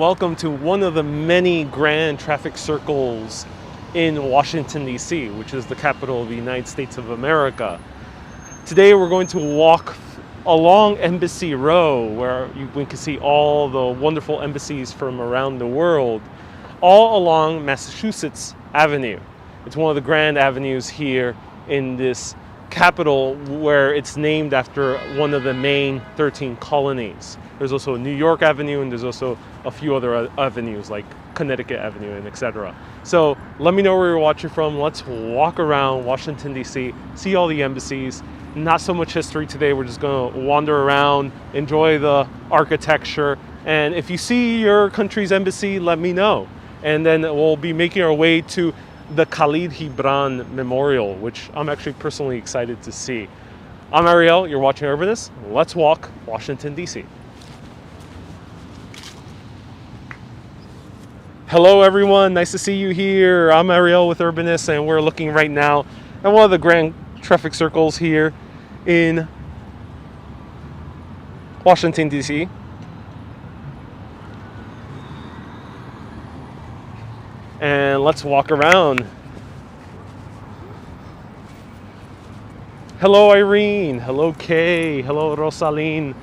welcome to one of the many grand traffic circles in Washington, D.C., which is the capital of the United States of America. Today we're going to walk along Embassy Row, where we can see all the wonderful embassies from around the world, all along Massachusetts Avenue. It's one of the grand avenues here in this capital, where it's named after one of the main 13 colonies. There's also New York Avenue, and there's also a few other avenues like Connecticut Avenue and etc. So let me know where you're watching from. Let's walk around Washington, D.C., see all the embassies. Not so much history today. We're just going to wander around, enjoy the architecture. And if you see your country's embassy, let me know. And then we'll be making our way to the Khalid Gibran Memorial, which I'm actually personally excited to see. I'm Ariel, you're watching Urbanist. Let's walk Washington, D.C. Hello everyone, nice to see you here. I'm Ariel with Urbanist, and we're looking right now at one of the grand traffic circles here in Washington, D.C. And let's walk around. Hello Irene, hello Kay, hello Rosaline,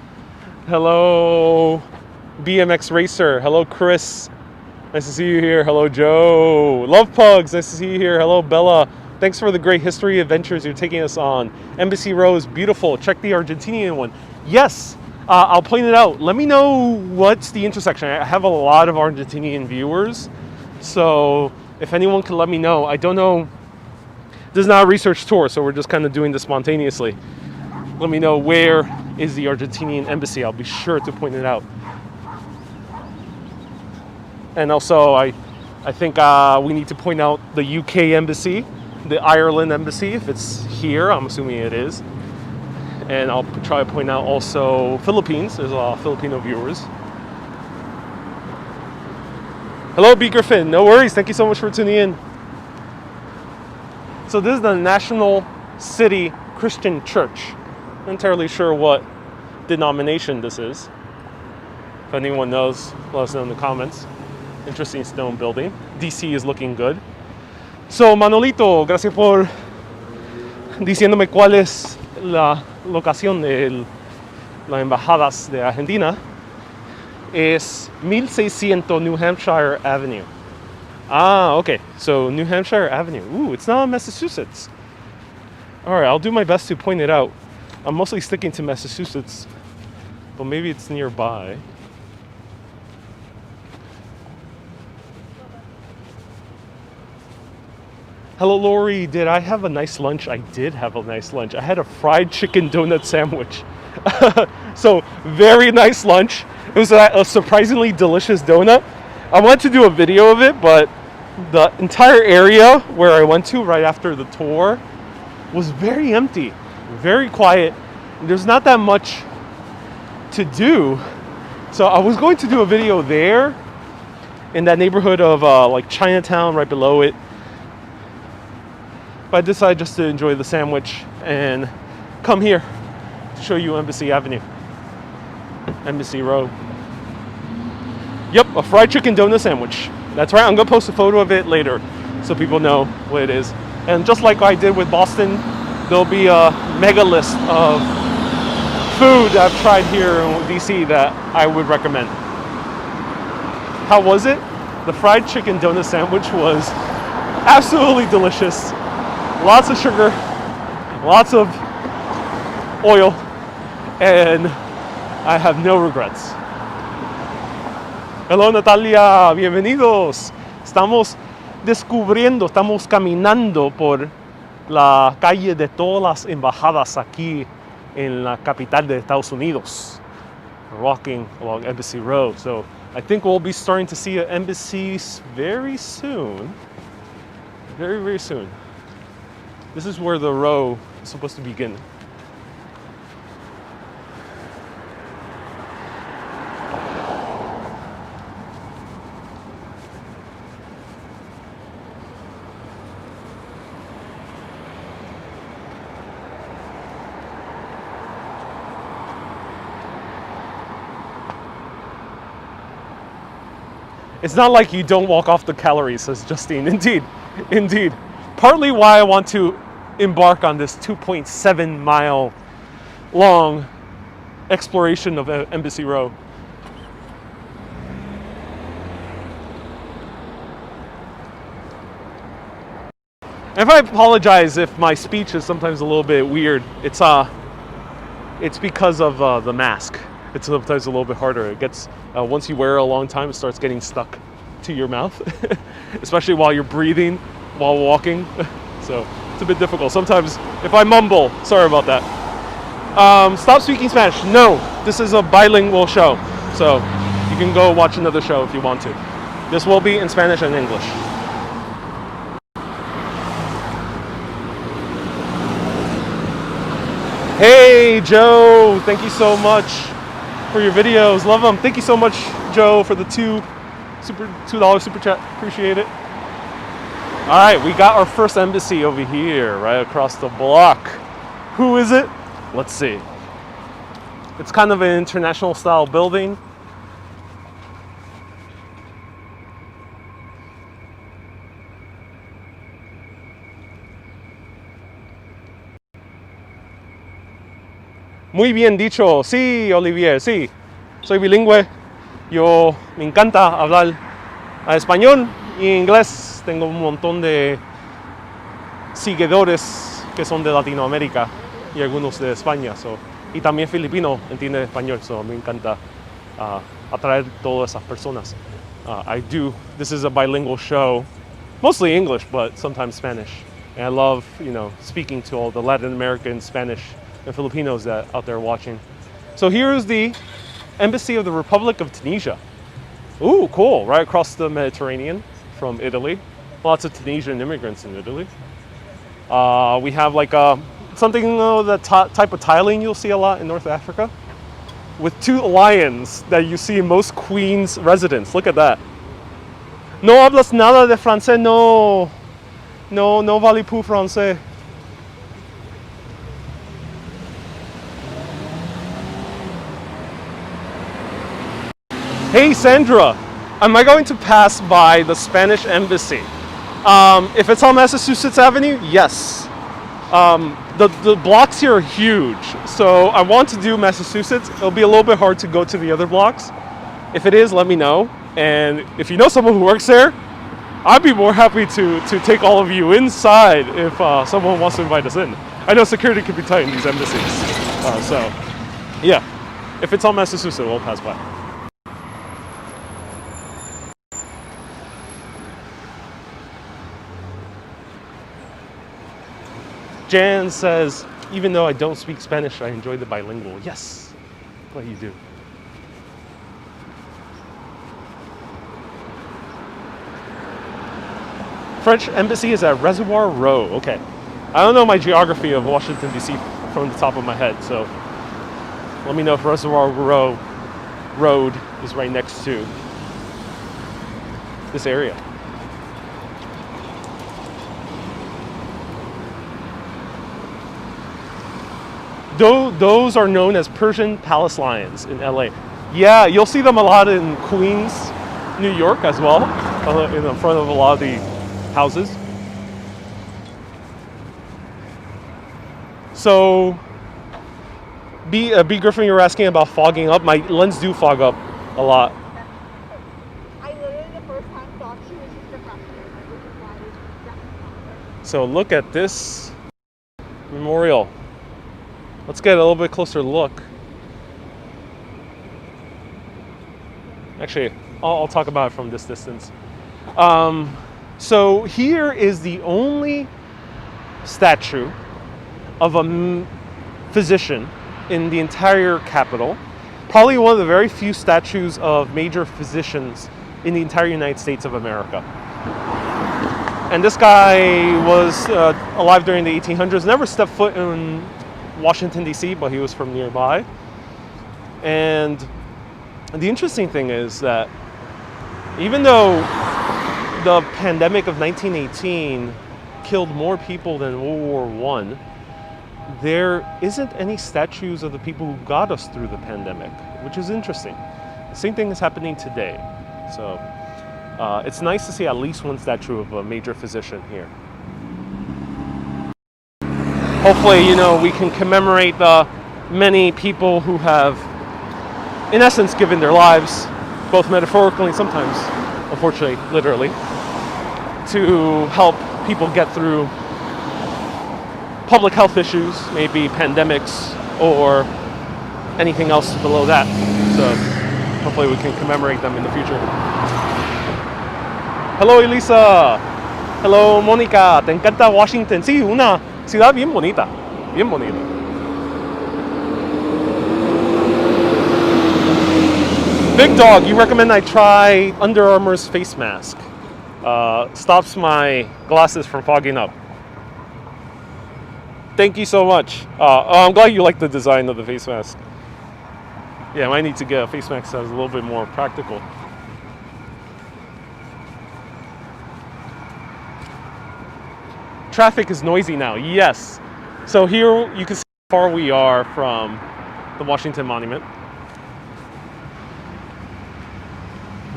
hello BMX Racer, hello Chris, nice to see you here, hello Joe, Love Pugs, nice to see you here, hello Bella, thanks for the great history adventures you're taking us on. Embassy Row is beautiful, check the Argentinian one. Yes, I'll point it out. Let me know what's the intersection. I have a lot of Argentinian viewers. So if anyone can let me know, I don't know, this is not a research tour, so we're just kind of doing this spontaneously. Let me know where is the Argentinian embassy. I'll be sure to point it out. And also, I think we need to point out the UK embassy, the Ireland embassy, if it's here. I'm assuming it is. And I'll try to point out also Philippines. There's a lot of Filipino viewers. Hello, B. Griffin. No worries. Thank you so much for tuning in. So this is the National City Christian Church. Not entirely sure what denomination this is. If anyone knows, let us know in the comments. Interesting stone building. DC is looking good. So Manolito, gracias por diciéndome cuál es la locación de las embajadas de Argentina. Es 1600 New Hampshire Avenue. Ah, okay. So New Hampshire Avenue. Ooh, it's not in Massachusetts. All right, I'll do my best to point it out. I'm mostly sticking to Massachusetts, but maybe it's nearby. Hello, Lori. Did I have a nice lunch? I did have a nice lunch. I had a fried chicken donut sandwich. So, very nice lunch. It was a surprisingly delicious donut. I wanted to do a video of it, but the entire area where I went to right after the tour was very empty, very quiet. There's not that much to do. So I was going to do a video there in that neighborhood of like Chinatown right below it. But I decided just to enjoy the sandwich and come here to show you Embassy Avenue, Embassy Row. Yep, a fried chicken donut sandwich. That's right, I'm gonna post a photo of it later so people know what it is. And just like I did with Boston, there'll be a mega list of food I've tried here in DC that I would recommend. How was it? The fried chicken donut sandwich was absolutely delicious. Lots of sugar, lots of oil, and I have no regrets. Hello Natalia, bienvenidos. Estamos descubriendo, estamos caminando por la calle de todas las embajadas aquí en la capital de Estados Unidos. We're walking along Embassy Road, so I think we'll be starting to see embassies very soon. Very, very soon. This is where the row is supposed to begin. It's not like you don't walk off the calories, says Justine. Indeed, indeed. Partly why I want to embark on this 2.7 mile long exploration of Embassy Row. If I apologize if my speech is sometimes a little bit weird, it's because of the mask. It's sometimes a little bit harder. It gets once you wear it a long time, it starts getting stuck to your mouth, especially while you're breathing while walking. So it's a bit difficult. Sometimes if I mumble, sorry about that. Stop speaking Spanish. No, this is a bilingual show, so you can go watch another show if you want to. This will be in Spanish and English. Hey Joe, thank you so much for your videos. Love them. Thank you so much, Joe, for the $2 super chat. Appreciate it. All right, we got our first embassy over here, right across the block. Who is it? Let's see. It's kind of an international style building. Muy bien dicho. Sí, Olivier, sí. Soy bilingüe. Yo me encanta hablar español y inglés. Tengo un montón de seguidores que son de Latinoamérica y algunos de España. Y también filipino entiende español. Me encanta atraer todas esas personas. This is a bilingual show. Mostly English, but sometimes Spanish. And I love, speaking to all the Latin American, Spanish, and Filipinos that out there watching. So here's the Embassy of the Republic of Tunisia. Ooh, cool, right across the Mediterranean from Italy. Lots of Tunisian immigrants in Italy. We have like something, the type of tiling you'll see a lot in North Africa, with 2 lions that you see in most queens' residence. Look at that. No hablas nada de francés, no vale pour francés. Hey Sandra, am I going to pass by the Spanish embassy? If it's on Massachusetts Avenue, yes. The blocks here are huge, so I want to do Massachusetts. It'll be a little bit hard to go to the other blocks. If it is, let me know. And if you know someone who works there, I'd be more happy to take all of you inside if someone wants to invite us in. I know security can be tight in these embassies. So, yeah, if it's on Massachusetts, we'll pass by. Jan says, even though I don't speak Spanish, I enjoy the bilingual. Yes, what you do. French embassy is at Reservoir Row. Okay. I don't know my geography of Washington, D.C. from the top of my head, so let me know if Reservoir Row Road is right next to this area. Those are known as Persian Palace lions in LA. Yeah, you'll see them a lot in Queens, New York as well, in the front of a lot of the houses. So, B Griffin, you were asking about fogging up. My lens do fog up a lot. I literally the first time thought she was just a freshman. So look at this memorial. Let's get a little bit closer look. Actually, I'll talk about it from this distance. So here is the only statue of a physician in the entire capital. Probably one of the very few statues of major physicians in the entire United States of America. And this guy was alive during the 1800s, never stepped foot in Washington, D.C., but he was from nearby. And the interesting thing is that even though the pandemic of 1918 killed more people than World War I, there isn't any statues of the people who got us through the pandemic, which is interesting. The same thing is happening today. So it's nice to see at least one statue of a major physician here. Hopefully, we can commemorate the many people who have, in essence, given their lives, both metaphorically and sometimes, unfortunately, literally, to help people get through public health issues, maybe pandemics or anything else below that. So hopefully we can commemorate them in the future. Hello, Elisa. Hello, Mónica. ¿Te encanta Washington? Sí, una ciudad bien bonita. Bien bonita. Big Dog, you recommend I try Under Armour's face mask. Stops my glasses from fogging up. Thank you so much. I'm glad you like the design of the face mask. Yeah, I might need to get a face mask that's a little bit more practical. Traffic is noisy now, yes. So here you can see how far we are from the Washington Monument.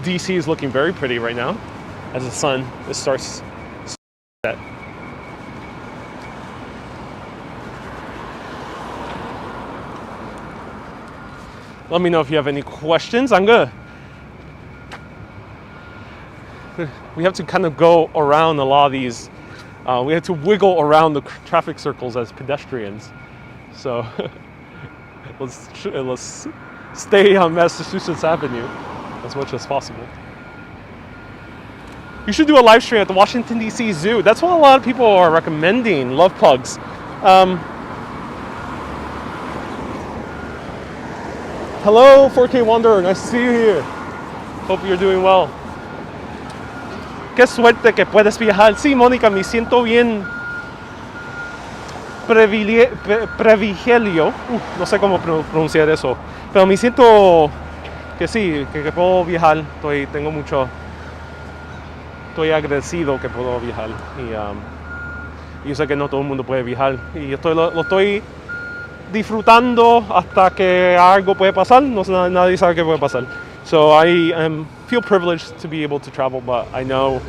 DC is looking very pretty right now as the sun starts to set. Let me know if you have any questions. I'm good. We have to kind of go around a lot of these. We have to wiggle around the traffic circles as pedestrians. So let's stay on Massachusetts Avenue as much as possible. You should do a live stream at the Washington, D.C. Zoo. That's what a lot of people are recommending. Love pugs. Hello, 4K Wanderer. Nice to see you here. Hope you're doing well. Qué suerte que puedes viajar. Sí, Mónica, me siento bien privilegio. No sé cómo pronunciar eso. Pero me siento que sí, que puedo viajar. Estoy agradecido que puedo viajar. Y yo sé que no todo el mundo puede viajar. Y lo estoy disfrutando hasta que algo puede pasar. No, nadie sabe qué puede pasar. So I feel privileged to be able to travel, but I know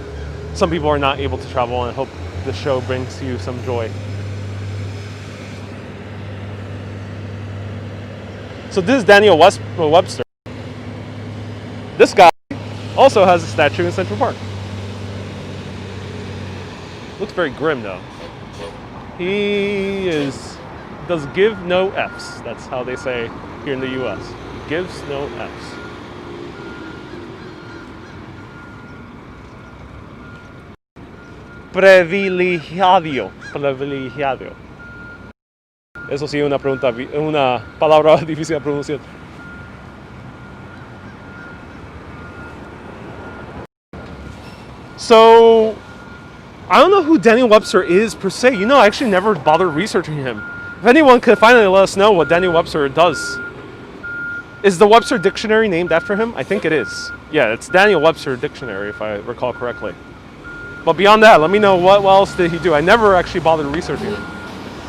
some people are not able to travel, and I hope the show brings you some joy. So this is Daniel Webster. This guy also has a statue in Central Park. Looks very grim though. He does give no Fs. That's how they say here in the US. He gives no Fs. Privilegiado. Eso sí, una palabra difícil de pronunciar. So, I don't know who Daniel Webster is per se. I actually never bothered researching him. If anyone could finally let us know what Daniel Webster does. Is the Webster Dictionary named after him? I think it is. Yeah, it's Daniel Webster Dictionary, if I recall correctly. But beyond that, let me know what else did he do. I never actually bothered researching him,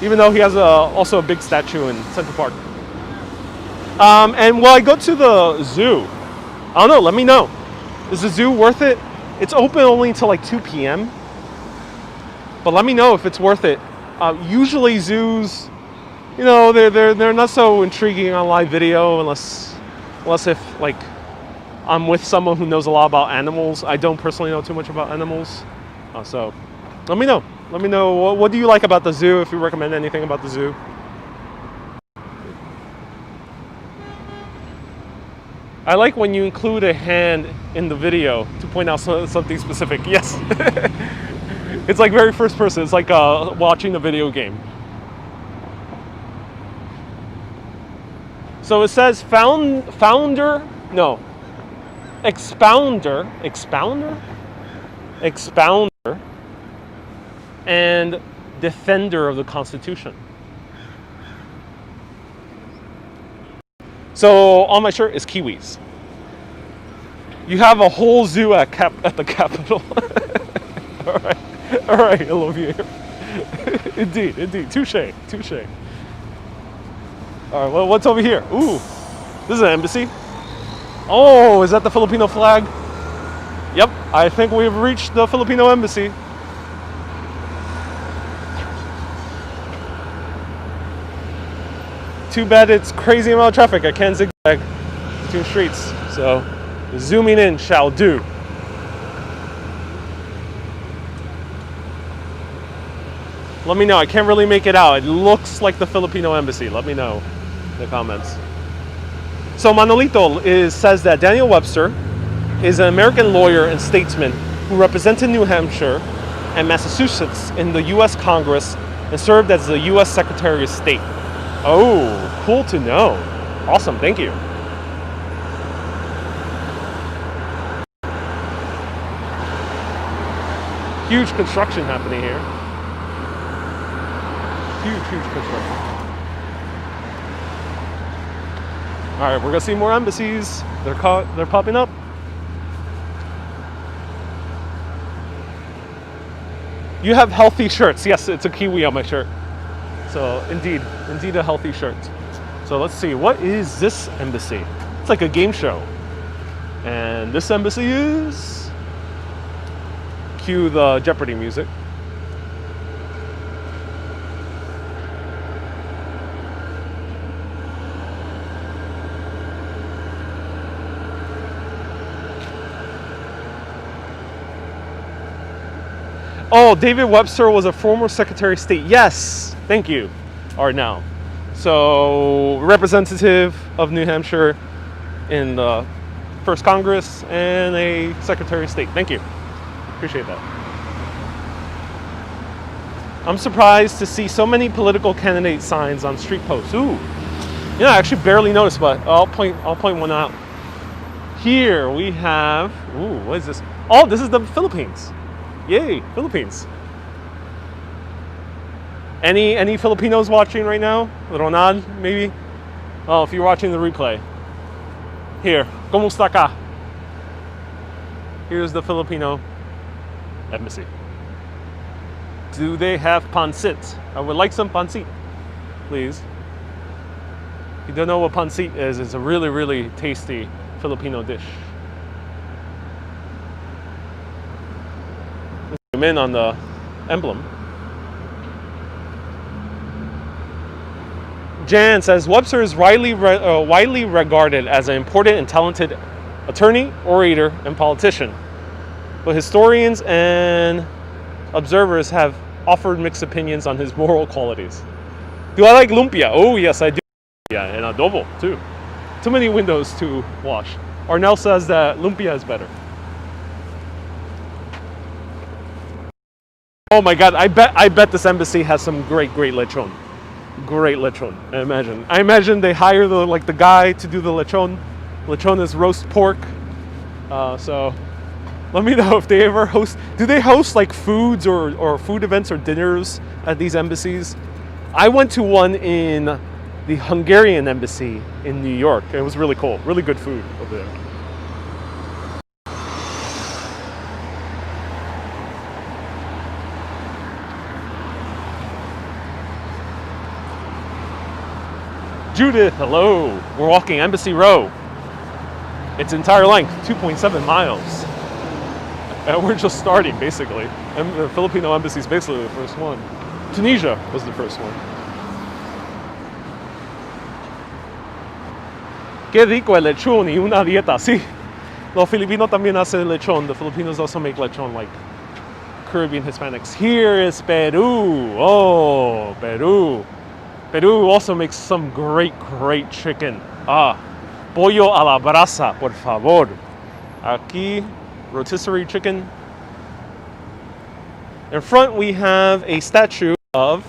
even though he has also a big statue in Central Park. And will I go to the zoo? I don't know. Let me know. Is the zoo worth it? It's open only until like 2 p.m. But let me know if it's worth it. Usually zoos, they're not so intriguing on live video unless if like I'm with someone who knows a lot about animals. I don't personally know too much about animals. So let me know. Let me know what do you like about the zoo, if you recommend anything about the zoo. I like when you include a hand in the video to point out something specific. Yes. It's like very first person. It's like watching a video game. So it says expounder, and defender of the Constitution. So on my shirt is kiwis. You have a whole zoo at the Capitol. All right, I love you. Indeed, touche. All right, well, what's over here? Ooh, this is an embassy. Oh, is that the Filipino flag? Yep, I think we've reached the Filipino embassy. Too bad it's crazy amount of traffic. I can't zigzag between streets. So zooming in shall do. Let me know. I can't really make it out. It looks like the Filipino embassy. Let me know in the comments. So Manolito says that Daniel Webster is an American lawyer and statesman who represented New Hampshire and Massachusetts in the U.S. Congress and served as the U.S. Secretary of State. Oh, cool to know. Awesome, thank you. Huge construction happening here. Huge construction. All right, we're gonna see more embassies. They're popping up. You have healthy shirts. Yes, it's a kiwi on my shirt. So indeed a healthy shirt. So let's see, what is this embassy? It's like a game show. And this embassy is... Cue the Jeopardy music. Oh, David Webster was a former Secretary of State. Yes, thank you. Or now. So, representative of New Hampshire in the first Congress and a Secretary of State. Thank you. Appreciate that. I'm surprised to see so many political candidate signs on street posts. Ooh. You know, I actually barely noticed, but I'll point one out. Here we have, ooh, what is this? Oh, this is the Philippines. Yay, Philippines. Any Filipinos watching right now? Ronald, maybe? Oh, if you're watching the replay. Here, ¿Cómo ka? Here's the Filipino embassy. Do they have pancit? I would like some pancit, please. If you don't know what pancit is, it's a really, really tasty Filipino dish. Zoom in on the emblem. Jan says, Webster is widely regarded as an important and talented attorney, orator, and politician. But historians and observers have offered mixed opinions on his moral qualities. Do I like lumpia? Oh, yes, I do. Yeah, and adobo, too. Too many windows to wash. Arnell says that lumpia is better. Oh my God, I bet this embassy has some great lechon. Great lechon, I imagine they hire the guy to do the lechon. Lechon is roast pork. So let me know if they ever host. Do they host like foods or food events or dinners at these embassies? I went to one in the Hungarian embassy in New York. It was really cool. Really good food over there. Judith, hello. We're walking Embassy Row. Its entire length, 2.7 miles. And we're just starting, basically. And the Filipino embassy is basically the first one. Tunisia was the first one. Qué rico el lechón y una dieta. Sí, los Filipinos también hacen lechón. The Filipinos also make lechón, like Caribbean Hispanics. Here is Peru. Oh, Peru. Peru also makes some great chicken. Pollo a la brasa, por favor. Aquí, rotisserie chicken. In front we have a statue of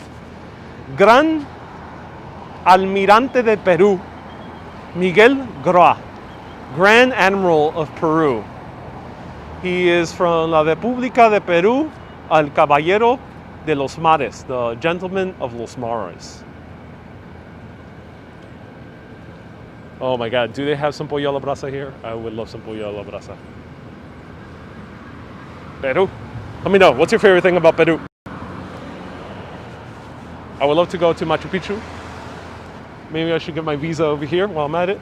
Gran Almirante de Peru, Miguel Groa, Grand Admiral of Peru. He is from la República de Perú, al Caballero de los Mares, the Gentleman of los Mares. Oh my God, do they have some pollo a la brasa here? I would love some pollo a la brasa. Peru. Let me know, what's your favorite thing about Peru? I would love to go to Machu Picchu. Maybe I should get my visa over here while I'm at it.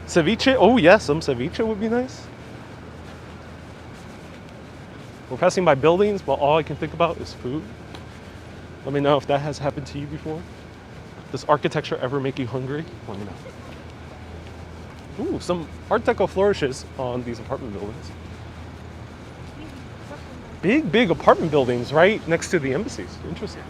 Ceviche, oh yes, some ceviche would be nice. We're passing by buildings, but all I can think about is food. Let me know if that has happened to you before. Does architecture ever make you hungry? Let me know. Ooh, some Art Deco flourishes on these apartment buildings. Big apartment buildings right next to the embassies. Interesting.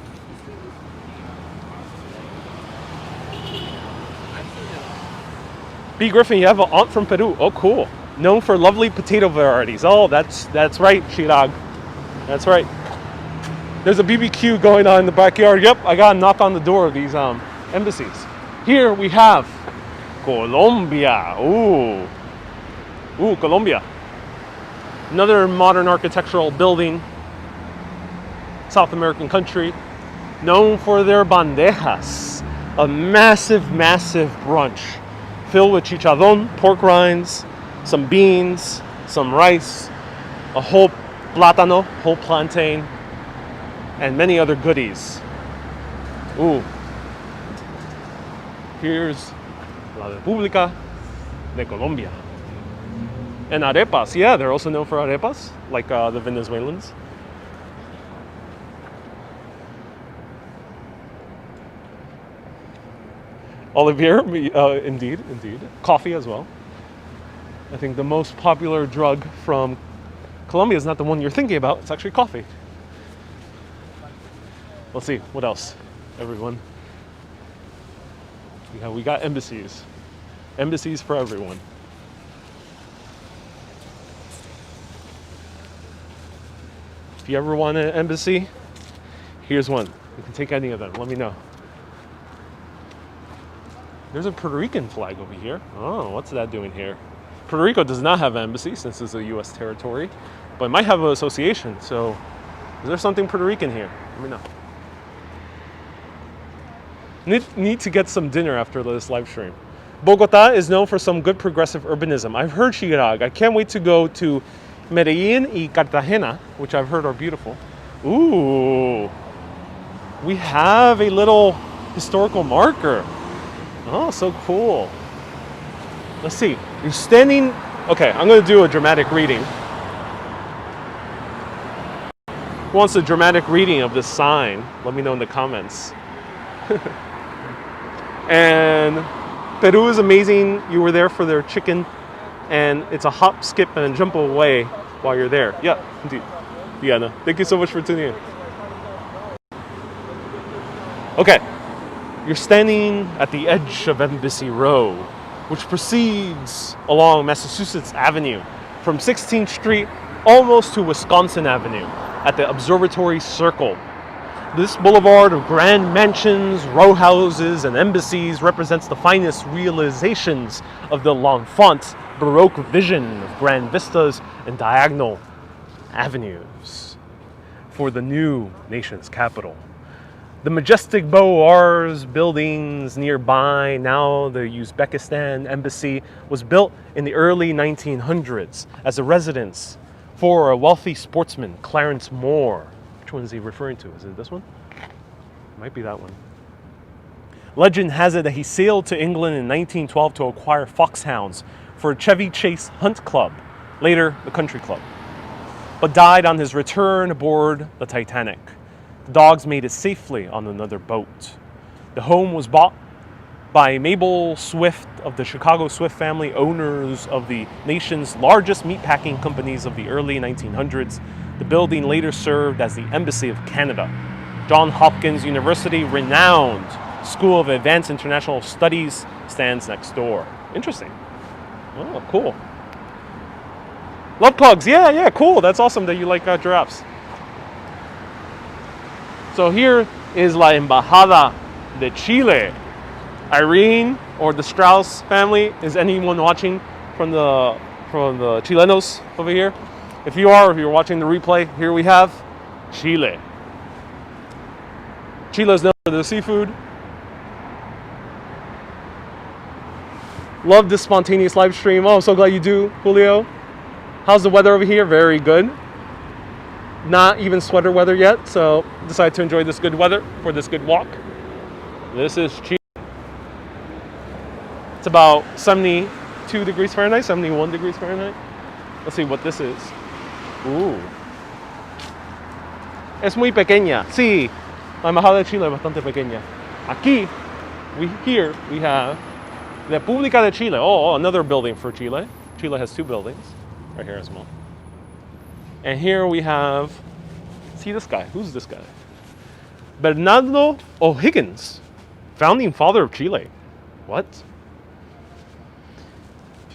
B. Griffin, you have an aunt from Peru. Oh, cool. Known for lovely potato varieties. Oh, that's right, Chirag. That's right. There's a BBQ going on in the backyard. Yep, I got a knock on the door of these embassies. Here we have Colombia. Ooh, Colombia. Another modern architectural building. South American country, known for their bandejas. A massive brunch filled with chicharrón, pork rinds, some beans, some rice, a whole plátano, whole plantain, and many other goodies. Ooh. Here's La República de Colombia. And arepas, yeah, they're also known for arepas, like the Venezuelans. Olivier, indeed. Coffee as well. I think the most popular drug from Colombia is not the one you're thinking about, it's actually coffee. Let's see, what else, everyone? Yeah, we got embassies. Embassies for everyone. If you ever want an embassy, here's one. You can take any of them, let me know. There's a Puerto Rican flag over here. Oh, what's that doing here? Puerto Rico does not have an embassy since it's a U.S. territory, but it might have an association. So is there something Puerto Rican here? Let me know. Need to get some dinner after this live stream. Bogota is known for some good progressive urbanism. I've heard, Chirag. I can't wait to go to Medellin y Cartagena, which I've heard are beautiful. Ooh, we have a little historical marker. Oh, so cool. Let's see. You're standing... Okay, I'm going to do a dramatic reading. Who wants a dramatic reading of this sign? Let me know in the comments. And Peru is amazing. You were there for their chicken. And it's a hop, skip, and jump away while you're there. Yeah, indeed. Diana, thank you so much for tuning in. Okay. You're standing at the edge of Embassy Row, which proceeds along Massachusetts Avenue from 16th Street almost to Wisconsin Avenue at the Observatory Circle. This boulevard of grand mansions, row houses, and embassies represents the finest realizations of the L'Enfant Baroque vision of grand vistas and diagonal avenues for the new nation's capital. The majestic Beaux Arts buildings nearby, now the Uzbekistan embassy, was built in the early 1900s as a residence for a wealthy sportsman, Clarence Moore. Which one is he referring to? Is it this one? Might be that one. Legend has it that he sailed to England in 1912 to acquire foxhounds for Chevy Chase Hunt Club, later the Country Club, but died on his return aboard the Titanic. The dogs made it safely on another boat. The home was bought by Mabel Swift of the Chicago Swift family, owners of the nation's largest meatpacking companies of the early 1900s. The building later served as the Embassy of Canada. Johns Hopkins University, renowned School of Advanced International Studies, stands next door. Interesting. Oh, cool. Love pugs. Yeah, cool. That's awesome that you like giraffes. So here is La Embajada de Chile. Irene or the Strauss family, is anyone watching from the Chilenos over here? If you are, if you're watching the replay, here we have Chile. Chile is known for the seafood. Love this spontaneous live stream. Oh, I'm so glad you do, Julio. How's the weather over here? Very good. Not even sweater weather yet, so decided to enjoy this good weather for this good walk. This is Chile. It's about 72 degrees Fahrenheit, 71 degrees Fahrenheit. Let's see what this is. Ooh. Es muy pequeña. Sí, la embajada de Chile es bastante pequeña. Aquí, here we have República de Chile. Oh, another building for Chile. Chile has 2 buildings. Right here as well. And here we have, see this guy. Who's this guy? Bernardo O'Higgins, founding father of Chile. What?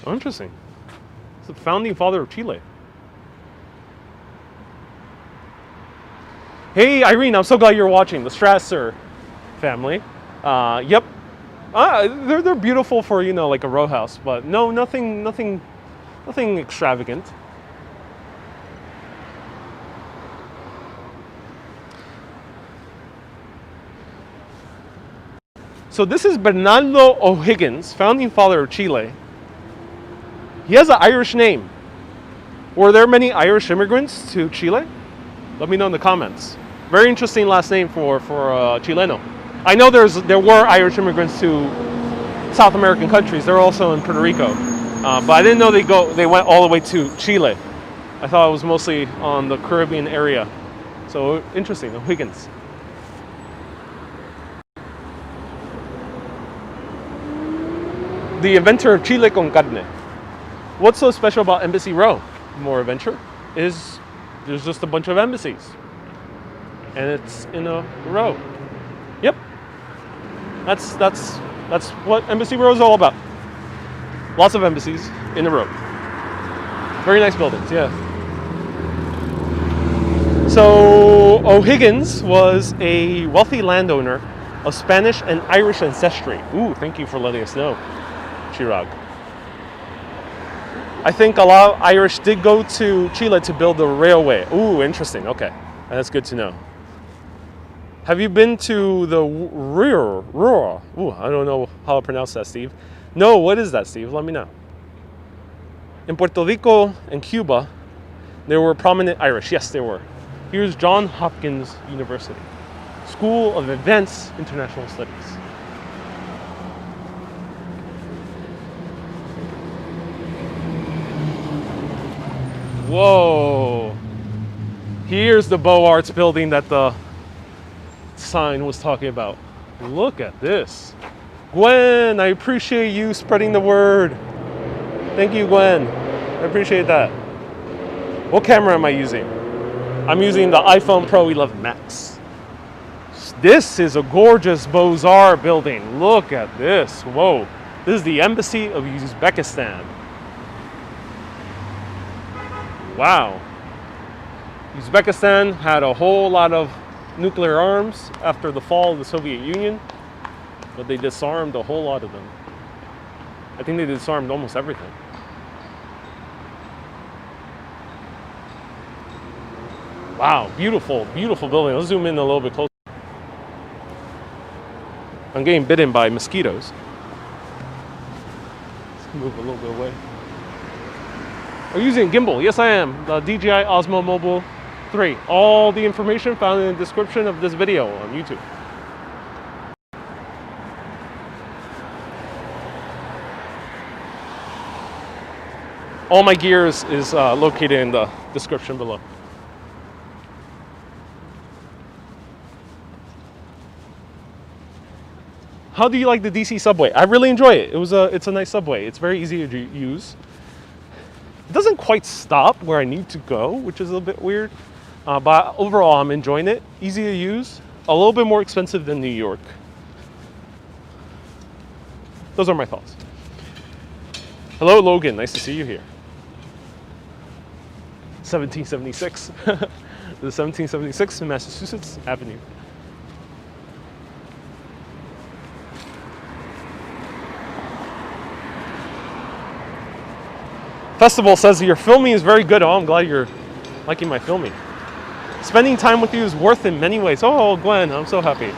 Oh, interesting. He's the founding father of Chile. Hey, Irene, I'm so glad you're watching. The Strasser family. Yep. They're beautiful for, you know, like a row house, but no, nothing extravagant. So this is Bernardo O'Higgins, founding father of Chile. He has an Irish name. Were there many Irish immigrants to Chile? Let me know in the comments. Very interesting last name for Chileno. I know there were Irish immigrants to South American countries. They're also in Puerto Rico, but I didn't know they went all the way to Chile. I thought it was mostly on the Caribbean area. So interesting, O'Higgins. The inventor of Chile con carne. What's so special about Embassy Row? More adventure is there's just a bunch of embassies, and it's in a row. Yep, that's what Embassy Row is all about. Lots of embassies in a row. Very nice buildings, yeah. So O'Higgins was a wealthy landowner of Spanish and Irish ancestry. Ooh, thank you for letting us know, Chirag. I think a lot of Irish did go to Chile to build the railway. Ooh, interesting. Okay, that's good to know. Have you been to the Ruhr? Ooh, I don't know how to pronounce that, Steve. No, what is that, Steve? Let me know. In Puerto Rico and Cuba, there were prominent Irish. Yes, there were. Here's Johns Hopkins University, School of Advanced International Studies. Whoa. Here's the Beaux Arts building that the sign was talking about. Look at this. Gwen, I appreciate you spreading the word. Thank you, Gwen. I appreciate that. What camera am I using? I'm using the iPhone Pro 11 Max. This is a gorgeous Beaux-Arts building. Look at this. Whoa. This is the Embassy of Uzbekistan. Wow. Uzbekistan had a whole lot of nuclear arms after the fall of the Soviet Union, but they disarmed a whole lot of them. I think they disarmed almost everything. Wow, beautiful, beautiful building. Let's zoom in a little bit closer. I'm getting bitten by mosquitoes. Let's move a little bit away. Are you using gimbal? Yes, I am. The DJI Osmo Mobile 3. All the information found in the description of this video on YouTube. All my gear is located in the description below. How do you like the DC subway? I really enjoy it. It's a nice subway. It's very easy to use. It doesn't quite stop where I need to go, which is a little bit weird. But overall, I'm enjoying it. Easy to use. A little bit more expensive than New York. Those are my thoughts. Hello, Logan. Nice to see you here. 1776. The 1776 in Massachusetts Avenue. Festival says your filming is very good. Oh, I'm glad you're liking my filming. Spending time with you is worth in many ways. Oh, Gwen, I'm so happy.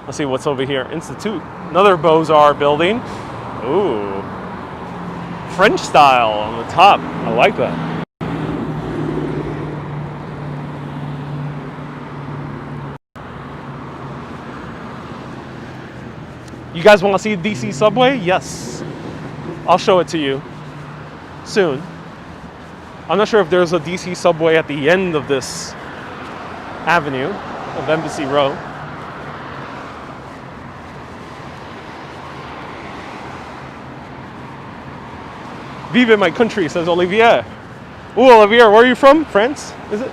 Let's see what's over here. Institute. Another Beaux-Arts building. Ooh. French style on the top. I like that. You guys want to see DC subway? Yes. I'll show it to you soon. I'm not sure if there's a DC subway at the end of this avenue of Embassy Row. Vive my country, says Olivier. Ooh, Olivier, where are you from? France, is it?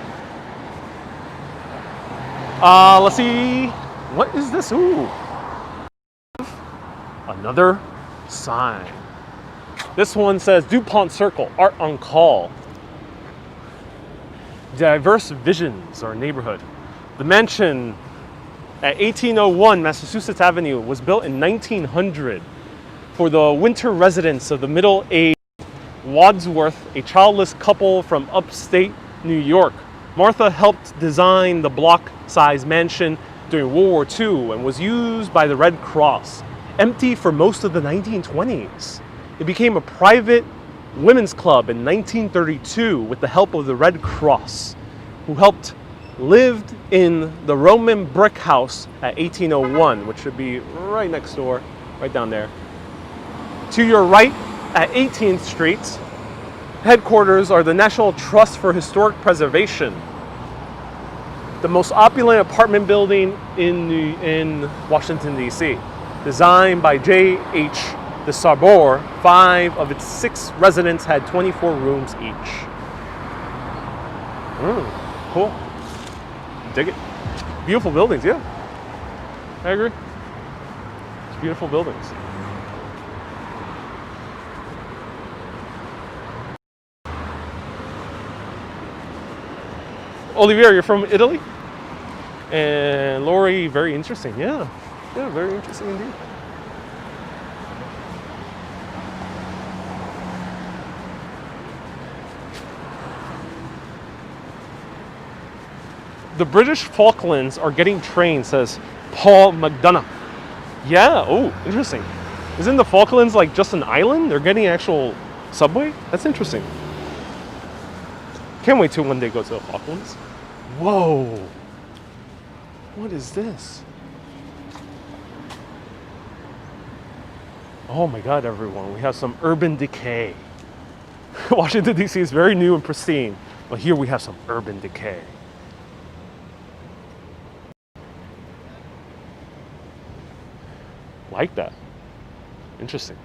Let's see. What is this? Ooh. Another sign. This one says Dupont Circle, Art on Call. Diverse visions, our neighborhood. The mansion at 1801 Massachusetts Avenue was built in 1900 for the winter residents of the middle-aged Wadsworth, a childless couple from upstate New York. Martha helped design the block-sized mansion during World War II and was used by the Red Cross. Empty for most of the 1920s. It became a private women's club in 1932 with the help of the Red Cross, who lived in the Roman brick house at 1801, which should be right next door, right down there. To your right, at 18th Street, headquarters are the National Trust for Historic Preservation, the most opulent apartment building in Washington, D.C., designed by J.H. de Sarbor. 5 of its 6 residents had 24 rooms each. Cool. Dig it. Beautiful buildings, yeah. I agree. It's beautiful buildings. Olivier, you're from Italy? And Lori, very interesting. Yeah, very interesting indeed. The British Falklands are getting trained, says Paul McDonough. Yeah, oh, interesting. Isn't the Falklands like just an island? They're getting actual subway? That's interesting. Can't wait till one day go to the Falklands. Whoa. What is this? Oh my God, everyone. We have some urban decay. Washington, D.C. is very new and pristine, but here we have some urban decay. Like that. Interesting.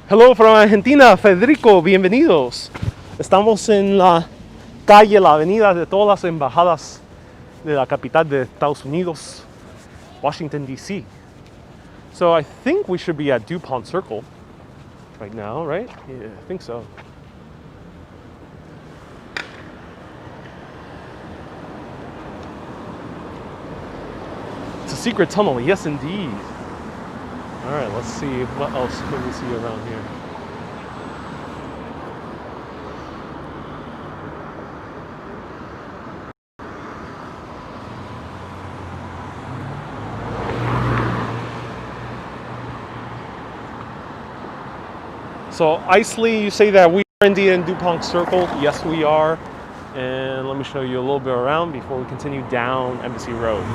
Hello from Argentina, Federico, bienvenidos. Estamos en la calle, la avenida de todas las embajadas de la capital de Estados Unidos, Washington, D.C. So I think we should be at Dupont Circle right now, right? Yeah, I think so. It's a secret tunnel, yes indeed. All right, let's see what else can we see around here. So Isley, you say that we are indeed in Dupont Circle. Yes, we are. And let me show you a little bit around before we continue down Embassy Road.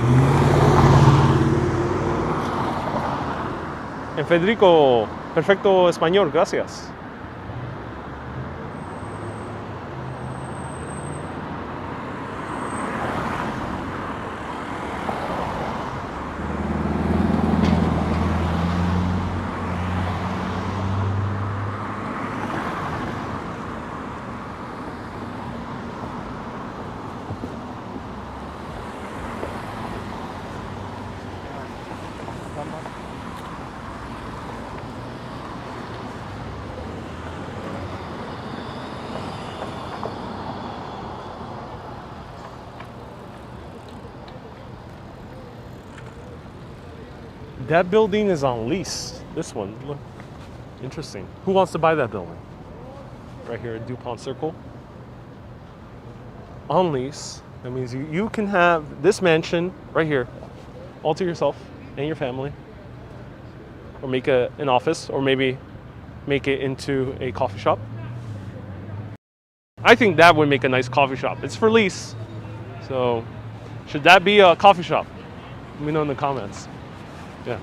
En Federico, perfecto español, gracias. That building is on lease. This one, look, interesting. Who wants to buy that building? Right here at Dupont Circle. On lease. That means you can have this mansion right here, all to yourself and your family. Or make an office, or maybe make it into a coffee shop. I think that would make a nice coffee shop. It's for lease. So, should that be a coffee shop? Let me know in the comments. Yeah.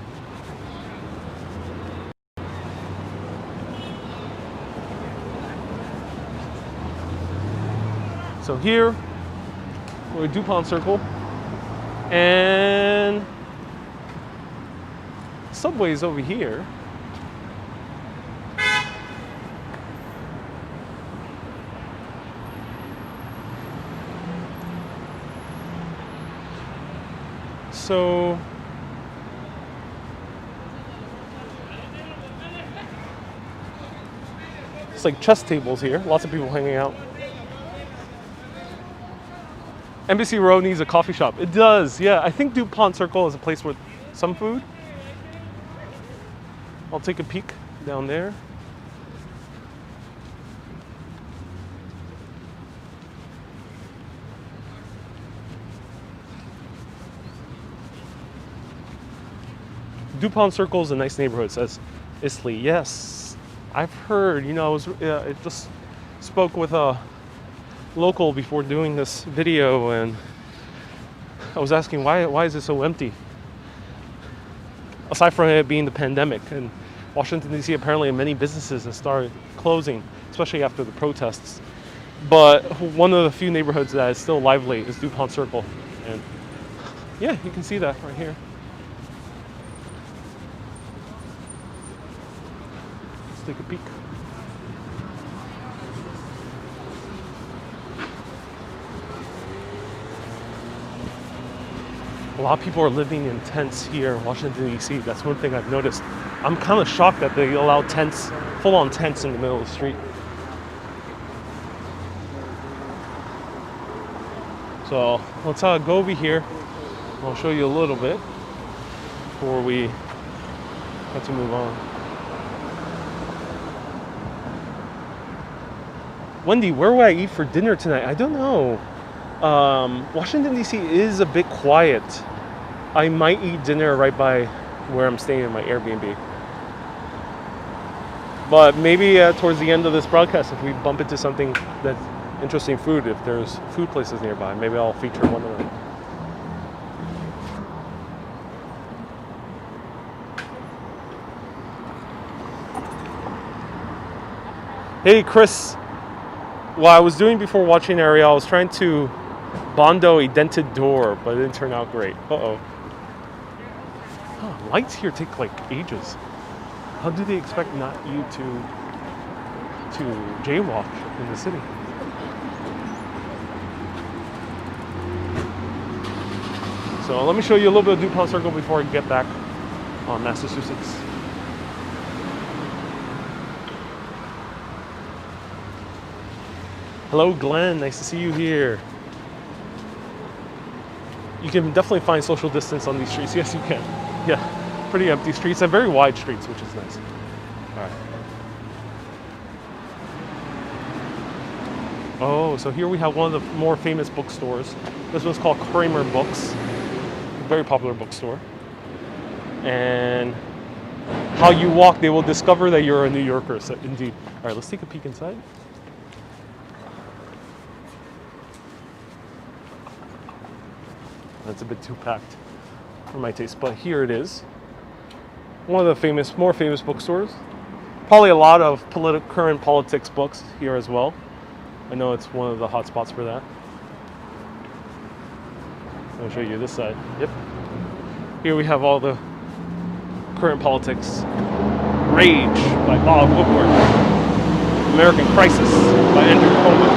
So here, we're at Dupont Circle, and subway's over here. So it's like chess tables here. Lots of people hanging out. Embassy Row needs a coffee shop. It does, yeah. I think Dupont Circle is a place with some food. I'll take a peek down there. Dupont Circle is a nice neighborhood, says Isley. Yes, I've heard. You know, I just spoke with a local before doing this video, and I was asking why is it so empty? Aside from it being the pandemic, and Washington D.C. apparently many businesses have started closing, especially after the protests. But one of the few neighborhoods that is still lively is Dupont Circle, and yeah, you can see that right here. Take a peek. A lot of people are living in tents here in Washington, D.C. That's one thing I've noticed. I'm kind of shocked that they allow tents, full-on tents in the middle of the street. So let's go over here. I'll show you a little bit before we have to move on. Wendy, where will I eat for dinner tonight? I don't know. Washington, D.C. is a bit quiet. I might eat dinner right by where I'm staying in my Airbnb. But maybe towards the end of this broadcast, if we bump into something that's interesting food, if there's food places nearby, maybe I'll feature one of them. Hey, Chris. What I was doing before watching Ariel, I was trying to bondo a dented door, but it didn't turn out great. Uh-oh. Oh, lights here take like ages. How do they expect not you to jaywalk in the city? So let me show you a little bit of Dupont Circle before I get back on Massachusetts. Hello, Glenn. Nice to see you here. You can definitely find social distance on these streets. Yes, you can. Yeah, pretty empty streets and very wide streets, which is nice. All right. Oh, so here we have one of the more famous bookstores. This one's called Kramer Books. A very popular bookstore. And how you walk, they will discover that you're a New Yorker. So indeed. All right, let's take a peek inside. That's a bit too packed for my taste, but here it is. One of the more famous bookstores. Probably a lot of current politics books here as well. I know it's one of the hot spots for that. I'll show you this side. Yep. Here we have all the current politics. Rage by Bob Woodward. American Crisis by Andrew Coleman.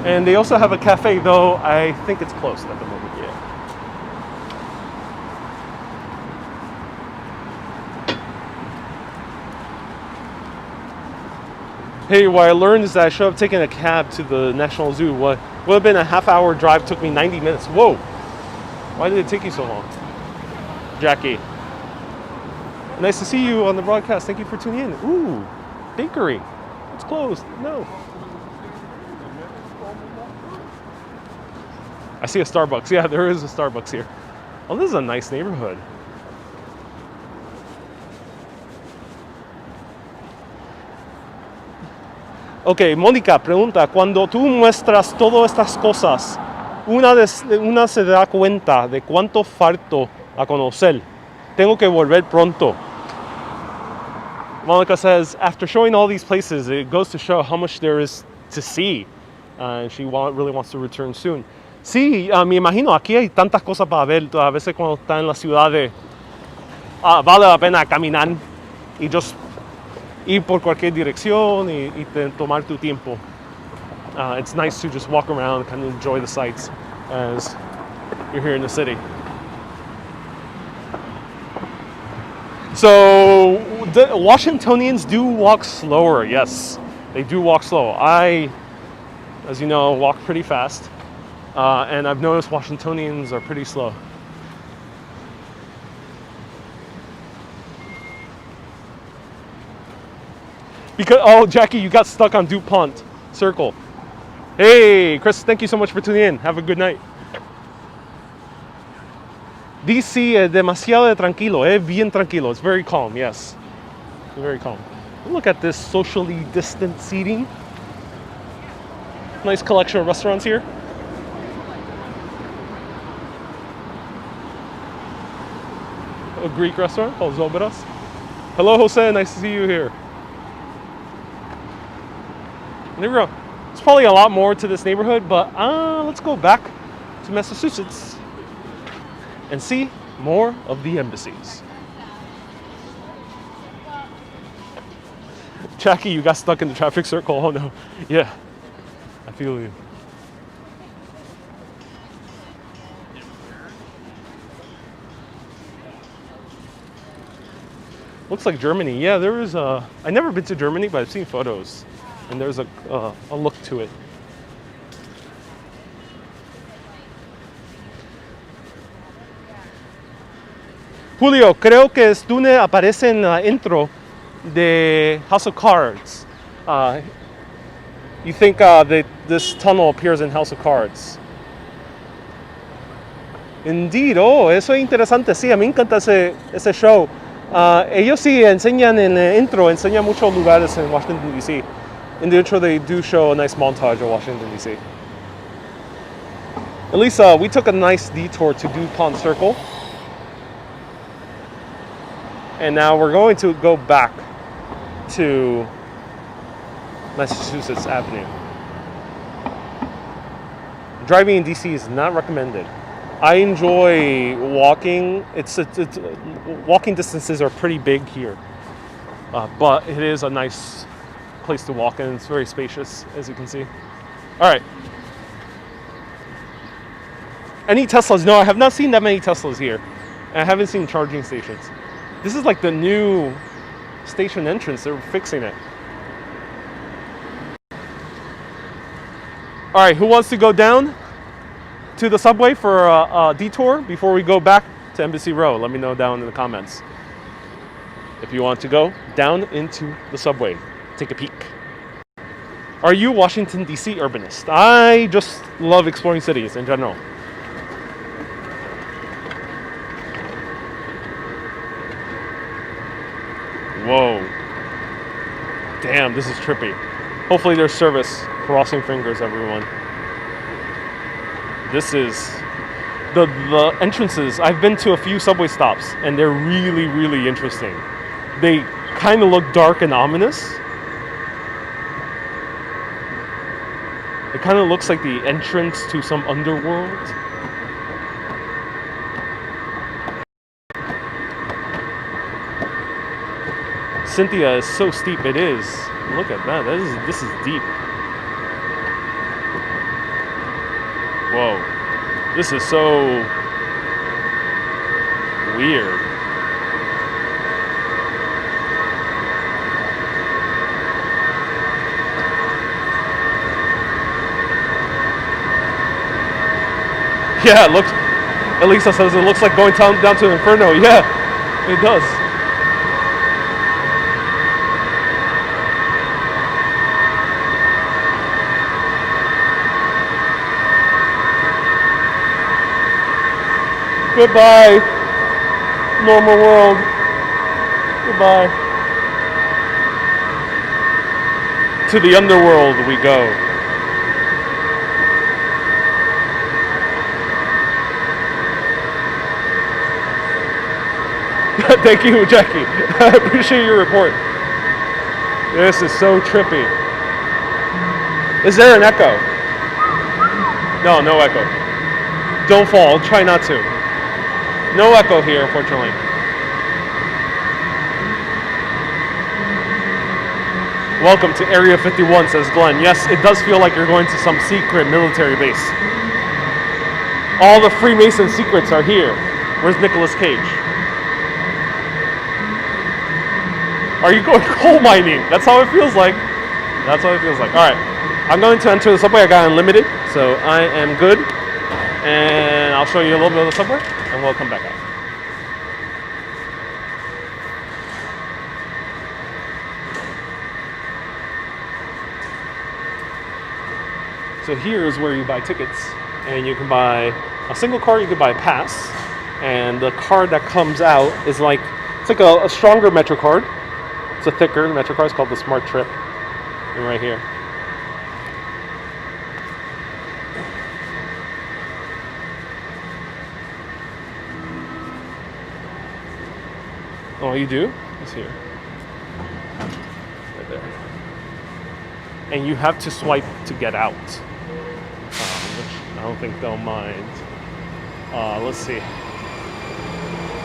And they also have a cafe, though I think it's closed at the moment, yeah. Hey, what I learned is that I should have taken a cab to the National Zoo. What would have been a half-hour drive took me 90 minutes. Whoa! Why did it take you so long? Jackie. Nice to see you on the broadcast. Thank you for tuning in. Ooh, bakery. It's closed. No. I see a Starbucks. Yeah, there is a Starbucks here. Oh, this is a nice neighborhood. Ok, Mónica pregunta, cuando tú muestras todas estas cosas, una se da cuenta de cuánto falto a conocer. Tengo que volver pronto. Monica says, after showing all these places, it goes to show how much there is to see. And she really wants to return soon. Sí, me imagino, aquí hay tantas cosas para ver. A veces cuando está en la ciudad vale la pena caminar y just ir por cualquier dirección y tomar tu tiempo. It's nice to just walk around, kind of enjoy the sights as you're here in the city. So the Washingtonians do walk slower. Yes, they do walk slow. I, as you know, walk pretty fast, and I've noticed Washingtonians are pretty slow. Because, oh, Jackie, you got stuck on Dupont Circle. Hey, Chris, thank you so much for tuning in. Have a good night. DC es demasiado tranquilo, bien tranquilo. It's very calm, yes. Very calm. Look at this socially distant seating. Nice collection of restaurants here. A Greek restaurant called Zoberas. Hello, Jose, nice to see you here. There we go. There's probably a lot more to this neighborhood, but let's go back to Massachusetts and see more of the embassies. Jackie, you got stuck in the traffic circle. Oh no. Yeah, I feel you. Looks like Germany. Yeah, there is a. I've never been to Germany, but I've seen photos, and there's a look to it. Julio, creo que Stune aparece en la intro de House of Cards. You think that this tunnel appears in House of Cards? Indeed, oh, eso es interesante. Sí, a mí me encanta ese show. Ellos sí enseñan en el intro, enseñan muchos lugares en Washington, D.C. In the intro, they do show a nice montage of Washington, D.C. At least we took a nice detour to Dupont Circle. And now we're going to go back to Massachusetts Avenue. Driving in DC is not recommended. I enjoy walking. It's walking distances are pretty big here, but it is a nice place to walk and it's very spacious, as you can see. All right. Any Teslas? No, I have not seen that many Teslas here. I haven't seen charging stations. This is like the new station entrance. They're fixing it. All right, who wants to go down to the subway for a detour before we go back to Embassy Row? Let me know down in the comments if you want to go down into the subway. Take a peek. Are you Washington, D.C. urbanist? I just love exploring cities in general. Whoa. Damn, this is trippy. Hopefully there's service. Crossing fingers, everyone. This is the entrances. I've been to a few subway stops and they're really, really interesting. They kind of look dark and ominous. It kind of looks like the entrance to some underworld. Cynthia is so steep. It is. Look at that. This is deep. Whoa. This is so weird. Yeah, it looks. Elisa says it looks like going down to Inferno. Yeah, it does. Goodbye, normal world. Goodbye. To the underworld we go. Thank you, Jackie. I appreciate your report. This is so trippy. Is there an echo? No, no echo. Don't fall. Try not to. No echo here, unfortunately. Welcome to Area 51, says Glenn. Yes, it does feel like you're going to some secret military base. All the Freemason secrets are here. Where's Nicolas Cage? Are you going coal mining? That's how it feels like. That's how it feels like. All right, I'm going to enter the subway. I got unlimited, so I am good. And I'll show you a little bit of the subway, and we'll come back out. So here is where you buy tickets, and you can buy a single card, you can buy a pass, and the card that comes out is like, it's like a stronger Metro card. It's a thicker Metro card. It's called the Smart Trip, and right here. All you do is here, right there, and you have to swipe to get out, which I don't think they'll mind. Let's see.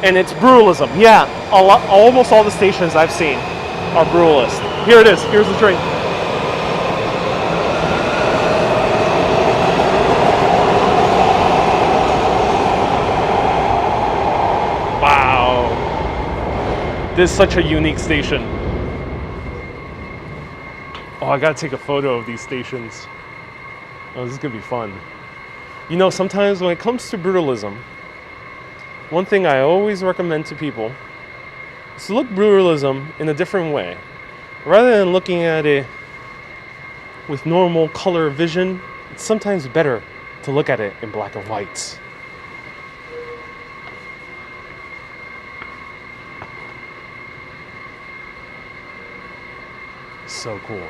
And it's brutalism. Yeah, almost all the stations I've seen are brutalist. Here it is. Here's the train. Wow. This is such a unique station. Oh, I gotta take a photo of these stations. Oh, this is gonna be fun. You know, sometimes when it comes to brutalism, one thing I always recommend to people is to look brutalism in a different way. Rather than looking at it with normal color vision, it's sometimes better to look at it in black and white. So cool.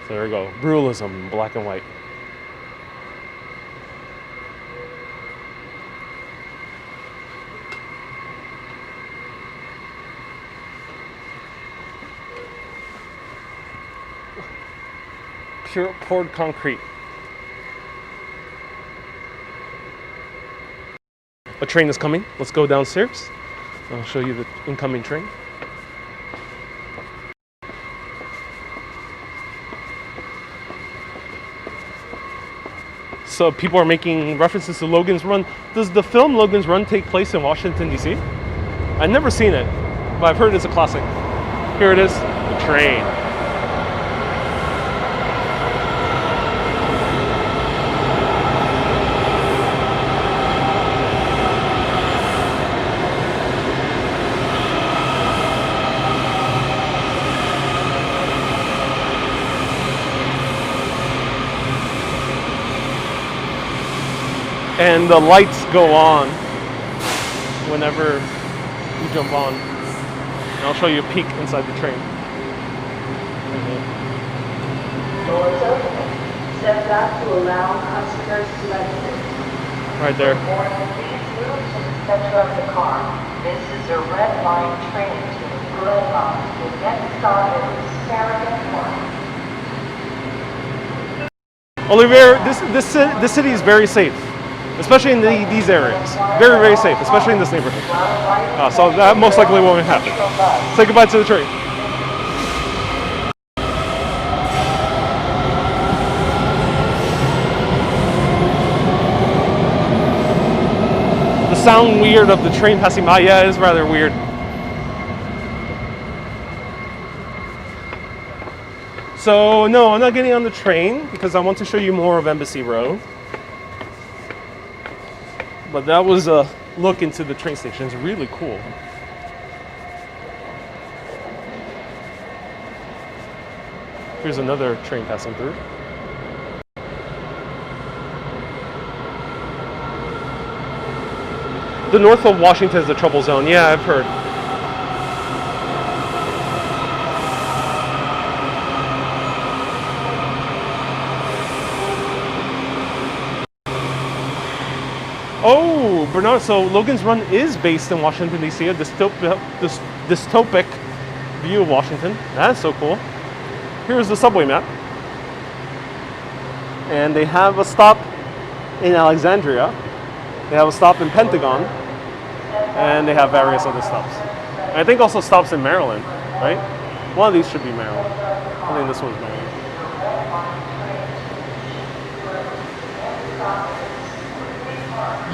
So there we go. Brutalism, black and white. Pure poured concrete. A train is coming. Let's go downstairs. I'll show you the incoming train. So people are making references to Logan's Run. Does the film Logan's Run take place in Washington, D.C.? I've never seen it, but I've heard it's a classic. Here it is, the train. And the lights go on whenever you jump on. And I'll show you a peek inside the train. Doors opening. Step back to allow customers to exit. Right there. Please move to the center of the car. This is a red line train to the red line. The next stop is Farragut Park. Olivier, this city is very safe. Especially in these areas. Very, very safe, especially in this neighborhood. So that most likely won't happen. Say goodbye to the train. The sound weird of the train passing by, yeah, it is rather weird. So no, I'm not getting on the train because I want to show you more of Embassy Row. But that was a look into the train station. It's really cool. Here's another train passing through. The north of Washington is the trouble zone. Yeah, I've heard. Oh, Bernard, so Logan's Run is based in Washington, D.C., a dystopic view of Washington. That's so cool. Here's the subway map. And they have a stop in Alexandria. They have a stop in Pentagon. And they have various other stops. And I think also stops in Maryland, right? One of these should be Maryland. I think this one's Maryland.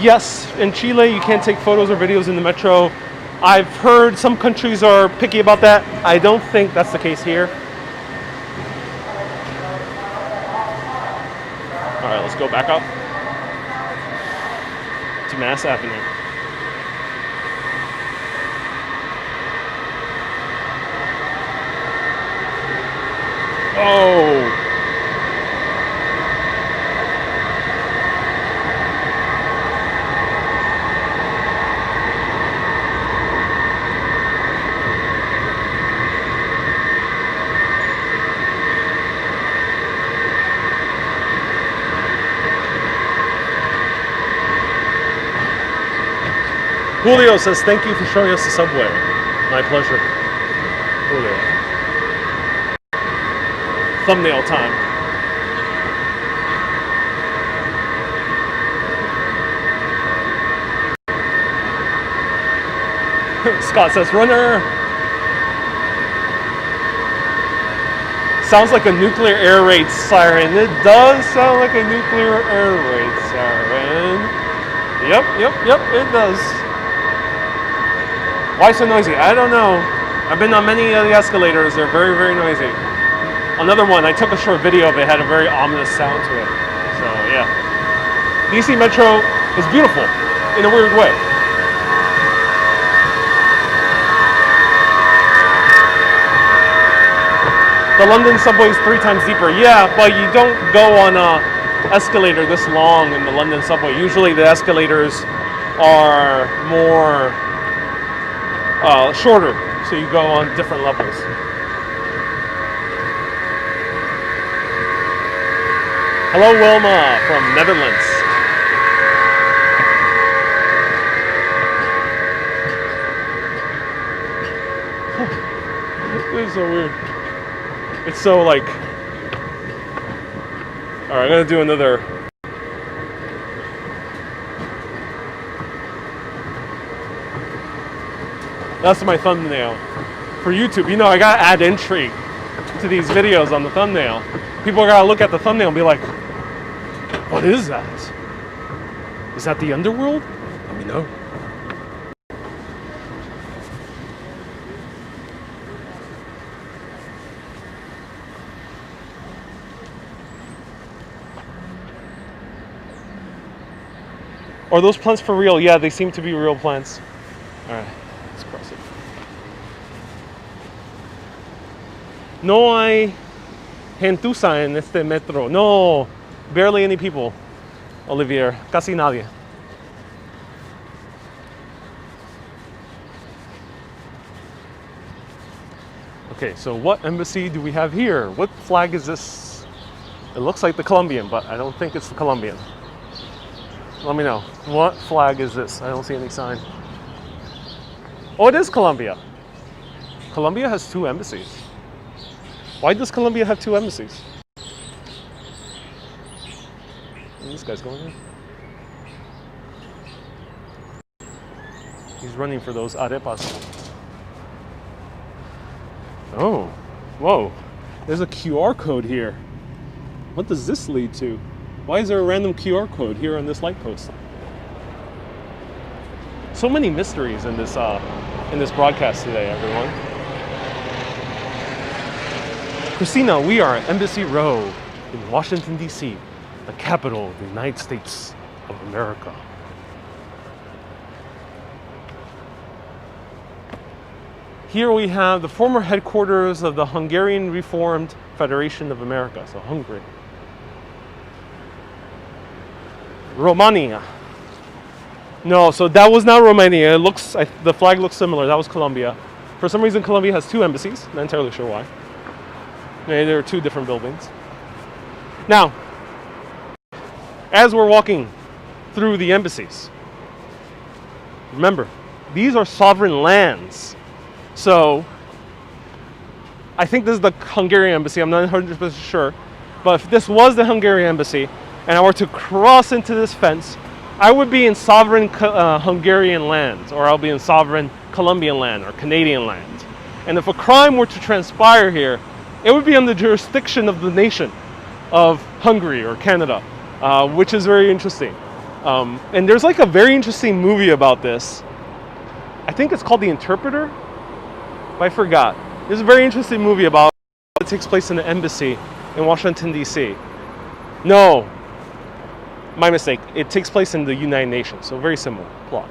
Yes, in Chile you can't take photos or videos in the metro. I've heard some countries are picky about that. I don't think that's the case here. All right, let's go back up to Mass Avenue. Oh. Julio says, thank you for showing us the subway. My pleasure. Julio. Thumbnail time. Scott says, runner. Sounds like a nuclear air raid siren. It does sound like a nuclear air raid siren. Yep, it does. Why so noisy? I don't know. I've been on many of the escalators. They're very, very noisy. Another one, I took a short video of it, had a very ominous sound to it. So, yeah. DC Metro is beautiful in a weird way. The London subway is 3 times deeper. Yeah, but you don't go on an escalator this long in the London subway. Usually the escalators are more shorter, so you go on different levels. Hello, Wilma from Netherlands. This is so weird. It's so like... Alright, I'm gonna do another... That's my thumbnail for YouTube. You know, I gotta add intrigue to these videos on the thumbnail. People are gonna look at the thumbnail and be like, what is that? Is that the underworld? Let me know. Are those plants for real? Yeah, they seem to be real plants. All right. Cross it. No hay gentuza en este metro. No, barely any people, Olivier. Casi nadie. Okay, so what embassy do we have here? What flag is this? It looks like the Colombian, but I don't think it's the Colombian. Let me know. What flag is this? I don't see any sign. Oh, it is Colombia. Colombia has 2 embassies. Why does Colombia have 2 embassies? This guy's going in. He's running for those arepas. Oh, whoa. There's a QR code here. What does this lead to? Why is there a random QR code here on this light post? So many mysteries in this broadcast today, everyone. Christina, we are at Embassy Row in Washington, D.C., the capital of the United States of America. Here we have the former headquarters of the Hungarian Reformed Federation of America, so Hungary. Romania. No, so that was not Romania. It looks, the flag looks similar. That was Colombia. For some reason, Colombia has 2 embassies. Not entirely sure why. Maybe there are 2 different buildings. Now, as we're walking through the embassies, Remember, these are sovereign lands. So I think this is the Hungarian embassy. I'm not 100% sure. But if this was the Hungarian embassy and I were to cross into this fence, I would be in sovereign Hungarian land, or I'll be in sovereign Colombian land or Canadian land. And if a crime were to transpire here, it would be under the jurisdiction of the nation of Hungary or Canada, which is very interesting. And there's like a very interesting movie about this. I think it's called The Interpreter, but I forgot. There's a very interesting movie about it takes place in an embassy in Washington, D.C. No, my mistake. It takes place in the United Nations, so very similar plot.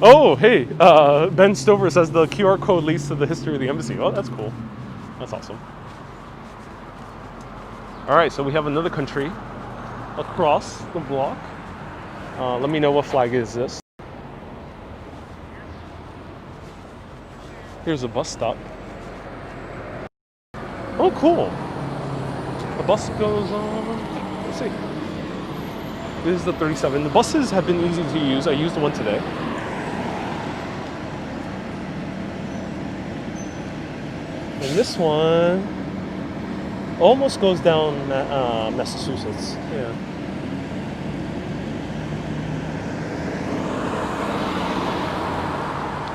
Oh, hey, Ben Stover says the QR code leads to the history of the embassy. Oh, that's cool. That's awesome. All right, so we have another country across the block. Let me know what flag is this. Here's a bus stop. Oh, cool. The bus goes on. Let's see. This is the 37. The buses have been easy to use. I used one today. And this one almost goes down Massachusetts. Yeah.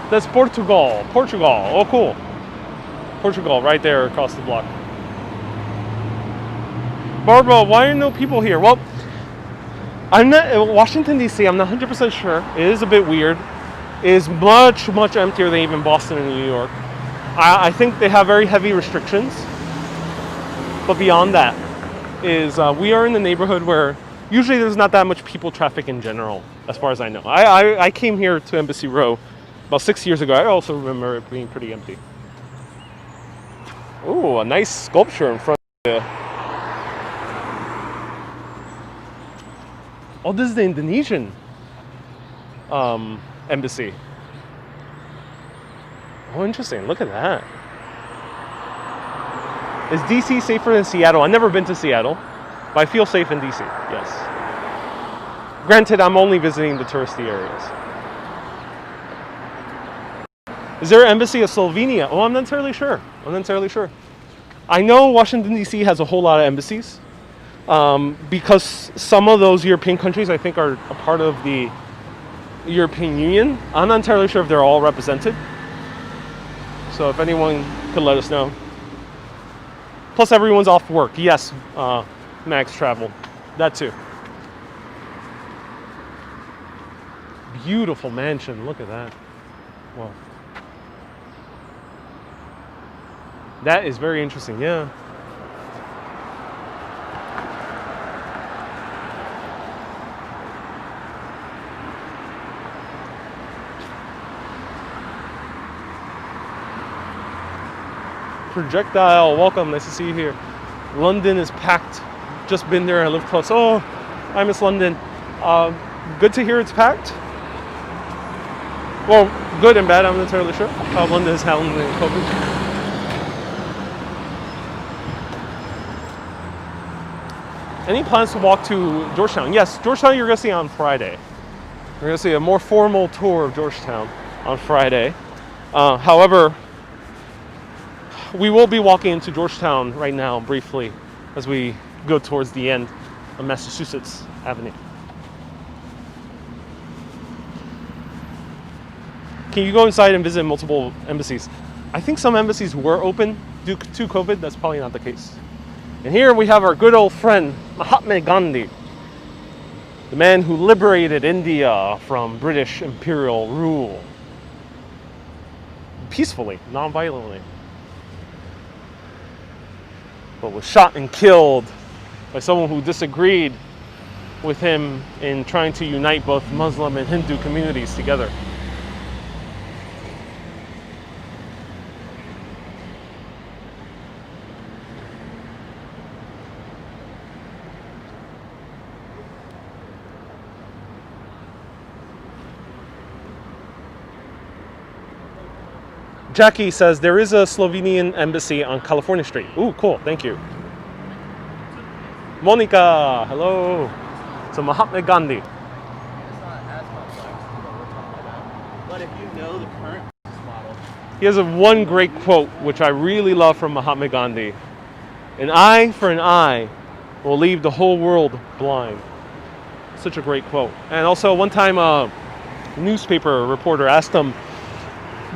That's Portugal. Portugal. Oh, cool. Portugal, right there across the block. Barbara, why are no people here? Well, I'm not Washington D.C. I'm not 100% sure. It is a bit weird. It is much emptier than even Boston and New York. I think they have very heavy restrictions, but beyond that is we are in the neighborhood where usually there's not that much people traffic in general, as far as I know. I came here to Embassy Row about 6 years ago. I also remember it being pretty empty. Ooh, a nice sculpture in front of you. Oh, this is the Indonesian embassy. Oh, interesting. Look at that. Is DC safer than Seattle? I've never been to Seattle, but I feel safe in DC, yes. Granted, I'm only visiting the touristy areas. Is there an embassy of Slovenia? Oh, I'm not entirely sure. I know Washington, D.C. has a whole lot of embassies because some of those European countries, I think, are a part of the European Union. I'm not entirely sure if they're all represented. So if anyone could let us know. Plus everyone's off work. Yes, Max Travel. That too. Beautiful mansion. Look at that. Wow. That is very interesting. Yeah. Projectile, welcome, nice to see you here. London is packed. Just been there, I live close. Oh, I miss London. Good to hear it's packed. Well, good and bad, I'm not entirely sure how London is handling COVID. Any plans to walk to Georgetown? Yes, Georgetown you're going to see on Friday. You're going to see a more formal tour of Georgetown on Friday. However, we will be walking into Georgetown right now briefly as we go towards the end of Massachusetts Avenue. Can you go inside and visit multiple embassies? I think some embassies were open due to COVID. That's probably not the case. And here we have our good old friend, Mahatma Gandhi, the man who liberated India from British imperial rule. Peacefully, non-violently. But was shot and killed by someone who disagreed with him in trying to unite both Muslim and Hindu communities together. Jackie says there is a Slovenian embassy on California Street. Ooh, cool. Thank you. Monica, hello. So Mahatma Gandhi. It's not as complex as what we're talking about. But if you know the current model, He has one great quote, which I really love from Mahatma Gandhi. An eye for an eye will leave the whole world blind. Such a great quote. And also one time a newspaper reporter asked him,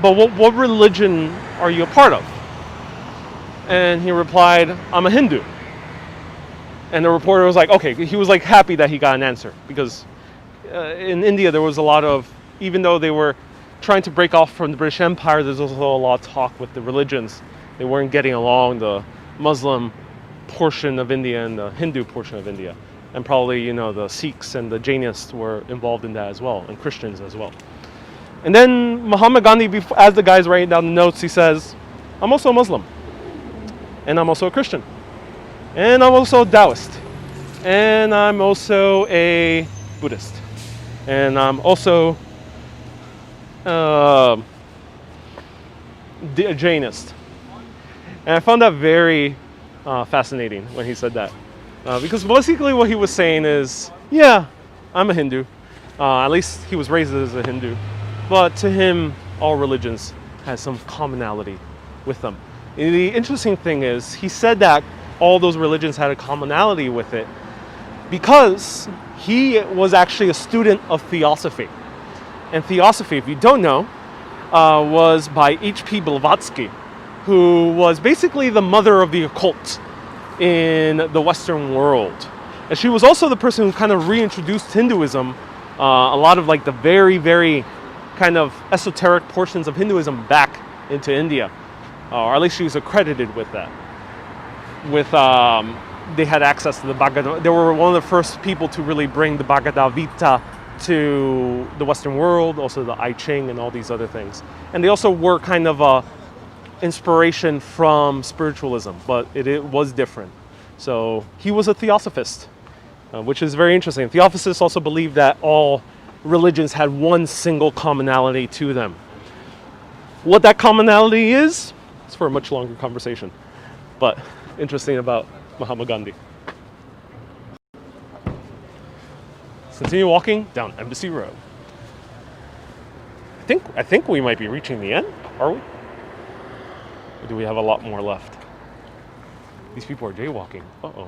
but what religion are you a part of? And he replied, I'm a Hindu. And the reporter was like, okay, he was like happy that he got an answer, because in India there was a lot of, even though they were trying to break off from the British Empire, there's also a lot of talk with the religions. They weren't getting along, the Muslim portion of India and the Hindu portion of India. And probably, you know, the Sikhs and the Jainists were involved in that as well, and Christians as well. And then Mahatma Gandhi, as the guy's writing down the notes, he says, I'm also a Muslim. And I'm also a Christian. And I'm also a Taoist. And I'm also a Buddhist. And I'm also a Jainist. And I found that very fascinating when he said that. Because basically what he was saying is, yeah, I'm a Hindu. At least he was raised as a Hindu. But to him, all religions have some commonality with them. And the interesting thing is, he said that all those religions had a commonality with it because he was actually a student of theosophy. And theosophy, if you don't know, was by H.P. Blavatsky, who was basically the mother of the occult in the Western world. And she was also the person who kind of reintroduced Hinduism, a lot of like the very, very kind of esoteric portions of Hinduism back into India. Or at least she was accredited with that. They had access to the Bhagavad. They were one of the first people to really bring the Bhagavad Gita to the Western world, also the I Ching and all these other things. And they also were kind of a inspiration from spiritualism, but it was different. So he was a theosophist, which is very interesting. Theosophists also believed that all religions had one single commonality to them. What that commonality is, it's for a much longer conversation, but interesting about Mahatma Gandhi. Let's continue walking down Embassy Road. I think we might be reaching the end, are we? Or do we have a lot more left? These people are jaywalking. Uh-oh.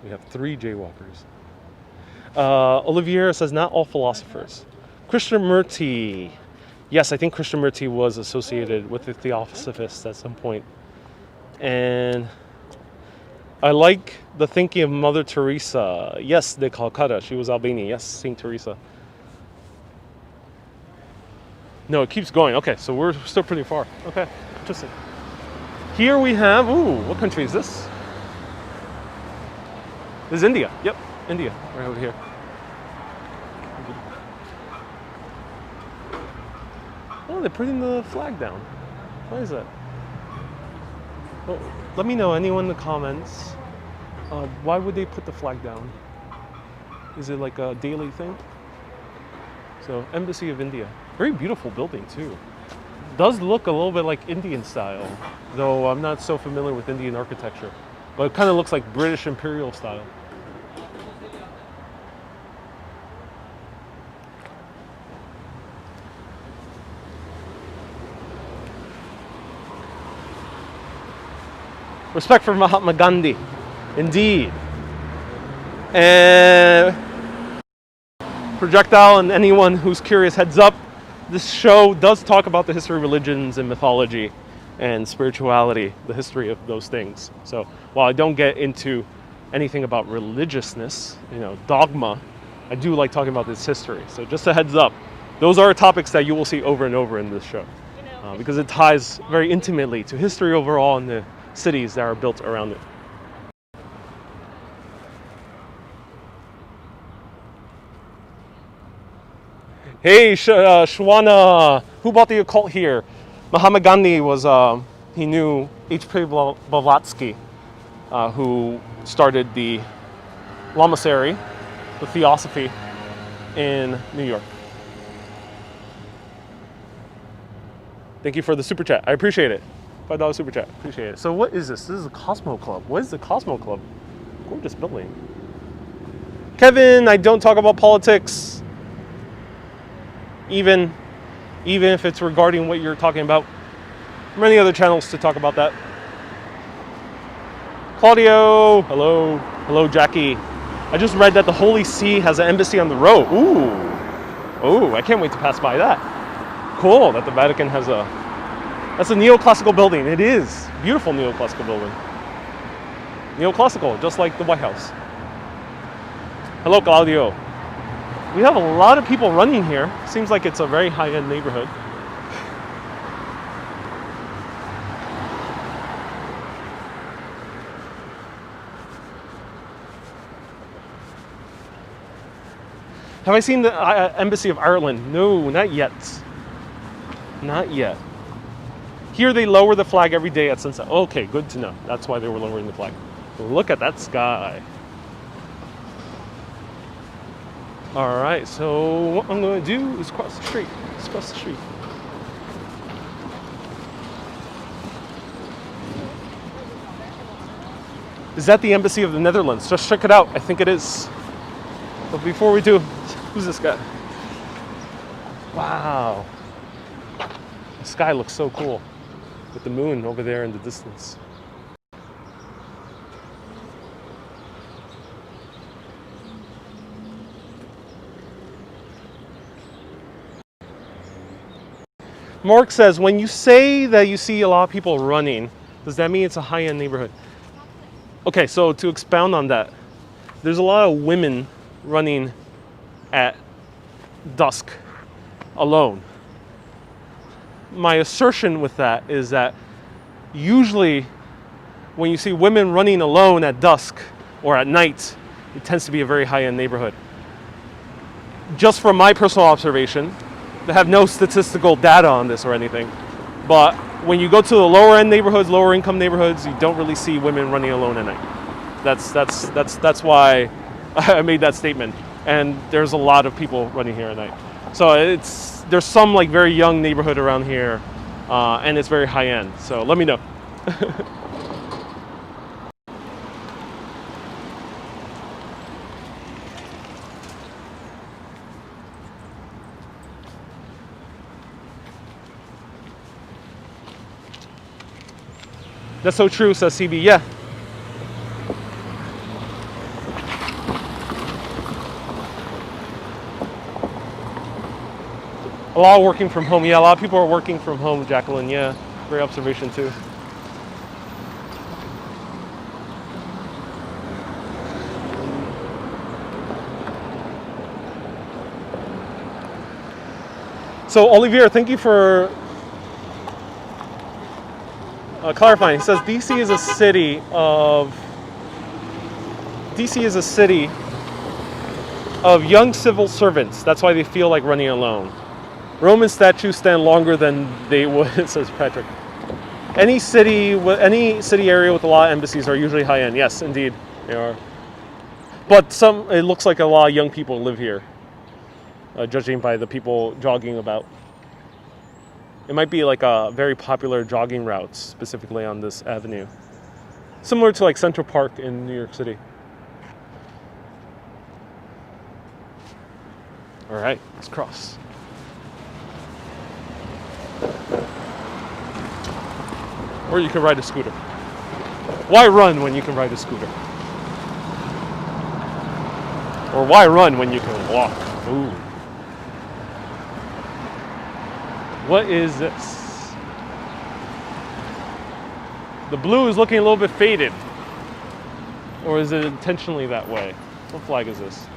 We have 3 jaywalkers. Olivier says, not all philosophers. Krishnamurti. Yes, I think Krishnamurti was associated with the Theosophists at some point. And I like the thinking of Mother Teresa. Yes, de Calcutta. She was Albanian. Yes, Saint Teresa. No, it keeps going. Okay, so we're still pretty far. Okay, interesting. Here we have, ooh, what country is this? This is India. Yep, India, right over here. Oh, they're putting the flag down. Why is that? Well, let me know, anyone in the comments. Why would they put the flag down? Is it like a daily thing? So, Embassy of India. Very beautiful building too. Does look a little bit like Indian style, though I'm not so familiar with Indian architecture. But it kind of looks like British imperial style. Respect for Mahatma Gandhi, indeed. And Projectile and anyone who's curious, heads up, this show does talk about the history of religions and mythology and spirituality, the history of those things. So while I don't get into anything about religiousness, dogma, I do like talking about this history. So just a heads up, those are topics that you will see over and over in this show because it ties very intimately to history overall and the cities that are built around it. Hey, Shwana, who bought the occult here? Mahatma Gandhi was, he knew H.P. Blavatsky, who started the Lamasery, the Theosophy, in New York. Thank you for the super chat. I appreciate it. $5 super chat. Appreciate it. So what is this? This is a Cosmo Club. What is the Cosmo Club? Gorgeous building. Kevin, I don't talk about politics. Even if it's regarding what you're talking about. Many other channels to talk about that. Claudio, hello. Hello, Jackie. I just read that the Holy See has an embassy on the road. Ooh, I can't wait to pass by that. Cool that the Vatican has that's a neoclassical building. It is. Beautiful neoclassical building. Neoclassical, just like the White House. Hello, Claudio. We have a lot of people running here. Seems like it's a very high-end neighborhood. Have I seen the Embassy of Ireland? No, not yet. Not yet. Here they lower the flag every day at sunset. Okay, good to know. That's why they were lowering the flag. Look at that sky. All right, so what I'm going to do is cross the street. Let's cross the street. Is that the Embassy of the Netherlands? Just check it out. I think it is. But before we do, who's this guy? Wow. The sky looks so cool with the moon over there in the distance. Mark says, when you say that you see a lot of people running, does that mean it's a high-end neighborhood? Okay, so to expound on that, there's a lot of women running at dusk alone. My assertion with that is that usually when you see women running alone at dusk or at night, it tends to be a very high-end neighborhood. Just from my personal observation, I have no statistical data on this or anything, but when you go to the lower end neighborhoods, lower income neighborhoods, you don't really see women running alone at night. That's why I made that statement. And there's a lot of people running here at night. So there's some like very young neighborhood around here, and it's very high end. So let me know. That's so true, says CB. Yeah. A lot of working from home. Yeah, a lot of people are working from home, Jacqueline. Yeah, great observation too. So Olivier, thank you for clarifying. He says DC is a city of young civil servants. That's why they feel like running alone. Roman statues stand longer than they would, says Patrick. Any city area with a lot of embassies are usually high end. Yes, indeed, they are. But it looks like a lot of young people live here, judging by the people jogging about. It might be like a very popular jogging route, specifically on this avenue. Similar to like Central Park in New York City. All right, let's cross. Or you can ride a scooter. Why run when you can ride a scooter? Or why run when you can walk? Ooh. What is this? The blue is looking a little bit faded. Or is it intentionally that way? What flag is this?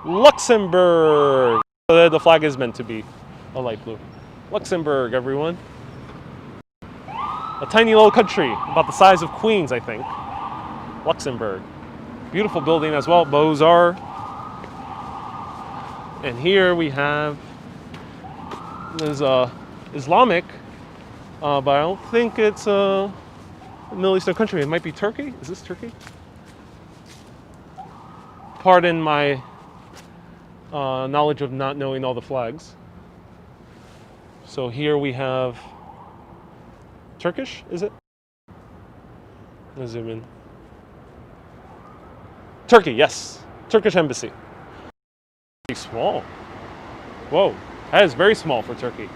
Luxembourg! The flag is meant to be a light blue. Luxembourg, everyone. A tiny little country, about the size of Queens, I think. Luxembourg. Beautiful building as well, Beaux-Arts. And here we have, there's Islamic, but I don't think it's Middle Eastern country. It might be Turkey. Is this Turkey? Pardon my knowledge of not knowing all the flags. So here we have Turkish, is it? Let's zoom in. Turkey, yes. Turkish embassy. Pretty small. Whoa, that is very small for Turkey.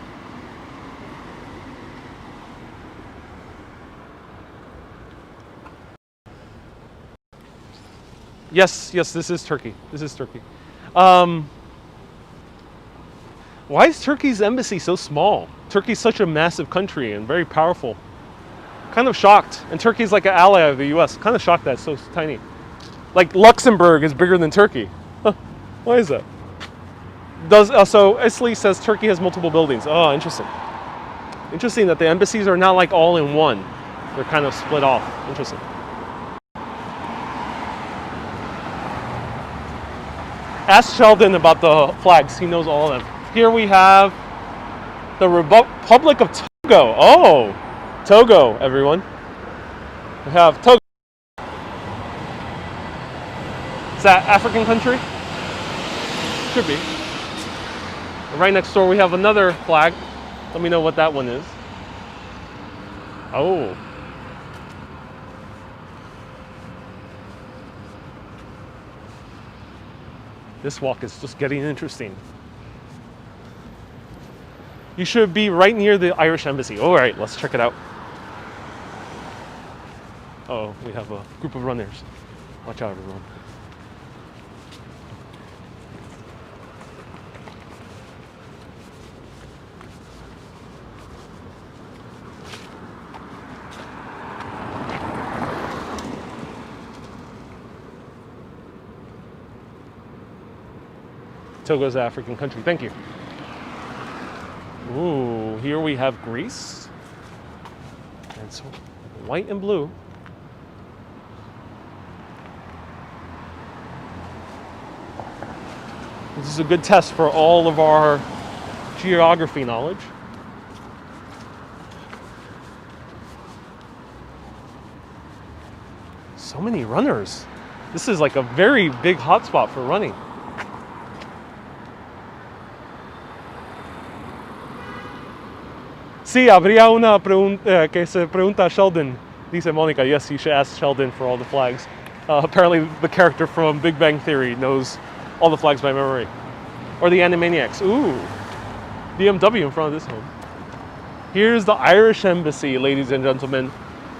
Yes, this is Turkey. This is Turkey. Why is Turkey's embassy so small? Turkey's such a massive country and very powerful. Kind of shocked. And Turkey's like an ally of the US. Kind of shocked that it's so tiny. Like Luxembourg is bigger than Turkey. Huh. Why is that? So Isley says Turkey has multiple buildings. Oh, interesting. Interesting that the embassies are not like all in one. They're kind of split off. Interesting. Ask Sheldon about the flags. He knows all of them. Here we have the Republic of Togo. Oh, Togo, everyone. We have Togo. Is that African country? Should be. Right next door we have another flag. Let me know what that one is. Oh. This walk is just getting interesting. You should be right near the Irish embassy. All right, let's check it out. Oh, we have a group of runners. Watch out, everyone. Togo's an African country. Thank you. Ooh, here we have Greece. And it's white and blue. This is a good test for all of our geography knowledge. So many runners. This is like a very big hotspot for running. Sí, habría una pregunta que se pregunta a Sheldon. Dice Monica, yes, you should ask Sheldon for all the flags. Apparently the character from Big Bang Theory knows all the flags by memory. Or the Animaniacs. Ooh, BMW in front of this home. Here's the Irish embassy, ladies and gentlemen.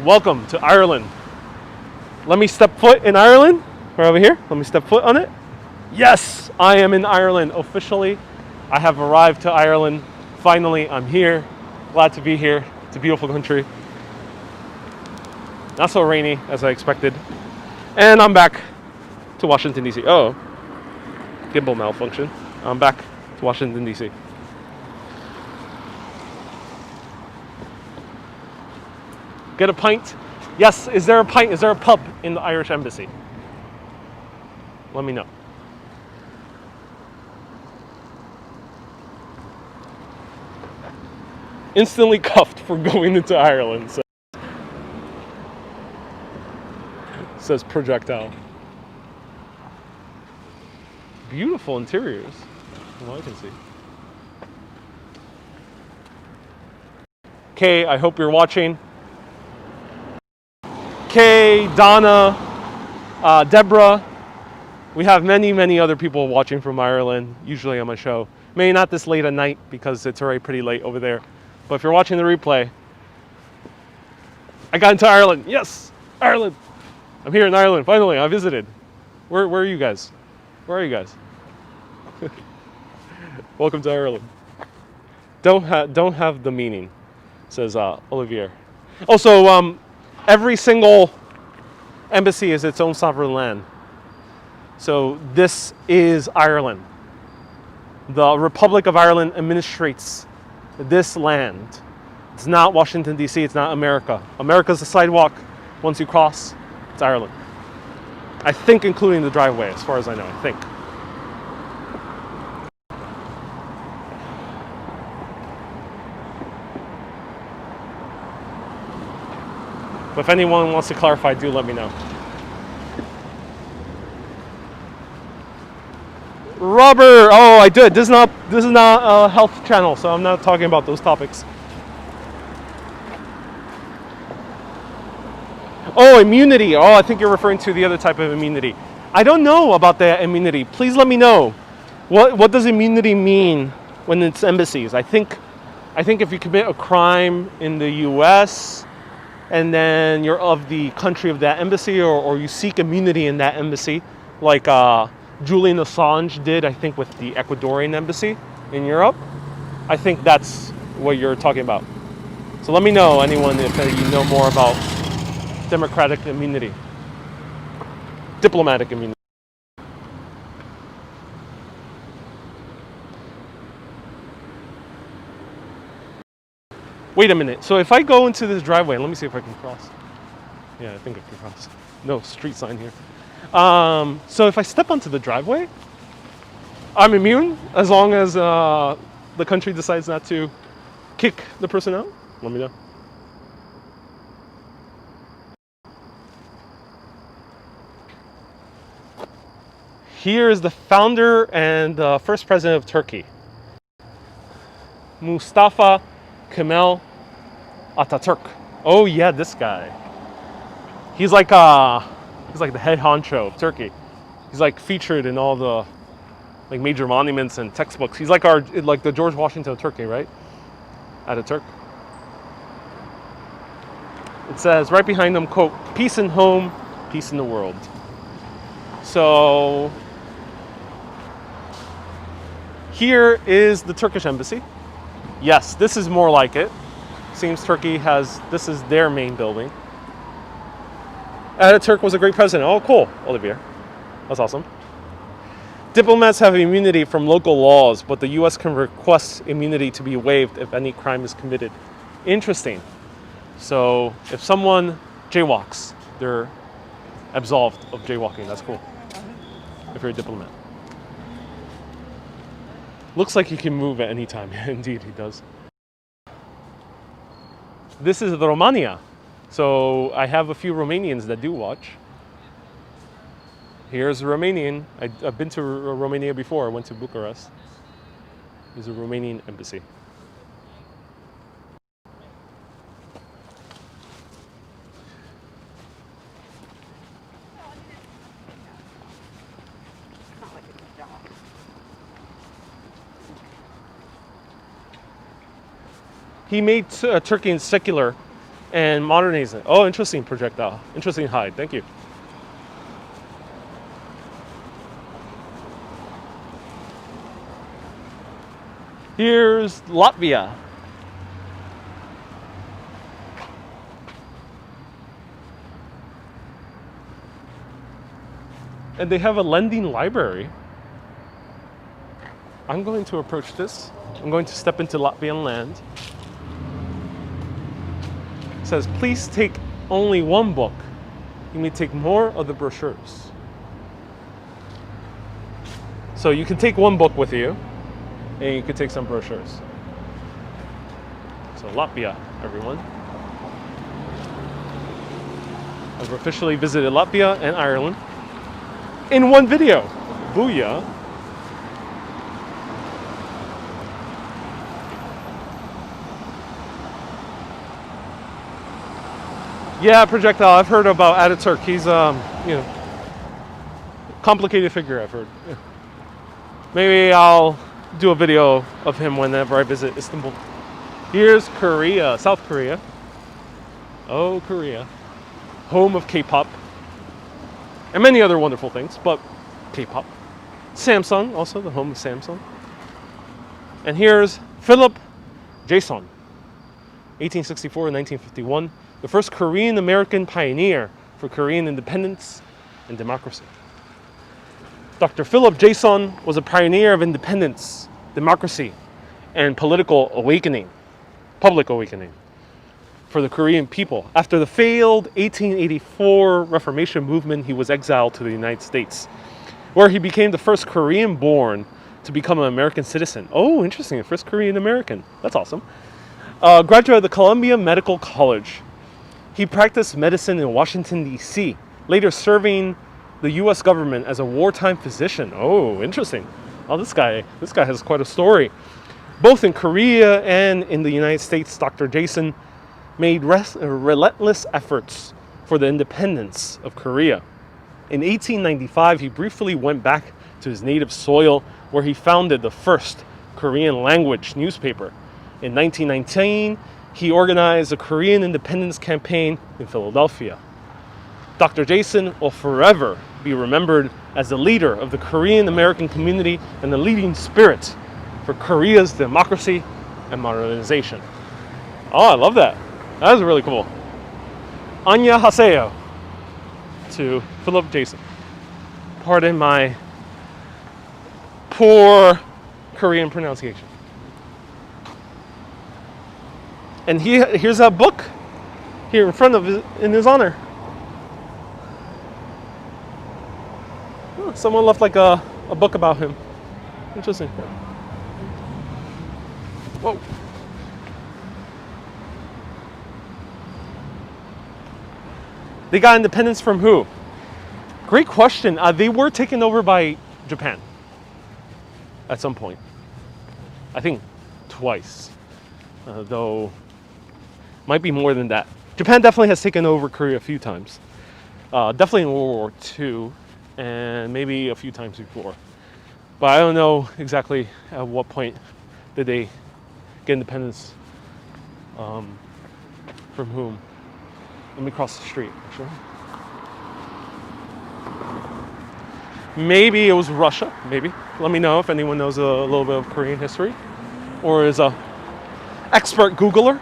Welcome to Ireland. Let me step foot in Ireland. We're over here. Let me step foot on it. Yes, I am in Ireland officially. I have arrived to Ireland. Finally, I'm here. Glad to be here. It's a beautiful country. Not so rainy as I expected. And I'm back to Washington, D.C. Oh, gimbal malfunction. I'm back to Washington, D.C. Get a pint. Yes, is there a pint? Is there a pub in the Irish embassy? Let me know. Instantly cuffed for going into Ireland, says projectile. Beautiful interiors, from what I can see. Kay, I hope you're watching. Kay, Donna, Deborah. We have many, many other people watching from Ireland, usually on my show. Maybe not this late at night because it's already pretty late over there. But if you're watching the replay, I got into Ireland. Yes, Ireland. I'm here in Ireland. Finally, I visited. Where are you guys? Where are you guys? Welcome to Ireland. Don't have the meaning, says Olivier. Also, every single embassy is its own sovereign land. So this is Ireland. The Republic of Ireland administrates this land. It's not Washington, D.C., it's not America. America's the sidewalk. Once you cross, it's Ireland. I think including the driveway, as far as I know, I think. But if anyone wants to clarify, do let me know. Rubber. Oh, I did. This is not a health channel, so I'm not talking about those topics. Oh, immunity. Oh, I think you're referring to the other type of immunity. I don't know about that immunity. Please let me know. What does immunity mean when it's embassies? I think if you commit a crime in the U.S. and then you're of the country of that embassy, or you seek immunity in that embassy, like Julian Assange did, I think, with the Ecuadorian embassy in Europe. I think that's what you're talking about. So let me know, anyone, if you know more about democratic immunity, diplomatic immunity. Wait a minute. So if I go into this driveway, let me see if I can cross. Yeah, I think I can cross. No street sign here. So if I step onto the driveway, I'm immune as long as the country decides not to kick the person out. Let me know. Here is the founder and first president of Turkey, Mustafa Kemal Atatürk. Oh yeah, this guy. He's like the head honcho of Turkey. He's like featured in all the like major monuments and textbooks. He's like the George Washington of Turkey, right? Atatürk. It says right behind him, quote, "Peace in home, peace in the world." So here is the Turkish embassy. Yes, this is more like it. Seems Turkey this is their main building. Ataturk was a great president. Oh, cool, Olivier. That's awesome. Diplomats have immunity from local laws, but the U.S. can request immunity to be waived if any crime is committed. Interesting. So if someone jaywalks, they're absolved of jaywalking. That's cool. If you're a diplomat. Looks like he can move at any time. Indeed, he does. This is the Romania. So I have a few Romanians that do watch. Here's a Romanian. I've been to Romania before. I went to Bucharest. There's a Romanian embassy. He made Turkey secular and modernized it. Oh, interesting projectile. Interesting hide. Thank you. Here's Latvia. And they have a lending library. I'm going to approach this. I'm going to step into Latvian land. It says, please take only one book. You may take more of the brochures. So you can take one book with you, and you can take some brochures. So Latvia, everyone. I've officially visited Latvia and Ireland in one video. Booyah. Yeah, projectile. I've heard about Ataturk. He's complicated figure, I've heard. Yeah. Maybe I'll do a video of him whenever I visit Istanbul. Here's Korea, South Korea. Oh, Korea. Home of K-pop. And many other wonderful things, but K-pop. Samsung, also the home of Samsung. And here's Philip Jason, 1864 and 1951. The first Korean-American pioneer for Korean independence and democracy. Dr. Philip Jason was a pioneer of independence, democracy, and political awakening, public awakening for the Korean people. After the failed 1884 Reformation movement, he was exiled to the United States, where he became the first Korean-born to become an American citizen. Oh, interesting, the first Korean-American. That's awesome. Graduate of the Columbia Medical College. He practiced medicine in Washington, D.C., later serving the U.S. government as a wartime physician. Oh, interesting. Oh, this guy has quite a story. Both in Korea and in the United States, Dr. Jason made relentless efforts for the independence of Korea. In 1895, he briefly went back to his native soil, where he founded the first Korean language newspaper. In 1919, he organized a Korean independence campaign in Philadelphia. Dr. Jason will forever be remembered as the leader of the Korean American community and the leading spirit for Korea's democracy and modernization. Oh, I love that. That is really cool. 안녕하세요 to Philip Jason. Pardon my poor Korean pronunciation. And here's a book here in front of in his honor. Oh, someone left like a book about him. Interesting. Whoa. They got independence from who? Great question. They were taken over by Japan at some point. I think twice, though might be more than that. Japan definitely has taken over Korea a few times. Definitely in World War II, and maybe a few times before. But I don't know exactly at what point did they get independence from whom. Let me cross the street, actually. Maybe it was Russia, maybe. Let me know if anyone knows a little bit of Korean history or is a expert Googler.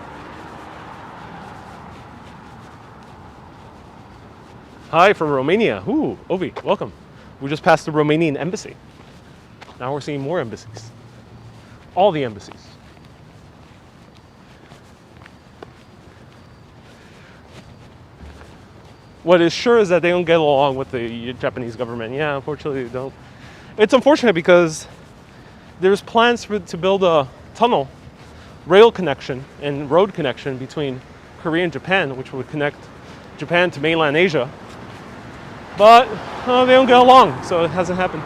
Hi from Romania. Ooh, Ovi, welcome. We just passed the Romanian embassy. Now we're seeing more embassies. All the embassies. What is sure is that they don't get along with the Japanese government. Yeah, unfortunately they don't. It's unfortunate because there's plans to build a tunnel, rail connection, and road connection between Korea and Japan, which would connect Japan to mainland Asia. But they don't get along, so it hasn't happened.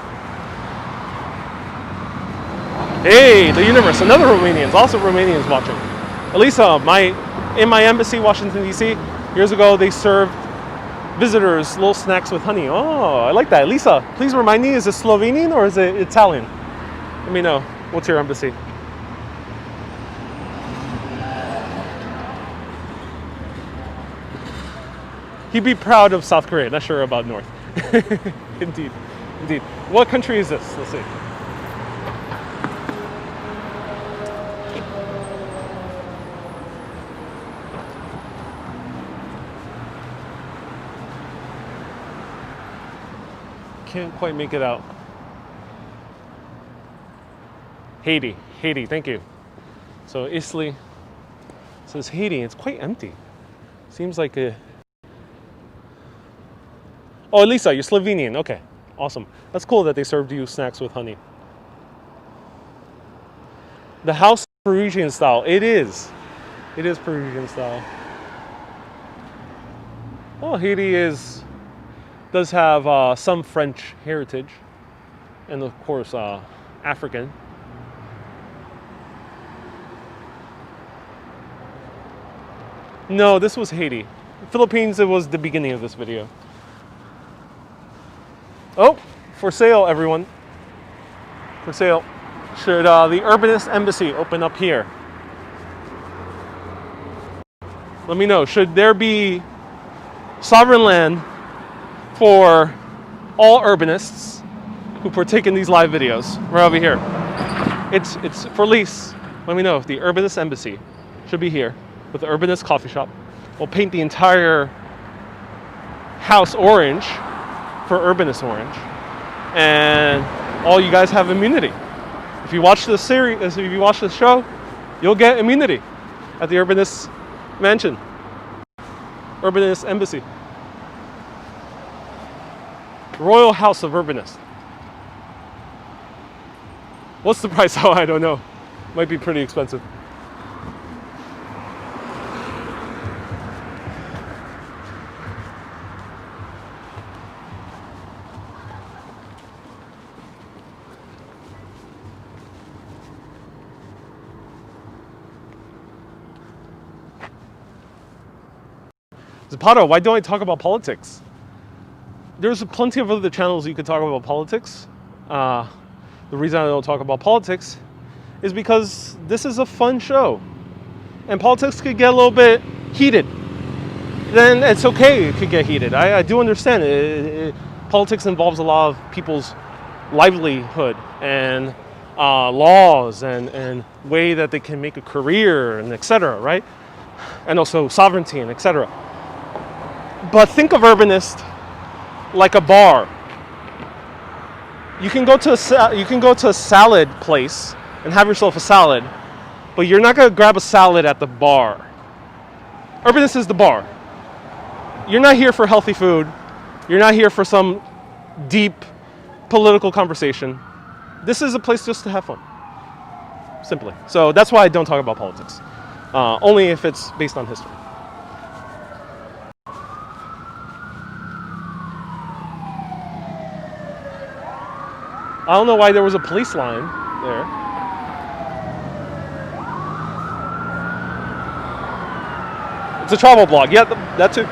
Hey, the universe, another Romanians, also Romanians watching. Elisa, in my embassy, Washington, D.C., years ago, they served visitors little snacks with honey. Oh, I like that. Lisa, please remind me, is it Slovenian or is it Italian? Let me know. What's your embassy? He'd be proud of South Korea, not sure about North. Indeed, indeed. What country is this? Let's see. Can't quite make it out. Haiti, thank you. So Isli says Haiti, it's quite empty. Seems like a... Oh, Elisa, you're Slovenian, okay, awesome. That's cool that they served you snacks with honey. The house is Parisian style, it is Parisian style. Well, Haiti does have some French heritage, and of course African. No, this was Haiti. Philippines, it was the beginning of this video. Oh, for sale, everyone. For sale. Should the Urbanist Embassy open up here? Let me know. Should there be sovereign land for all urbanists who partake in these live videos? Right over here. It's for lease. Let me know if the Urbanist Embassy should be here with the Urbanist coffee shop. We'll paint the entire house orange for Urbanist orange, and all you guys have immunity. If you watch this series, if you watch this show, you'll get immunity at the Urbanist Mansion, Urbanist Embassy. Royal House of Urbanists. What's the price? Oh, I don't know. Might be pretty expensive. Zapata, why don't I talk about politics? There's plenty of other channels you could talk about politics. The reason I don't talk about politics is because this is a fun show. And politics could get a little bit heated. Then it's okay, it could get heated. I do understand it. Politics involves a lot of people's livelihood and laws and way that they can make a career and etc., right? And also sovereignty and etc. But think of Urbanist like a bar. You can go to a salad place and have yourself a salad, but you're not going to grab a salad at the bar. Urbanist is the bar. You're not here for healthy food. You're not here for some deep political conversation. This is a place just to have fun, simply. So that's why I don't talk about politics, only if it's based on history. I don't know why there was a police line there. It's a travel blog. Yeah, that too.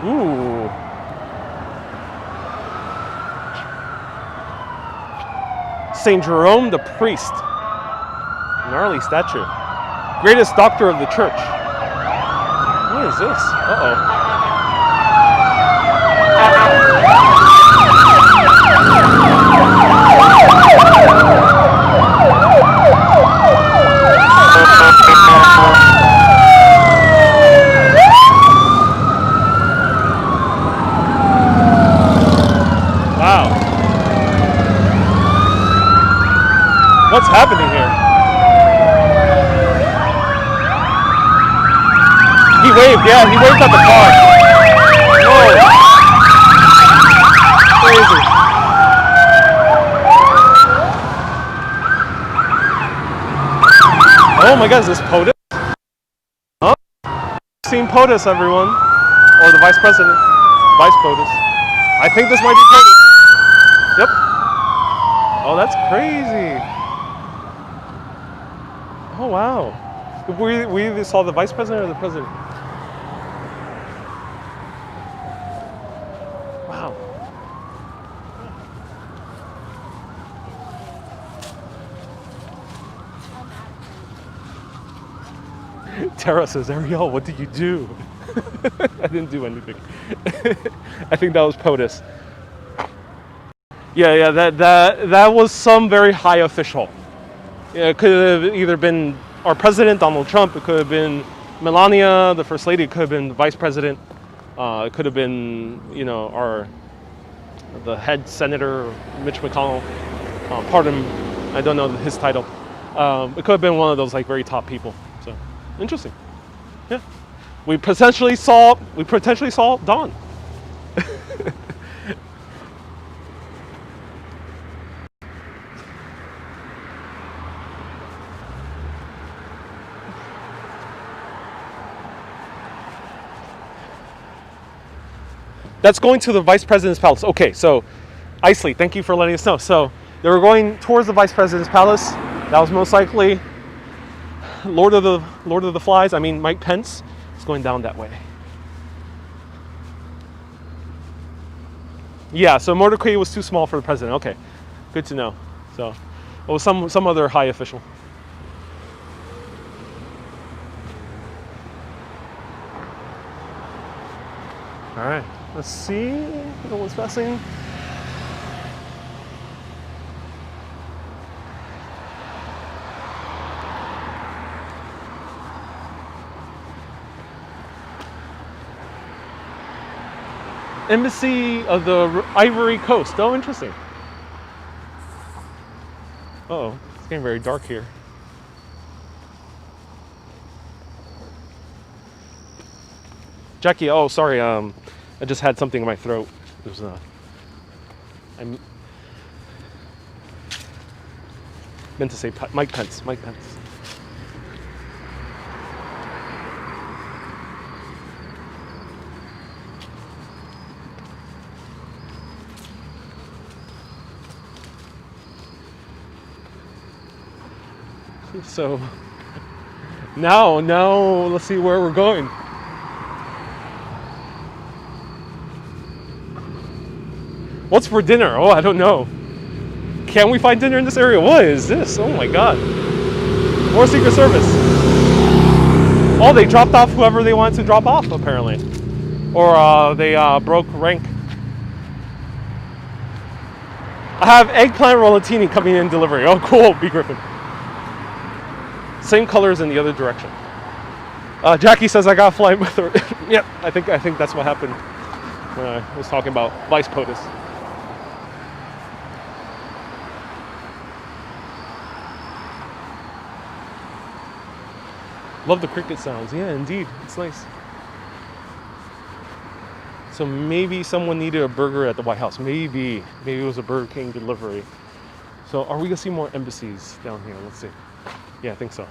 Ooh. Saint Jerome the priest. Gnarly statue. Greatest doctor of the church. What is this? Uh-oh. Wow. What's happening here? He waved, yeah, he waved at the car. Whoa. Crazy. Oh my God, is this POTUS? Huh? Seen POTUS, everyone. Or the Vice President. Vice POTUS. I think this might be POTUS. Yep. Oh, that's crazy. Oh, wow. We either saw the Vice President or the President. Wow. Tara says, Ariel, what did you do? I didn't do anything. I think that was POTUS. Yeah, that was some very high official. Yeah, it could have either been our president, Donald Trump. It could have been Melania, the first lady. It could have been the vice president. It could have been, the head senator, Mitch McConnell. Pardon, I don't know his title. It could have been one of those very top people. So interesting. Yeah, we potentially saw Dawn. That's going to the Vice President's Palace. Okay, so Isley, thank you for letting us know. So they were going towards the Vice President's Palace. That was most likely Lord of the Flies. I mean, Mike Pence is going down that way. Yeah, so motorcade was too small for the president. Okay, good to know. So it was some other high official. All right. Let's see what's passing. Embassy of the Ivory Coast. Oh, interesting. Uh-oh, it's getting very dark here. Jackie, oh, sorry. I just had something in my throat. There's I meant to say Mike Pence. Mike Pence. So Now, let's see where we're going. What's for dinner? Oh, I don't know. Can we find dinner in this area? What is this? Oh my god. More Secret Service. Oh, they dropped off whoever they wanted to drop off, apparently. Or they broke rank. I have eggplant rollatini coming in delivery. Oh, cool, B. Griffin. Same colors in the other direction. Jackie says I got flying with her. Yep, I think that's what happened when I was talking about Vice POTUS. Love the cricket sounds. Yeah, indeed, it's nice. So maybe someone needed a burger at the White House. Maybe it was a Burger King delivery. So are we gonna see more embassies down here? Let's see. Yeah, I think so.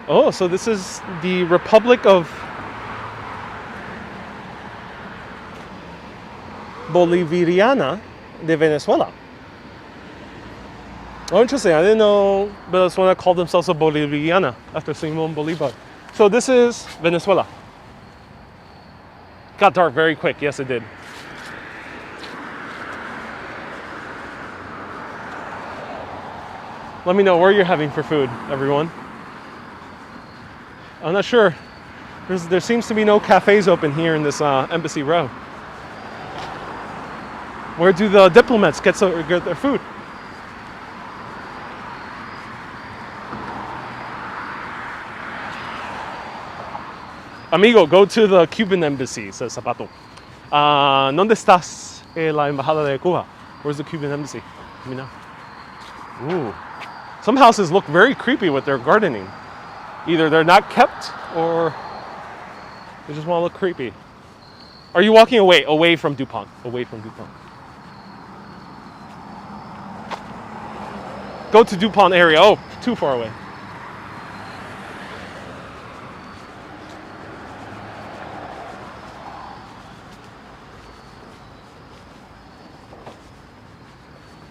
Oh, so this is the Republic of Bolivariana de Venezuela. Oh, interesting. I didn't know Venezuela called themselves a Bolivariana after Simón Bolívar. So this is Venezuela. Got dark very quick. Yes, it did. Let me know where you're having for food, everyone. I'm not sure. There seems to be no cafes open here in this Embassy Row. Where do the diplomats get their food? Amigo, go to the Cuban embassy, says Zapato. ¿Dónde estás la embajada de Cuba? Where's the Cuban embassy? Let me know. Ooh. Some houses look very creepy with their gardening. Either they're not kept or they just want to look creepy. Are you walking away from Dupont? Away from Dupont. Go to Dupont area. Oh, too far away.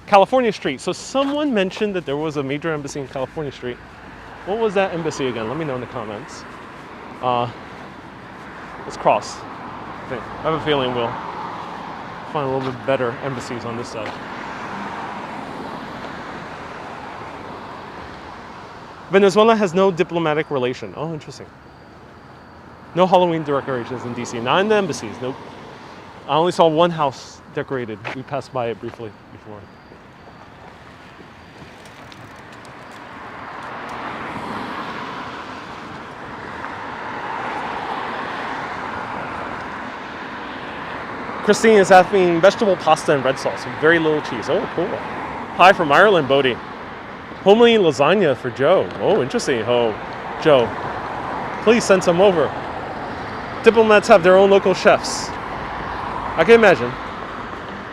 California Street. So someone mentioned that there was a major embassy in California Street. What was that embassy again? Let me know in the comments. Let's cross. Okay. I have a feeling we'll find a little bit better embassies on this side. Venezuela has no diplomatic relation. Oh, interesting. No Halloween decorations in DC. Not in the embassies. Nope. I only saw one house decorated. We passed by it briefly before. Christine is having vegetable pasta and red sauce with very little cheese. Oh, cool. Hi from Ireland, Bodie. Homely lasagna for Joe. Oh, interesting. Oh, Joe, please send some over. Diplomats have their own local chefs. I can imagine.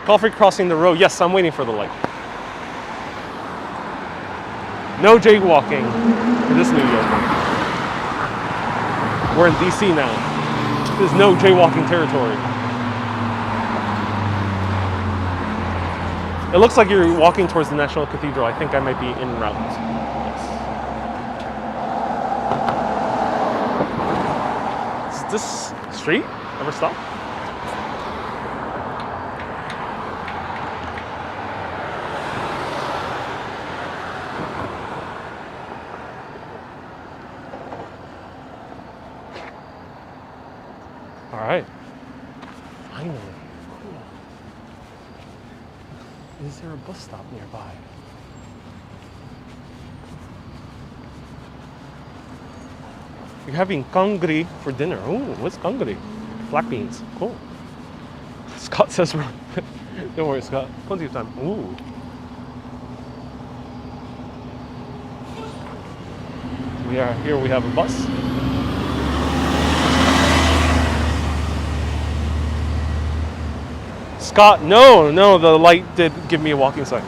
Coffee crossing the road. Yes, I'm waiting for the light. No jaywalking for this New Yorker. We're in DC now. There's no jaywalking territory. It looks like you're walking towards the National Cathedral. I think I might be en route. Yes. Is this street ever stop? All right. Finally. Is there a bus stop nearby? You're having congri for dinner. Oh, what's congri? Black beans. Cool. Scott says, don't worry, Scott. Plenty of time. Ooh. We have a bus. Scott, no, the light did give me a walking sign.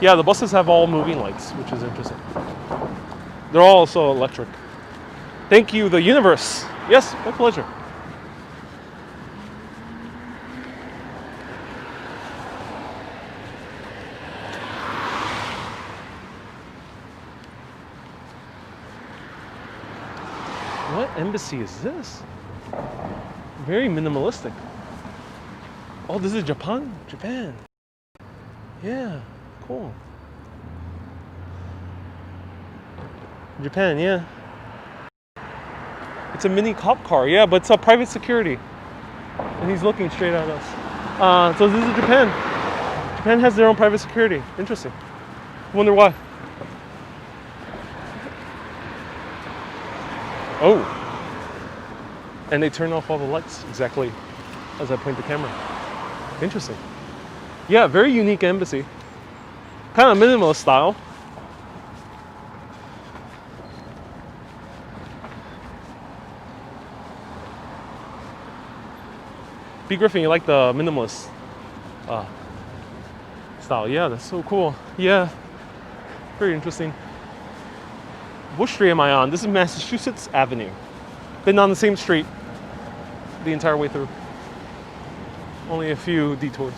Yeah, the buses have all moving lights, which is interesting. They're all also electric. Thank you, the universe. Yes, my pleasure. What embassy is this? Very minimalistic. Oh, this is Japan? Japan. Yeah, cool. Japan, yeah. It's a mini cop car, yeah, but it's a private security. And he's looking straight at us. So this is Japan. Japan has their own private security. Interesting. Wonder why. Oh. And they turn off all the lights exactly as I point the camera. Interesting. Yeah, very unique embassy. Kind of minimalist style. B. Griffin, you like the minimalist style? Yeah, that's so cool. Yeah, very interesting. Which street am I on? This is Massachusetts Avenue. Been on the same street the entire way through. Only a few detours.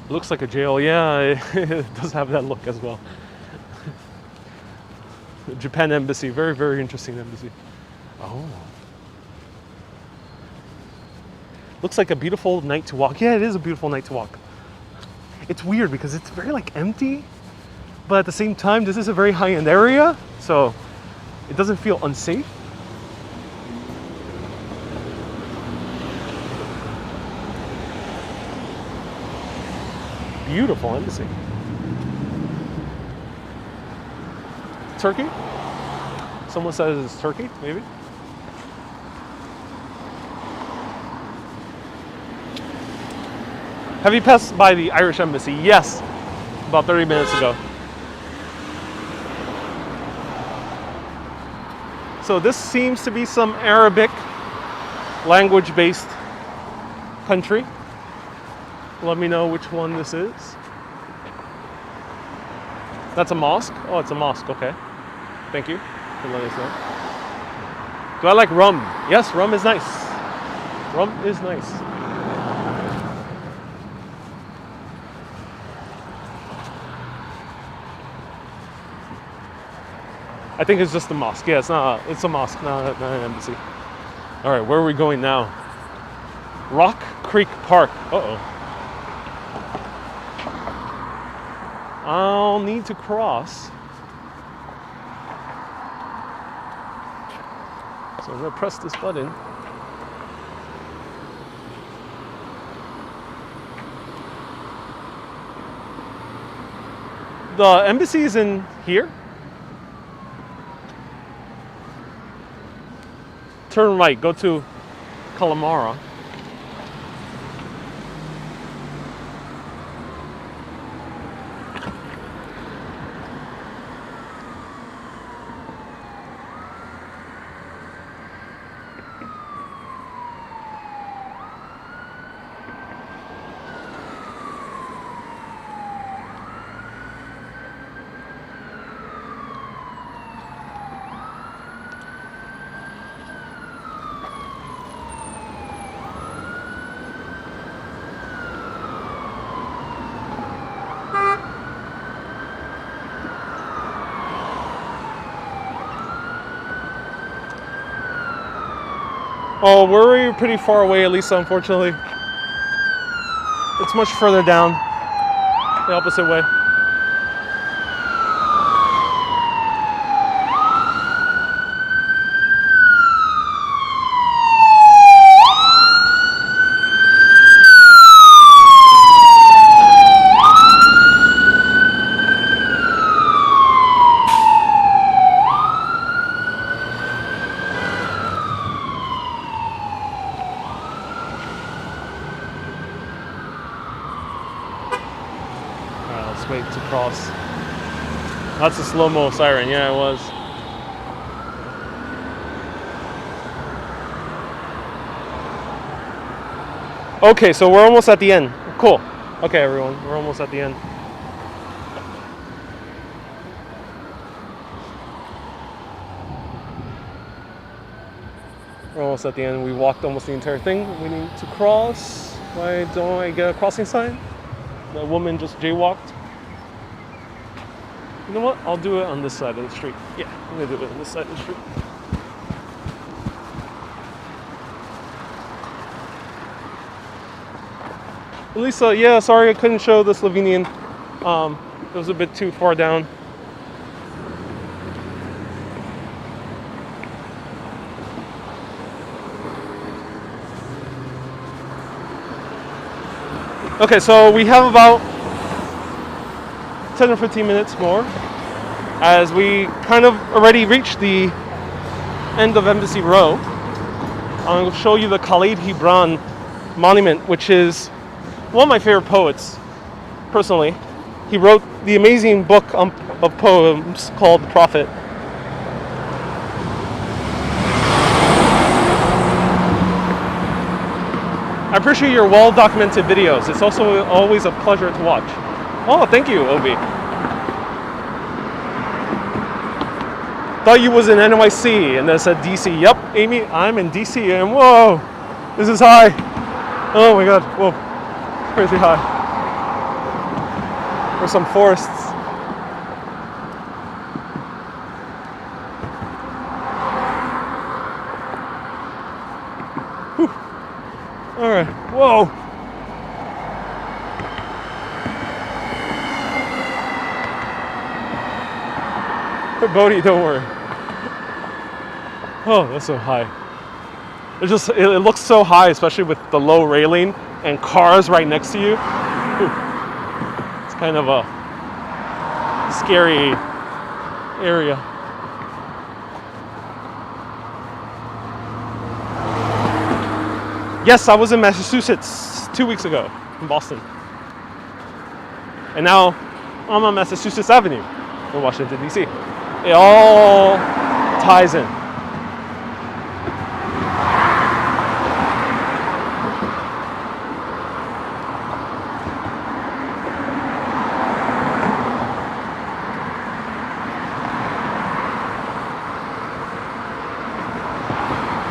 It looks like a jail. Yeah, it does have that look as well. The Japan embassy, very, very interesting embassy. Oh. Looks like a beautiful night to walk. Yeah, it is a beautiful night to walk. It's weird because it's very like empty, but at the same time, this is a very high-end area, so it doesn't feel unsafe. Beautiful embassy. Turkey? Someone says it's Turkey, maybe? Have you passed by the Irish embassy? Yes, about 30 minutes ago. So this seems to be some Arabic language-based country. Let me know which one this is. That's a mosque? Oh, it's a mosque, okay. Thank you for letting us know. Do I like rum? Yes, rum is nice. Rum is nice. I think it's just a mosque. Yeah, it's a mosque, not an embassy. All right, where are we going now? Rock Creek Park. Uh-oh. I'll need to cross. So I'm gonna press this button. The embassy is in here. Turn right, go to Calamara. Oh, we're pretty far away, at least unfortunately. It's much further down the opposite way. Wait to cross. That's a slow-mo siren. Yeah, it was. Okay, so we're almost at the end. Cool. Okay, everyone, we're almost at the end. We're almost at the end. We walked almost the entire thing. We need to cross. Why don't I get a crossing sign? The woman just jaywalked. You know what? I'll do it on this side of the street. Yeah, I'm gonna do it on this side of the street. Lisa, yeah, sorry I couldn't show the Slovenian. It was a bit too far down. Okay, so we have about 10 or 15 minutes more as we kind of already reached the end of Embassy Row. I'll show you the Khalid Gibran monument, which is one of my favorite poets, personally. He wrote the amazing book of poems called The Prophet. I appreciate your well-documented videos. It's also always a pleasure to watch. Oh, thank you, Obi. Thought you was in NYC, and then said DC. Yep, Amy, I'm in DC, and whoa, this is high. Oh my God, whoa, crazy high. There's some forests. Whew. All right, whoa. Bodhi, don't worry. Oh, that's so high. It looks so high, especially with the low railing and cars right next to you. Whew. It's kind of a scary area. Yes, I was in Massachusetts 2 weeks ago, in Boston. And now I'm on Massachusetts Avenue in Washington, D.C. It all ties in.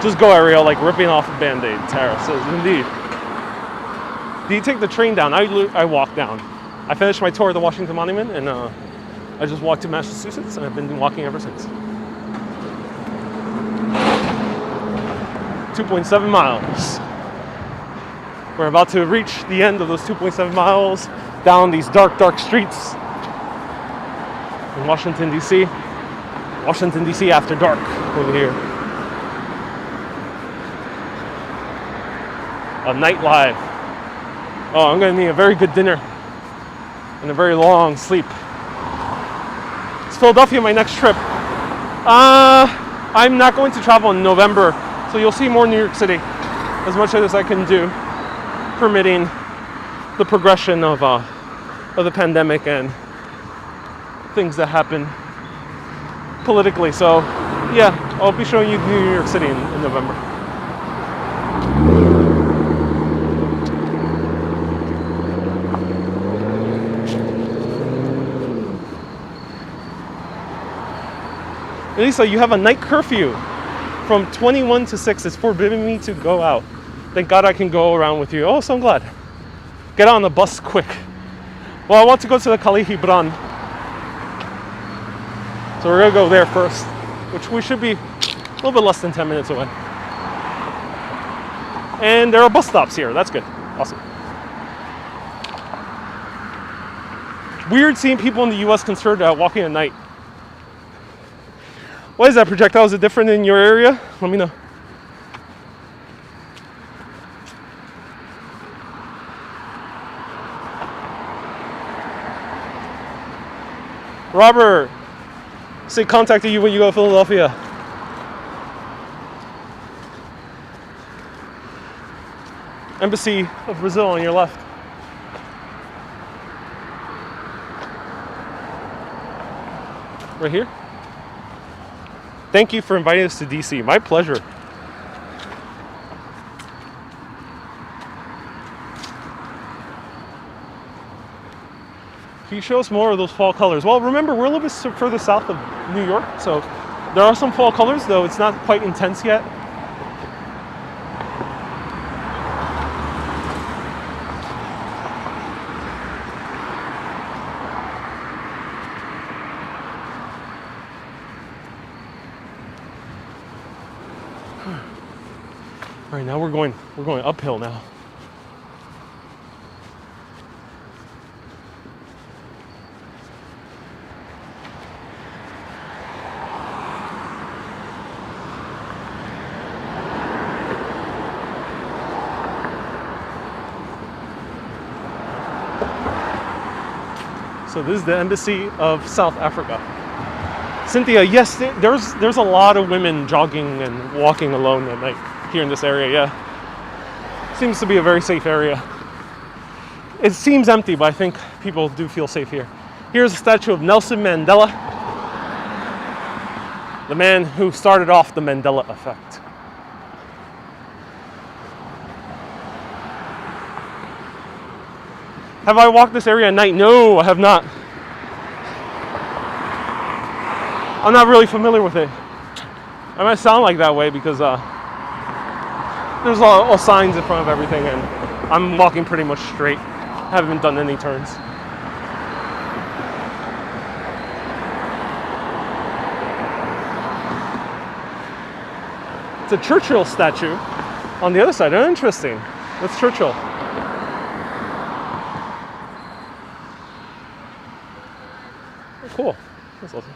Just go, Ariel, like ripping off a Band-Aid. Tara says, indeed. Do you take the train down? I walk down. I finished my tour of the Washington Monument, and I just walked to Massachusetts, and I've been walking ever since. 2.7 miles. We're about to reach the end of those 2.7 miles down these dark, dark streets in Washington, D.C. Washington, D.C. after dark over here. A nightlife. Oh, I'm gonna need a very good dinner and a very long sleep. Is Philadelphia my next trip? I'm not going to travel in November, so you'll see more New York City as much as I can do, permitting the progression of the pandemic and things that happen politically. So yeah, I'll be showing you New York City in November. Elisa, you have a night curfew from 21 to 6. It's forbidding me to go out. Thank God I can go around with you. Oh, so I'm glad. Get on the bus quick. Well, I want to go to the Khalid Gibran. So we're gonna go there first, which we should be a little bit less than 10 minutes away. And there are bus stops here. That's good. Awesome. Weird seeing people in the US concerned about walking at night. What is that projectile? Is it different in your area? Let me know. Robert, say contacted you when you go to Philadelphia. Embassy of Brazil on your left. Right here. Thank you for inviting us to DC. My pleasure. Can you show us more of those fall colors? Well, remember, we're a little bit further south of New York, so there are some fall colors, though it's not quite intense yet. All right, now we're going uphill now. So this is the Embassy of South Africa. Cynthia, yes, there's a lot of women jogging and walking alone at night here in this area, yeah. Seems to be a very safe area. It seems empty, but I think people do feel safe here. Here's a statue of Nelson Mandela, the man who started off the Mandela effect. Have I walked this area at night? No, I have not. I'm not really familiar with it. I might sound like that way because there's all signs in front of everything and I'm walking pretty much straight. Haven't done any turns. It's a Churchill statue on the other side. Oh, interesting. That's Churchill. Cool. That's awesome.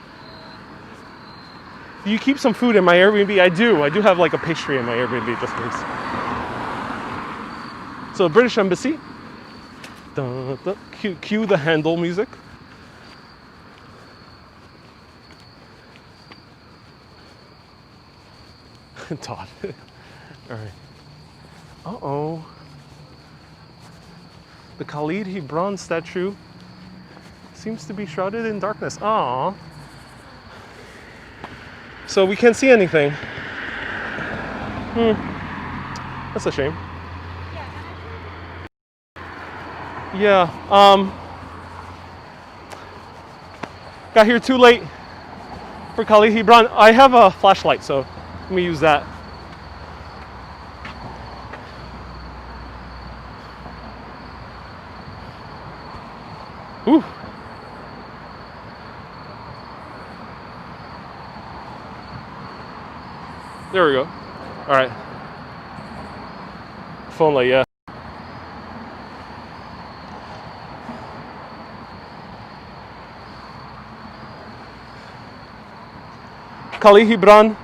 Do you keep some food in my Airbnb? I do. I do have like a pastry in my Airbnb just in case. So British Embassy. Dun, dun. Cue the Handel music. Todd. All right. Uh-oh. The Khalid Gibran statue seems to be shrouded in darkness. Aww. So we can't see anything. That's a shame. Yeah. Got here too late for Khalid Gibran. I have a flashlight, so let me use that. Ooh. There we go. All right. Phone light, yeah. Khalid Gibran,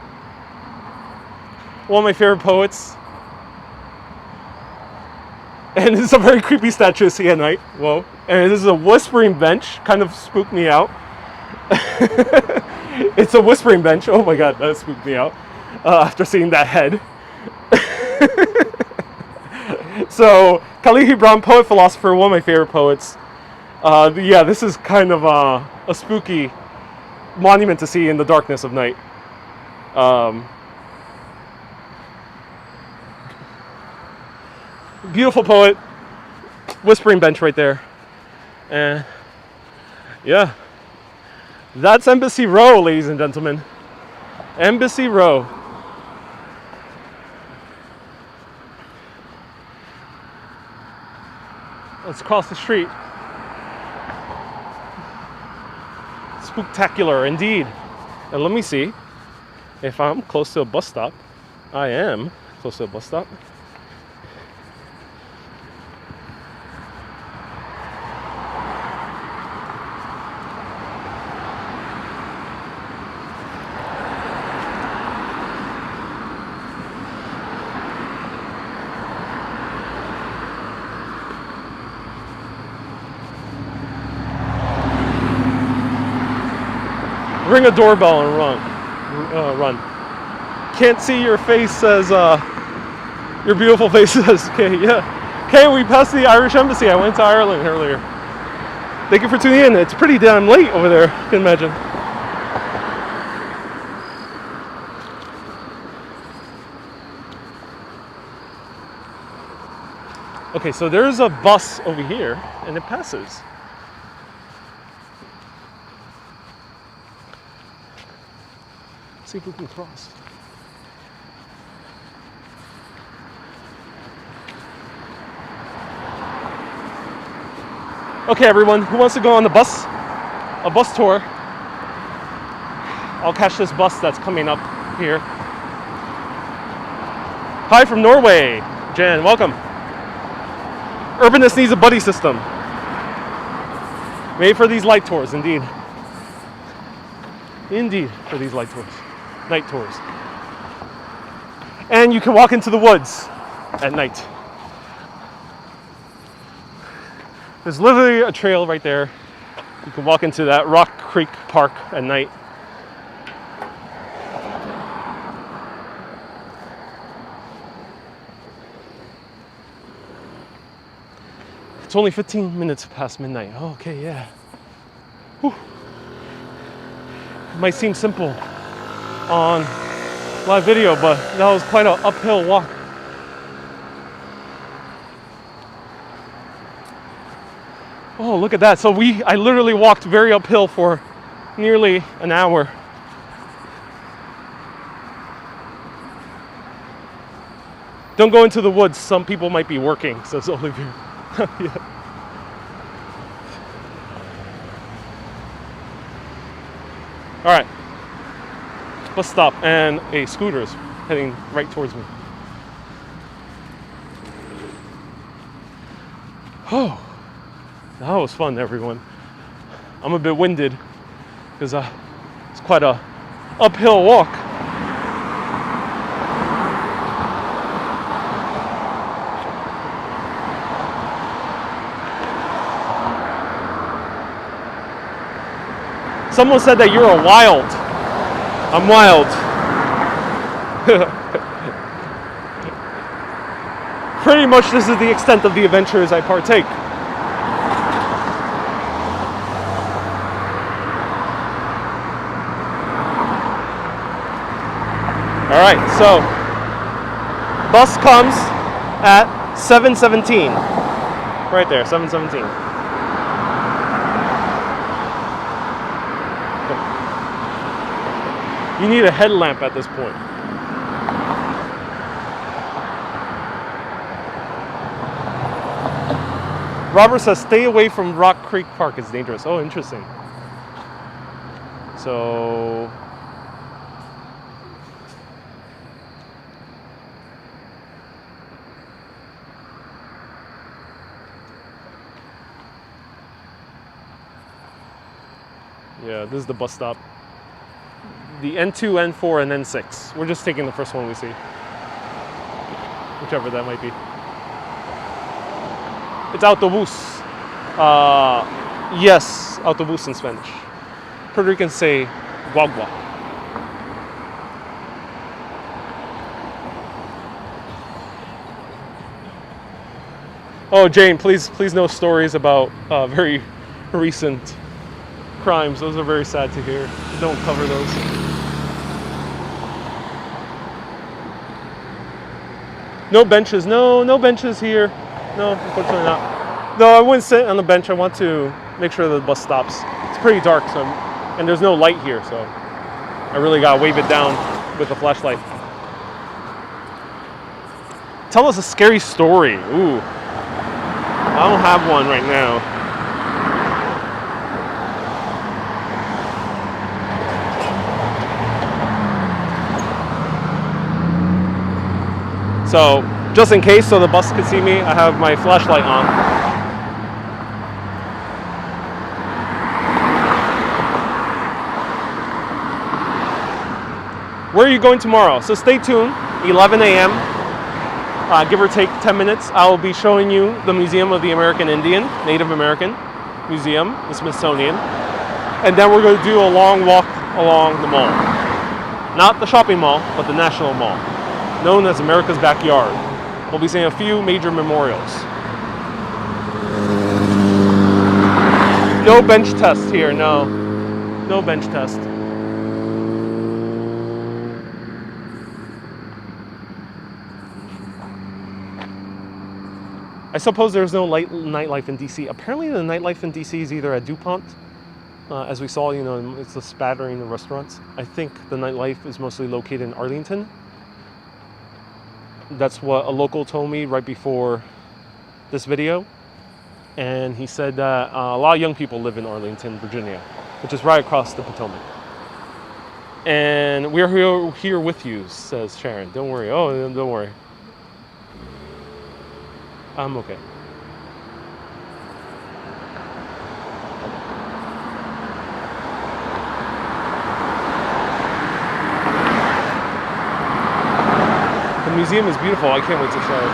one of my favorite poets. And this is a very creepy statue to see at night. Whoa. And this is a whispering bench. Kind of spooked me out. It's a whispering bench. Oh my god, that spooked me out. After seeing that head. So, Khalid Gibran, poet, philosopher, one of my favorite poets. Yeah, this is kind of a spooky monument to see in the darkness of night. Beautiful poet. Whispering bench right there. And yeah. That's Embassy Row, ladies and gentlemen. Embassy Row. Let's cross the street. Spooktacular indeed. And let me see if I'm close to a bus stop. I am close to a bus stop. Ring a doorbell and run. Can't see your face, says your beautiful face says. Okay, yeah. Okay, we passed the Irish Embassy. I went to Ireland earlier. Thank you for tuning in. It's pretty damn late over there, you can imagine. Okay, so there's a bus over here and it passes. See if we can cross. Okay, everyone, who wants to go on the bus? A bus tour. I'll catch this bus that's coming up here. Hi from Norway, Jan. Welcome. Urbanist needs a buddy system. Made for these light tours, indeed. Indeed, for these light tours, night tours. And you can walk into the woods at night. There's literally a trail right there. You can walk into that Rock Creek Park at night. It's only 15 minutes past midnight. Oh, okay, yeah. Whew. It might seem simple on live video, but that was quite an uphill walk. Oh, look at that. So I literally walked very uphill for nearly an hour. Don't go into the woods. Some people might be working, so it's only you. Yeah. All right. Bus stop and a scooter is heading right towards me. Oh, that was fun, everyone. I'm a bit winded because it's quite a uphill walk. Someone said that you're a wild. I'm wild. Pretty much this is the extent of the adventures I partake. All right, so bus comes at 7:17. Right there, 7:17. You need a headlamp at this point. Robert says, stay away from Rock Creek Park, it's dangerous. Oh, interesting. So, yeah, this is the bus stop. The N2, N4, and N6. We're just taking the first one we see. Whichever that might be. It's autobus. Yes, autobus in Spanish. Puerto Ricans say guagua. Oh, Jane, please no stories about very recent crimes. Those are very sad to hear. Don't cover those. No benches. No benches here. No, unfortunately not. No, I wouldn't sit on the bench. I want to make sure the bus stops. It's pretty dark, and there's no light here, so I really gotta wave it down with a flashlight. Tell us a scary story. Ooh, I don't have one right now. So, just in case, so the bus can see me, I have my flashlight on. Where are you going tomorrow? So stay tuned, 11 a.m., give or take 10 minutes. I will be showing you the Museum of the American Indian, Native American Museum, the Smithsonian. And then we're going to do a long walk along the mall. Not the shopping mall, but the National Mall, known as America's Backyard. We'll be seeing a few major memorials. No bench test here, no. No bench test. I suppose there's no nightlife in DC. Apparently the nightlife in DC is either at Dupont, as we saw, it's a spattering of restaurants. I think the nightlife is mostly located in Arlington. That's what a local told me right before this video. And he said that a lot of young people live in Arlington, Virginia, which is right across the Potomac. And we're here with you, says Sharon. Don't worry. Oh, don't worry. I'm okay. The museum is beautiful. I can't wait to show it.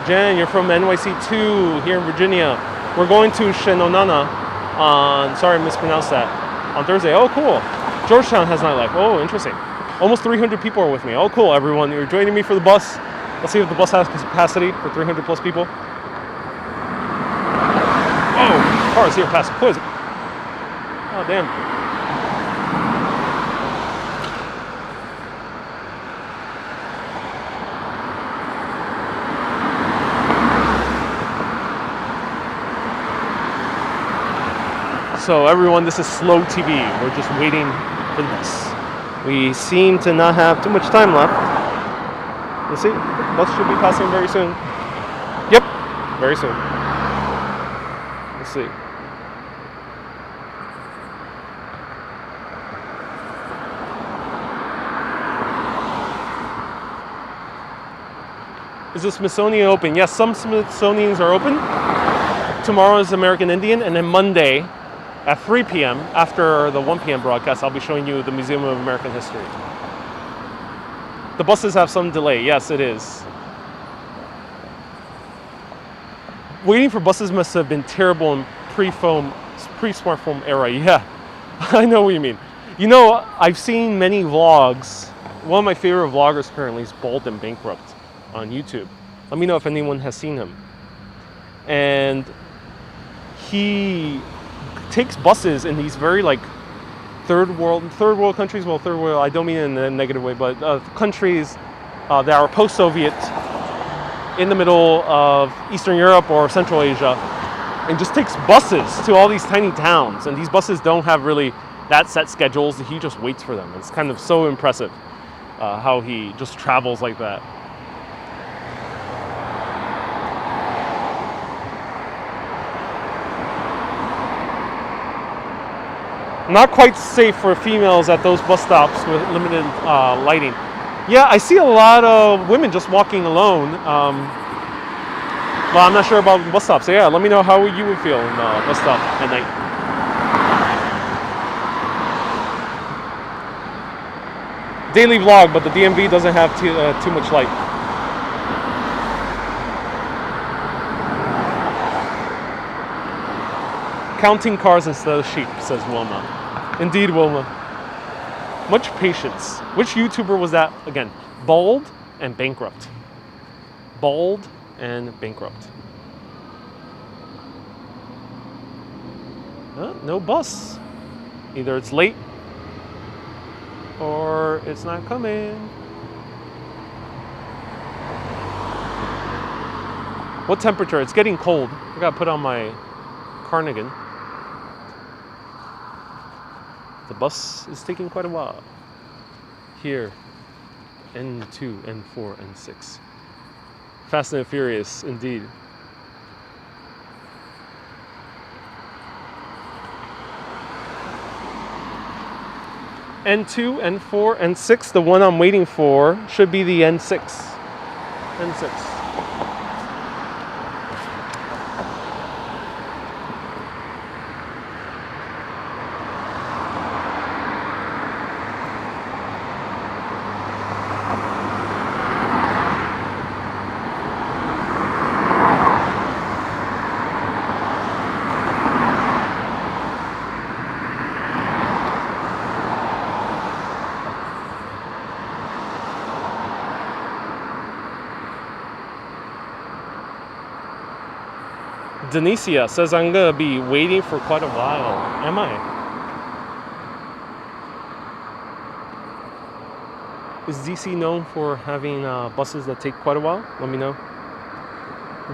Jen, you're from NYC2 here in Virginia. We're going to Shenonana on, sorry I mispronounced that, on Thursday. Oh, cool. Georgetown has nightlife. Oh, interesting. Almost 300 people are with me. Oh, cool, everyone. You're joining me for the bus. Let's see if the bus has capacity for 300 plus people. Oh, cars here past. What is it? Oh, damn. So everyone, this is slow TV. We're just waiting for the bus. We seem to not have too much time left. Let's see, the bus should be passing very soon. Yep, very soon. Let's see. Is the Smithsonian open? Yes, some Smithsonians are open. Tomorrow is American Indian, and then Monday at 3 p.m. after the 1 p.m. broadcast, I'll be showing you the Museum of American History. The buses have some delay. Yes, it is. Waiting for buses must have been terrible in pre-smartphone era. Yeah, I know what you mean. You know, I've seen many vlogs. One of my favorite vloggers currently is Bald and Bankrupt on YouTube. Let me know if anyone has seen him. And he takes buses in these very like third world countries. Well, third world, I don't mean in a negative way, but countries that are post-Soviet in the middle of Eastern Europe or Central Asia, and just takes buses to all these tiny towns. And these buses don't have really that set schedules. He just waits for them. It's kind of so impressive how he just travels like that. Not quite safe for females at those bus stops with limited lighting. Yeah, I see a lot of women just walking alone. But I'm not sure about bus stops. So yeah, let me know how you would feel in a bus stop at night. Daily vlog, but the DMV doesn't have too much light. Counting cars instead of sheep, says Wilma. Indeed, Wilma. Much patience. Which YouTuber was that again? Bald and Bankrupt. Bald and Bankrupt. No bus. Either it's late or it's not coming. What temperature? It's getting cold. I gotta put on my cardigan. The bus is taking quite a while. Here, N2, N4, N6. Fast and Furious, indeed. N2, N4, N6, the one I'm waiting for should be the N6. N6. Denicia says I'm gonna be waiting for quite a while. Am I? Is DC known for having buses that take quite a while? Let me know.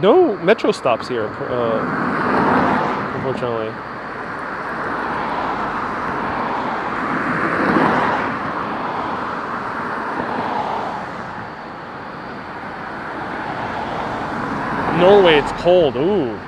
No metro stops here, unfortunately. Norway, it's cold. Ooh.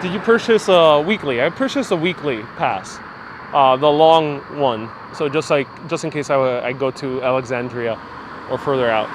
Did you purchase a weekly? I purchased a weekly pass, the long one. So just in case I go to Alexandria or further out.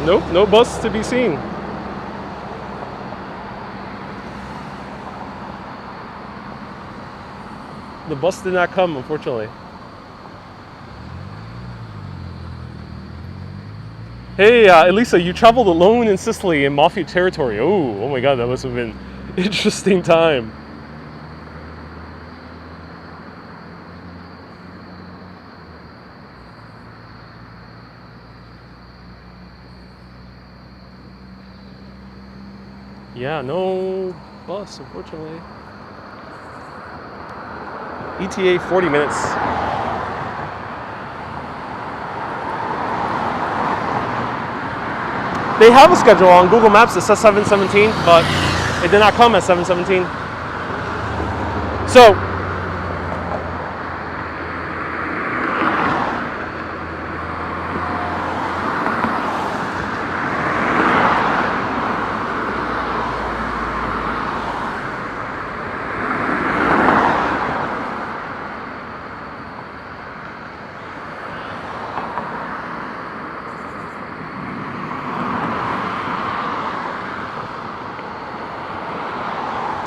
Nope, no bus to be seen. The bus did not come, unfortunately. Hey, Elisa, you traveled alone in Sicily in Mafia territory. Oh my God, that must have been an interesting time. Yeah, no bus, unfortunately. ETA 40 minutes. They have a schedule on Google Maps that says 7:17, but it did not come at 7:17. So,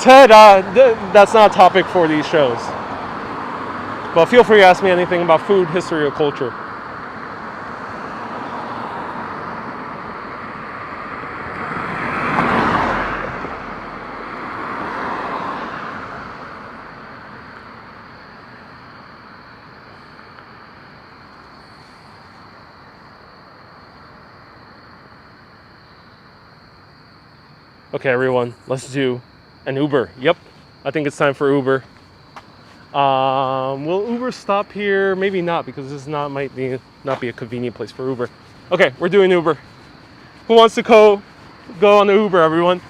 Ted, that's not a topic for these shows. But feel free to ask me anything about food, history, or culture. Okay, everyone, let's do an Uber. Yep, I think it's time for Uber. Will Uber stop here? Maybe not, because this might not be a convenient place for Uber. Okay, we're doing Uber. Who wants to go on the Uber, everyone?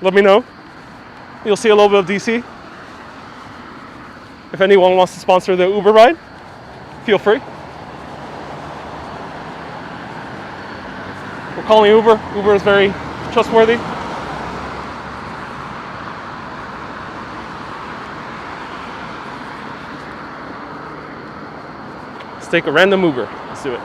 Let me know. You'll see a little bit of DC. If anyone wants to sponsor the Uber ride, feel free. We're calling Uber. Uber is very trustworthy. Let's take a random Uber. Let's do it.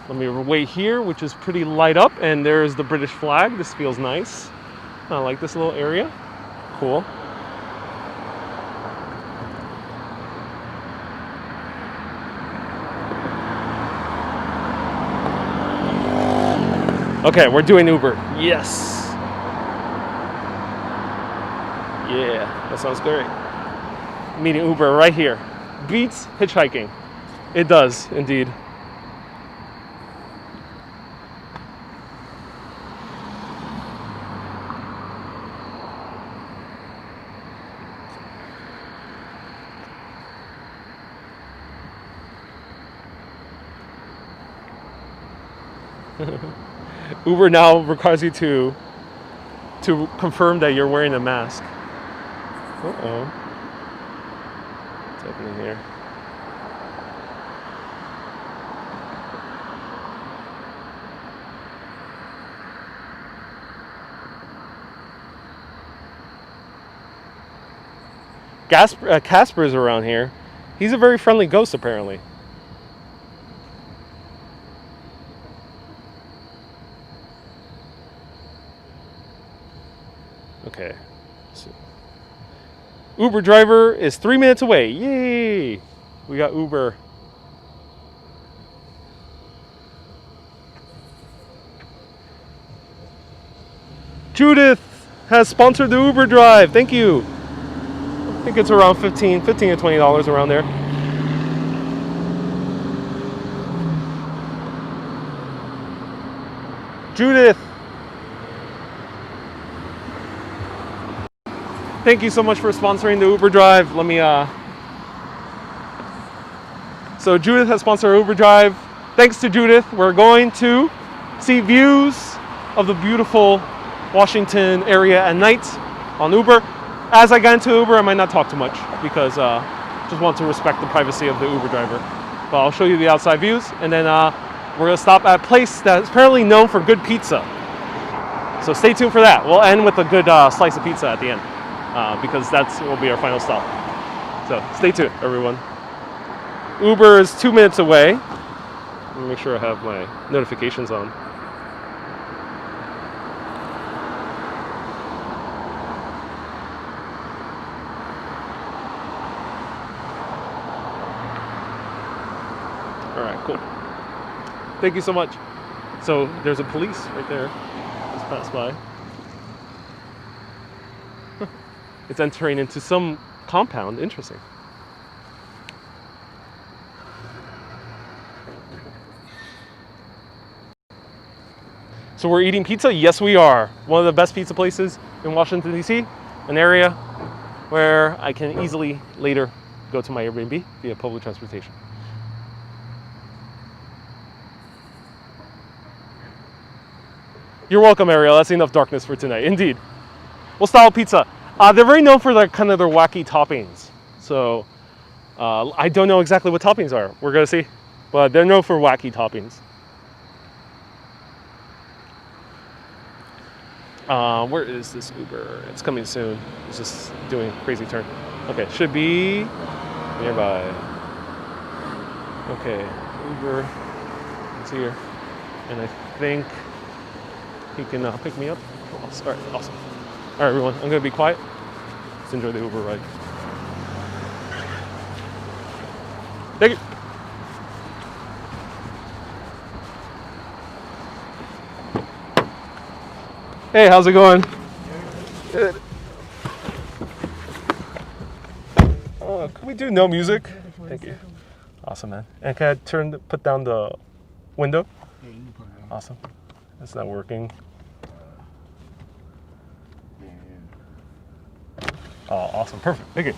Let me wait here, which is pretty light up, and there's the British flag. This feels nice. I like this little area. Cool. Okay, we're doing Uber. Yes. Yeah, that sounds great. Meeting Uber right here. Beats hitchhiking. It does, indeed. Uber now requires you to confirm that you're wearing a mask. Uh-oh. What's happening here? Casper's around here. He's a very friendly ghost, apparently. Okay. So, Uber driver is 3 minutes away. Yay! We got Uber. Judith has sponsored the Uber drive. Thank you. I think it's around $15 to $20 around there. Judith, thank you so much for sponsoring the Uber drive. Let me, so Judith has sponsored our Uber drive. Thanks to Judith, we're going to see views of the beautiful Washington area at night on Uber. As I got into Uber, I might not talk too much because just want to respect the privacy of the Uber driver. But I'll show you the outside views, and then we're gonna stop at a place that's apparently known for good pizza. So stay tuned for that. We'll end with a good slice of pizza at the end because that will be our final stop. So stay tuned, everyone. Uber is 2 minutes away. Let me make sure I have my notifications on. All right, cool. Thank you so much. So there's a police right there. Just passed by. Huh. It's entering into some compound. Interesting. So we're eating pizza? Yes, we are. One of the best pizza places in Washington, D.C., an area where I can easily later go to my Airbnb via public transportation. You're welcome, Ariel. That's enough darkness for tonight. Indeed. What style pizza? They're very known for kind of their wacky toppings. So I don't know exactly what toppings are. We're going to see. But they're known for wacky toppings. Where is this Uber? It's coming soon. It's just doing a crazy turn. Okay, should be nearby. Okay, Uber is here. And I think he can pick me up. All right, awesome. All right, everyone, I'm gonna be quiet. Let's enjoy the Uber ride. Thank you. Hey, how's it going? Good. Can we do no music? Thank you. Awesome, man. And can I put down the window? Yeah, you can put it on. Awesome. It's not working. Oh, awesome. Perfect. Thank you.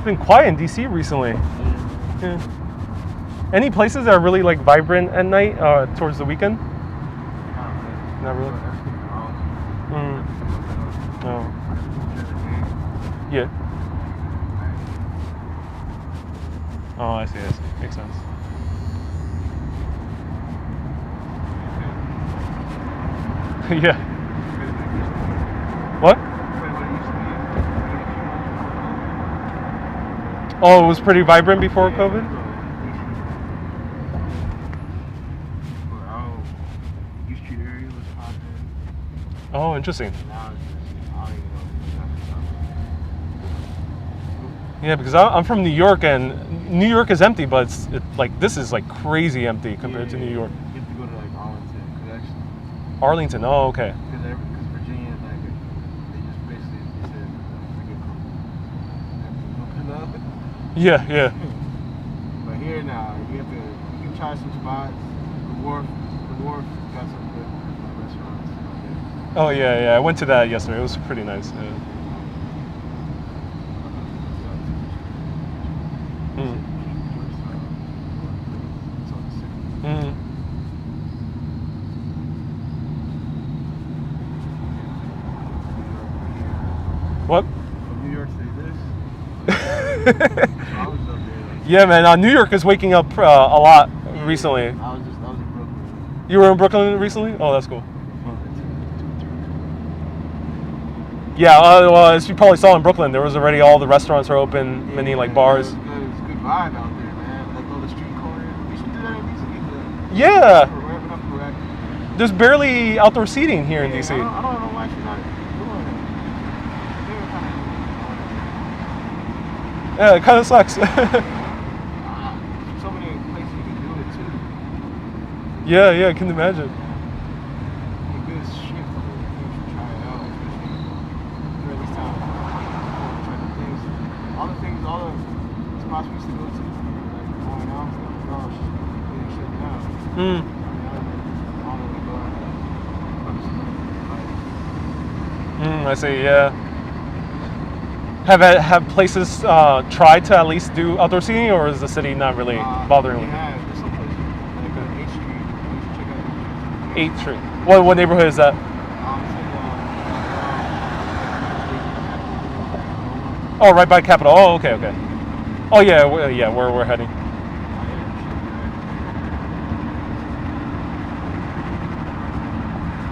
Been quiet in DC recently. Yeah. Any places that are really like vibrant at night towards the weekend? Not really. Oh. Yeah. Oh, I see. Makes sense. Yeah. What? Oh, it was pretty vibrant before COVID? East Street area was popping. Oh, interesting. Now it's just, I don't even know. Yeah, because I'm from New York, and New York is empty, but it's like this is like crazy empty compared to New York. You have to go to like Arlington, cause actually, Arlington, oh, okay. because Virginia, like, they just basically said, open up. Yeah. But here now, you can try some spots. The Wharf got some good restaurants. Oh, yeah. I went to that yesterday. It was pretty nice. Yeah. What? From New York to this. So I was up there. Yeah, man. New York is waking up a lot recently. I was in Brooklyn. You were in Brooklyn recently? Oh, that's cool. Yeah, well, as you probably saw in Brooklyn, there was already all the restaurants are open, many like bars. It was good. It was a good vibe out there, man. Like all the street corners. We should do that in DC. Yeah. Wrapping up correct. There's barely outdoor seating here in DC. I don't know why she's not doing it. Yeah, it kind of sucks. So many places you can do it too. Yeah, I can imagine. A good shift of it. You should try it out, especially during this time. Try the things, all the spots we used to go to, like going out, stuff, all getting shut down. I see. Yeah. Have places tried to at least do outdoor seating, or is the city not really bothering with it? Yeah, there's some places like 8th Street. You should check out 8th Street. What neighborhood is that? Oh, right by Capitol. Oh, okay. Oh, yeah, where we're heading.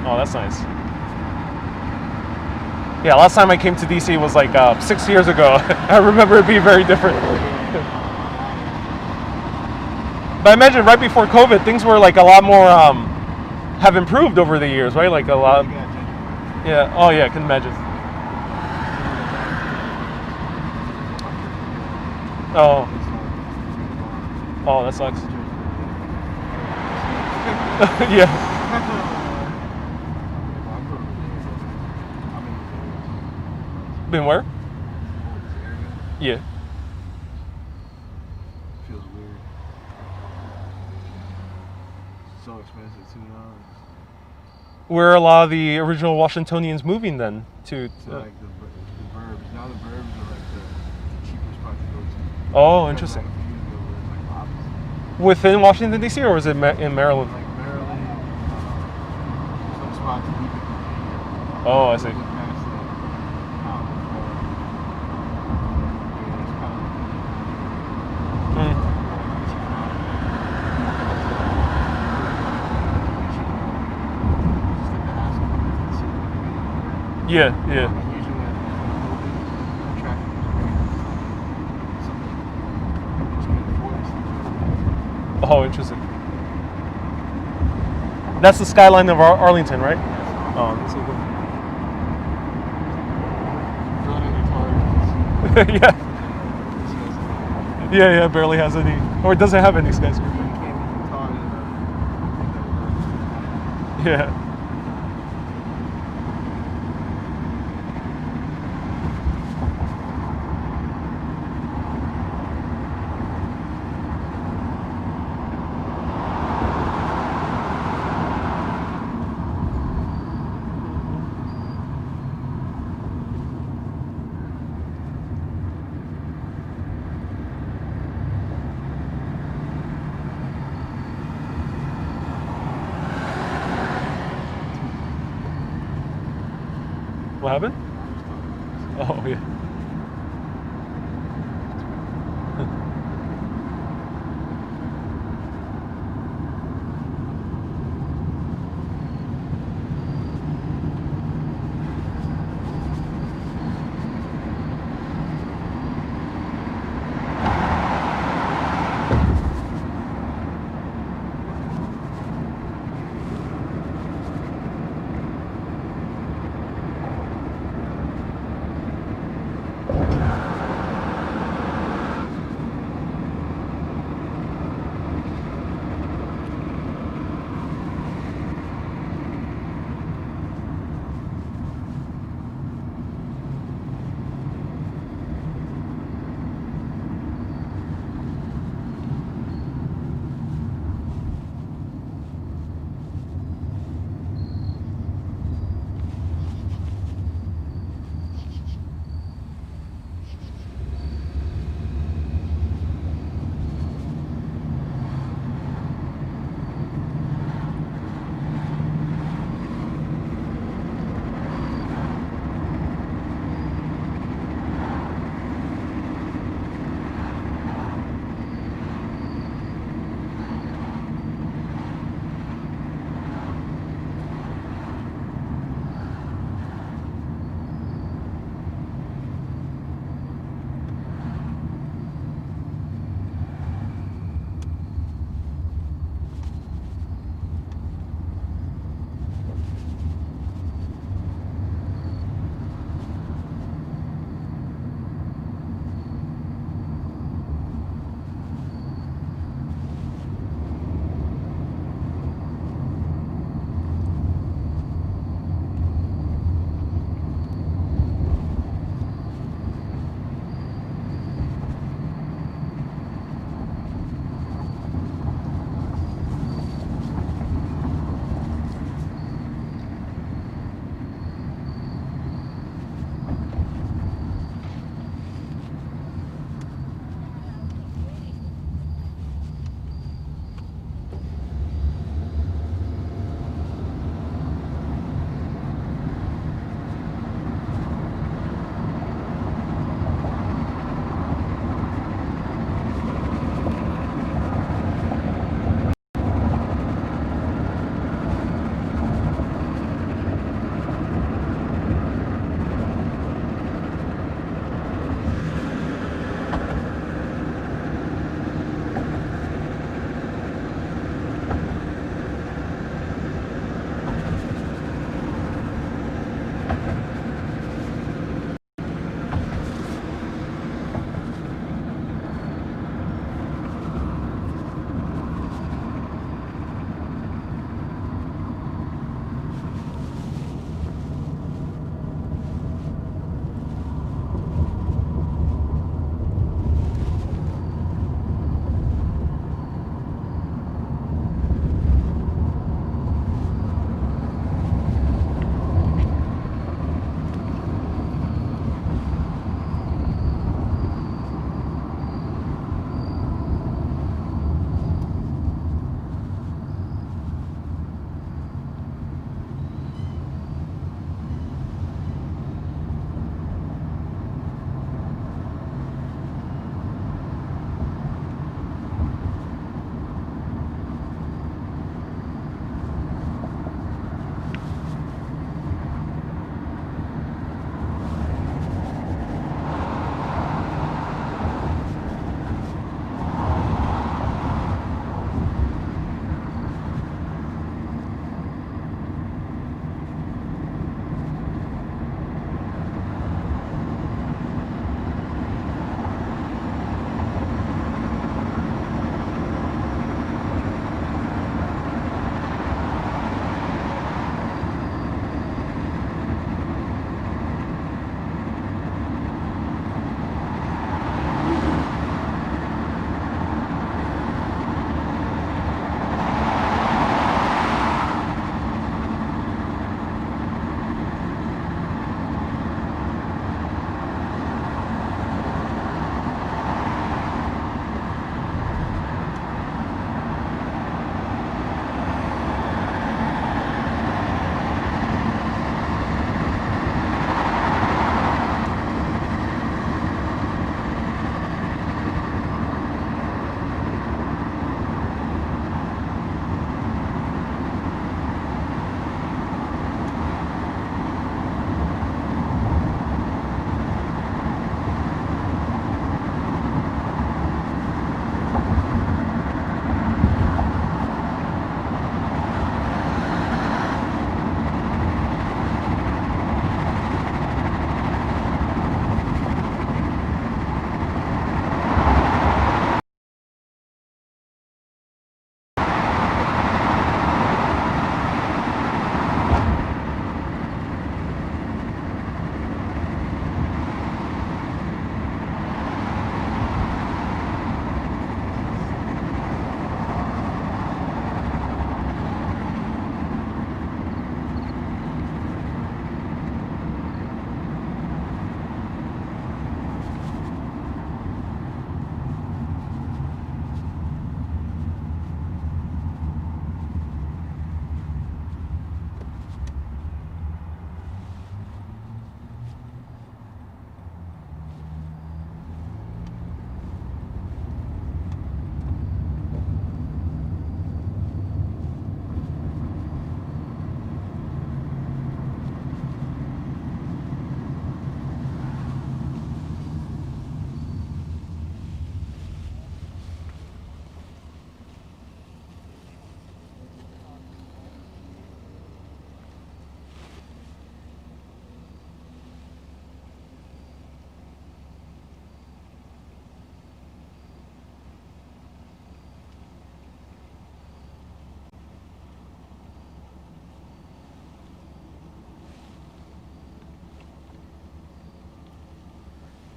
Oh, that's nice. Yeah, last time I came to DC was like 6 years ago. I remember it being very different. But I imagine right before COVID, things were like a lot more, have improved over the years, right? Like a lot. Yeah, oh yeah, I can imagine. Oh, that sucks. Yeah. Been where? Yeah. Feels weird. So expensive too now. Where are a lot of the original Washingtonians moving then to? Like the burbs. Now the burbs are like the cheapest spot to go to. Oh, interesting. Like a few years ago, it was like the opposite. Within Washington D.C. or is it in Maryland? Like Maryland, some spots even. Oh, I see. Past the town before. Yeah, it's kind of. Yeah. Usually when traffic is something just can't afford. Oh, interesting. That's the skyline of Arlington, right? Oh, that's so cool. Yeah. Yeah, barely has any, or it doesn't have any skyscrapers. Yeah. What happened? Oh, yeah.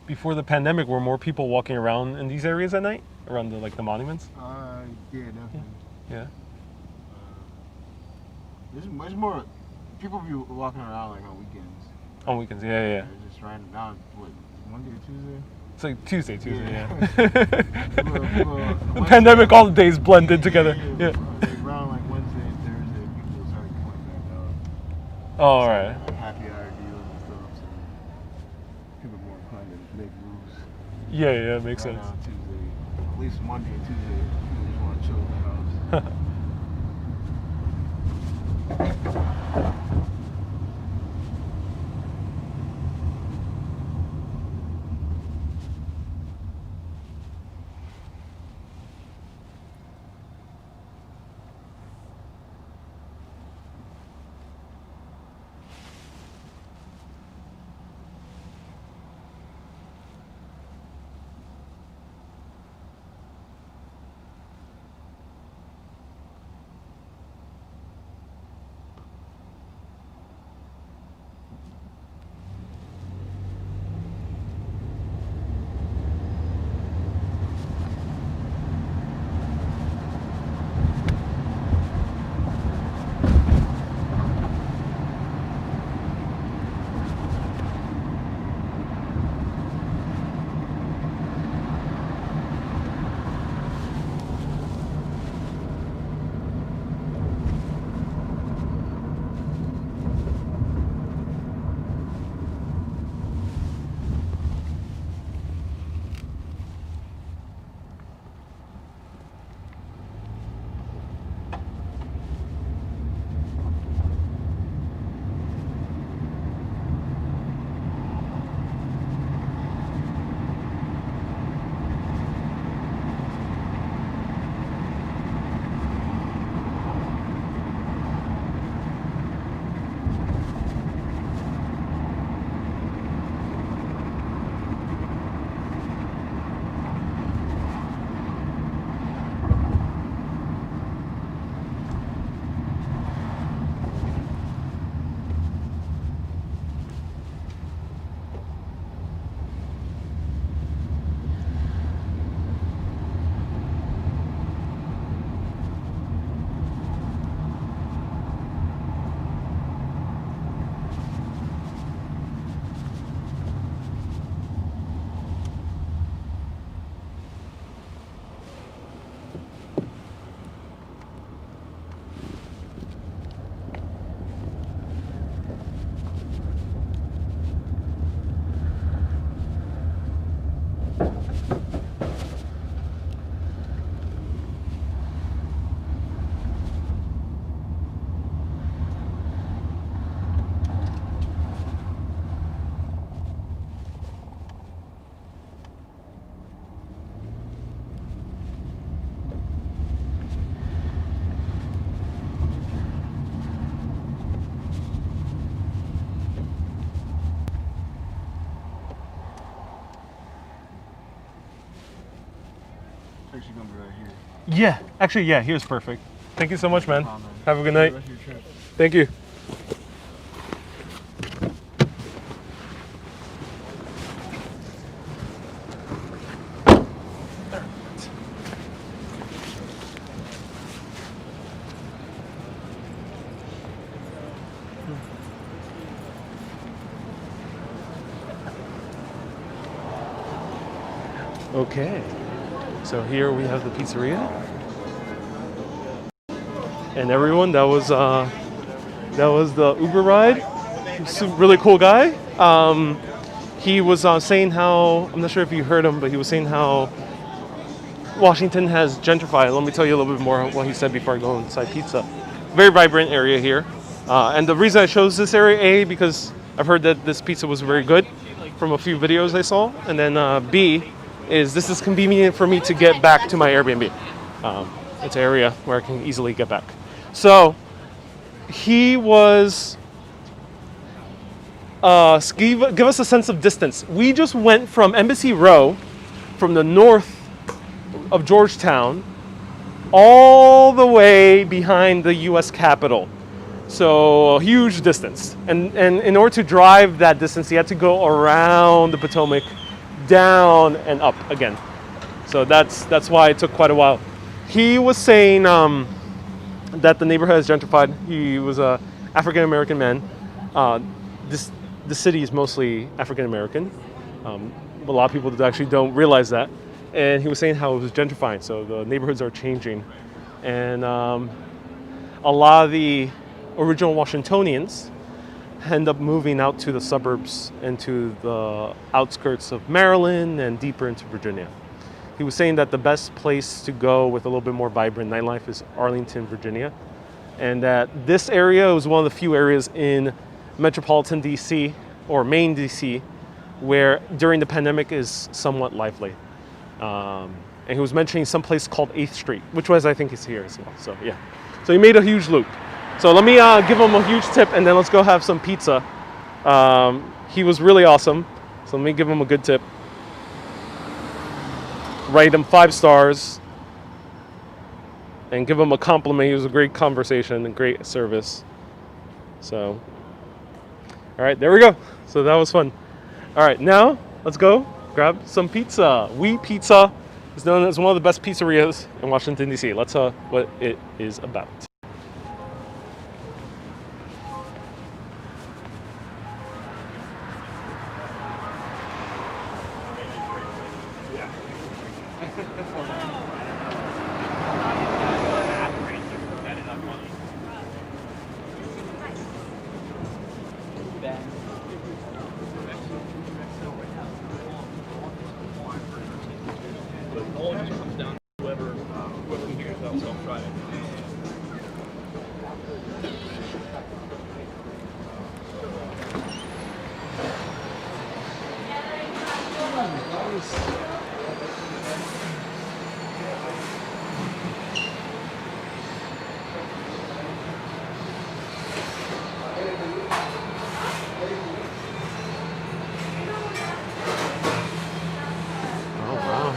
before the pandemic, were more people walking around in these areas at night, around the the monuments? Yeah, definitely. Yeah. There's more people be walking around like on weekends. On weekends, yeah. They're just random now. What, Monday or Tuesday? It's like Tuesday, yeah. People, Pandemic, all the days blended together. Yeah. Like around like Wednesday and Thursday, people started coming back out. Oh, all right. Like happy hour deals and stuff. So people more inclined to make moves. Yeah, makes Right sense. now, Tuesday, at least Monday and Tuesday, people just want to chill in the house. Actually gonna be right here. Yeah, actually, yeah, here's perfect. Thank you so much, man. Man. Have a good night. Rest of your trip. Thank you. Okay, so here we have the pizzeria, and everyone, that was the Uber ride. He's a really cool guy. He was saying how, I'm not sure if you heard him, but he was saying how Washington has gentrified. Let me tell you a little bit more what he said before I go inside pizza. Very vibrant area here, and the reason I chose this area, A, because I've heard that this pizza was very good from a few videos I saw, and then B, is this is convenient for me to get back to my Airbnb. It's an area where I can easily get back. So he was give us a sense of distance. We just went from Embassy Row, from the north of Georgetown, all the way behind the U.S. Capitol. So a huge distance. And in order to drive that distance, you had to go around the Potomac, down and up again. So that's why it took quite a while. He was saying that the neighborhood is gentrified. He was a African American man. The city is mostly African American. A lot of people actually don't realize that. And he was saying how it was gentrifying, so the neighborhoods are changing. And a lot of the original Washingtonians end up moving out to the suburbs and to the outskirts of Maryland and deeper into Virginia. He was saying that the best place to go with a little bit more vibrant nightlife is Arlington, Virginia. And that this area was one of the few areas in metropolitan DC or main DC where during the pandemic is somewhat lively. And he was mentioning some place called 8th Street, which was, I think, is here as well. So yeah, so he made a huge loop. So let me give him a huge tip, and then let's go have some pizza. He was really awesome. So let me give him a good tip. Rate him 5 stars, and give him a compliment. He was a great conversation and great service. So, all right, there we go. So that was fun. All right, now let's go grab some pizza. We Pizza is known as one of the best pizzerias in Washington, D.C. Let's what it is about.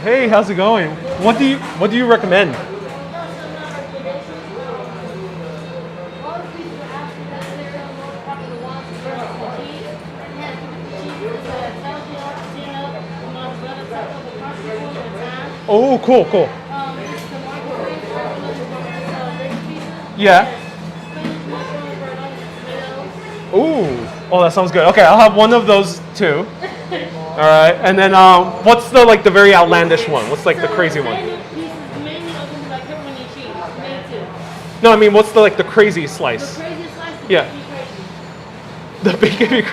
Hey, how's it going? What do you recommend? Oh, cool. Yeah. Oh, that sounds good. Okay, I'll have one of those too. All right, and then what's the very outlandish one? What's the crazy one? No, I mean what's the crazy slice? The crazy slice. Yeah. The bacon.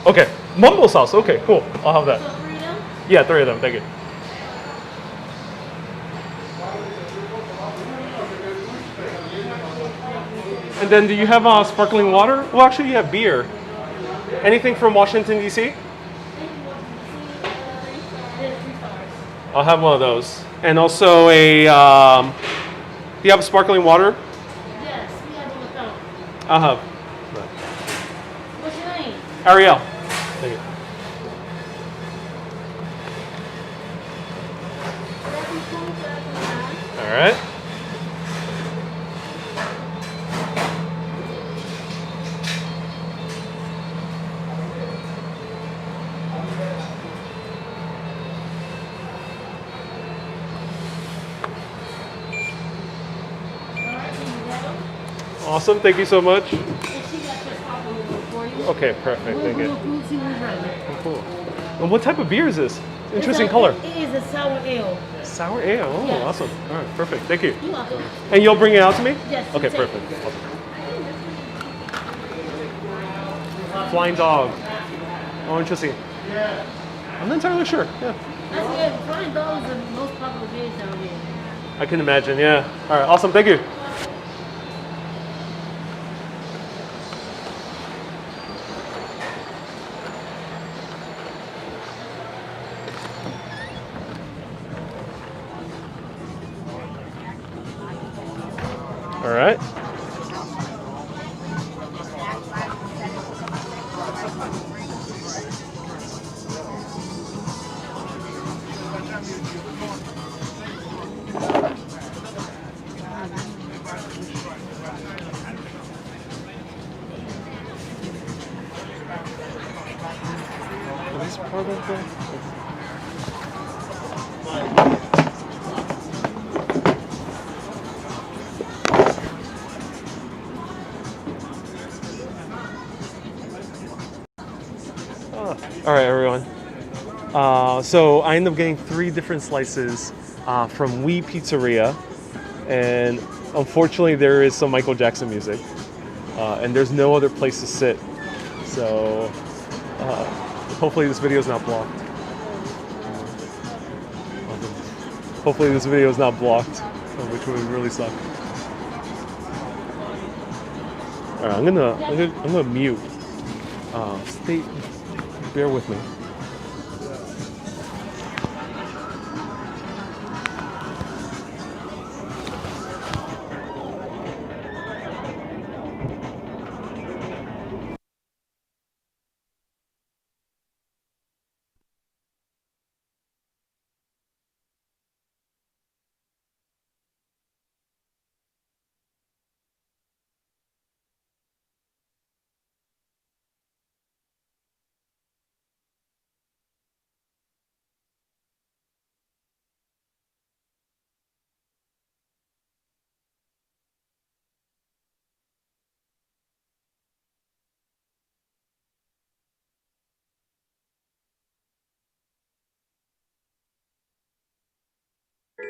Okay, mumbo sauce. Okay, cool. I'll have that. So 3 of them? Yeah, 3 of them. Thank you. And then do you have sparkling water? Well, actually, you have beer. Anything from Washington, D.C.? I'll have one of those. And also do you have a sparkling water? Yes, we have them with them. I'll have. What's your name? Ariel. Thank you. All right. Awesome. Thank you so much. Okay, perfect. Thank you. Cool. And what type of beer is this? Interesting color. It is a sour ale. Sour ale. Oh, Yes. awesome. All right, perfect. Thank you. You're welcome. And you'll bring it out to me? Yes. Okay, take it. perfect. Awesome. Flying dog. Oh, interesting. I'm not entirely sure. Yeah. That's good. Flying dog is the most popular beer down here. I can imagine. Yeah. All right. Awesome. Thank you. All right. this part of the... All right, everyone. So I ended up getting 3 different slices from Wee Pizzeria, and unfortunately there is some Michael Jackson music, and there's no other place to sit. So hopefully this video is not blocked. Hopefully this video is not blocked, which would really suck. All right, I'm gonna mute. Bear with me.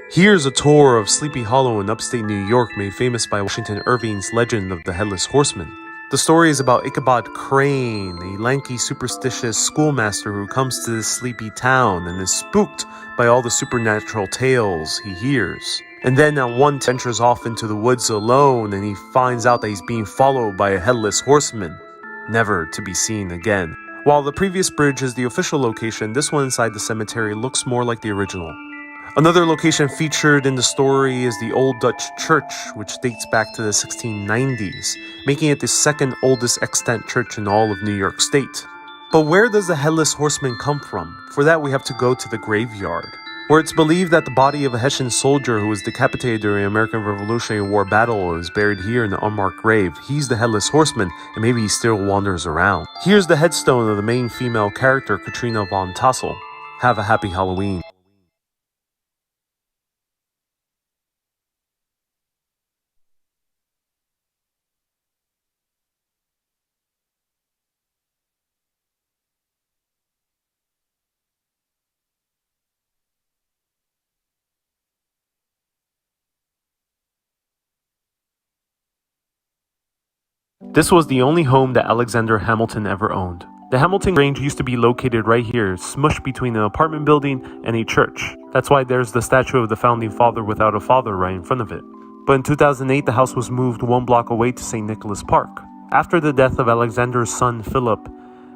Here's a tour of Sleepy Hollow in upstate New York, made famous by Washington Irving's legend of the Headless Horseman. The story is about Ichabod Crane, a lanky, superstitious schoolmaster who comes to this sleepy town and is spooked by all the supernatural tales he hears. And then at one ventures off into the woods alone, and he finds out that he's being followed by a Headless Horseman, never to be seen again. While the previous bridge is the official location, this one inside the cemetery looks more like the original. Another location featured in the story is the Old Dutch Church, which dates back to the 1690s, making it the second oldest extant church in all of New York State. But where does the Headless Horseman come from? For that, we have to go to the graveyard, where it's believed that the body of a Hessian soldier who was decapitated during the American Revolutionary War battle is buried here in the unmarked grave. He's the Headless Horseman, and maybe he still wanders around. Here's the headstone of the main female character, Katrina von Tassel. Have a happy Halloween. This was the only home that Alexander Hamilton ever owned. The Hamilton Grange used to be located right here, smushed between an apartment building and a church. That's why there's the statue of the founding father without a father right in front of it. But in 2008, the house was moved 1 block away to St. Nicholas Park. After the death of Alexander's son Philip,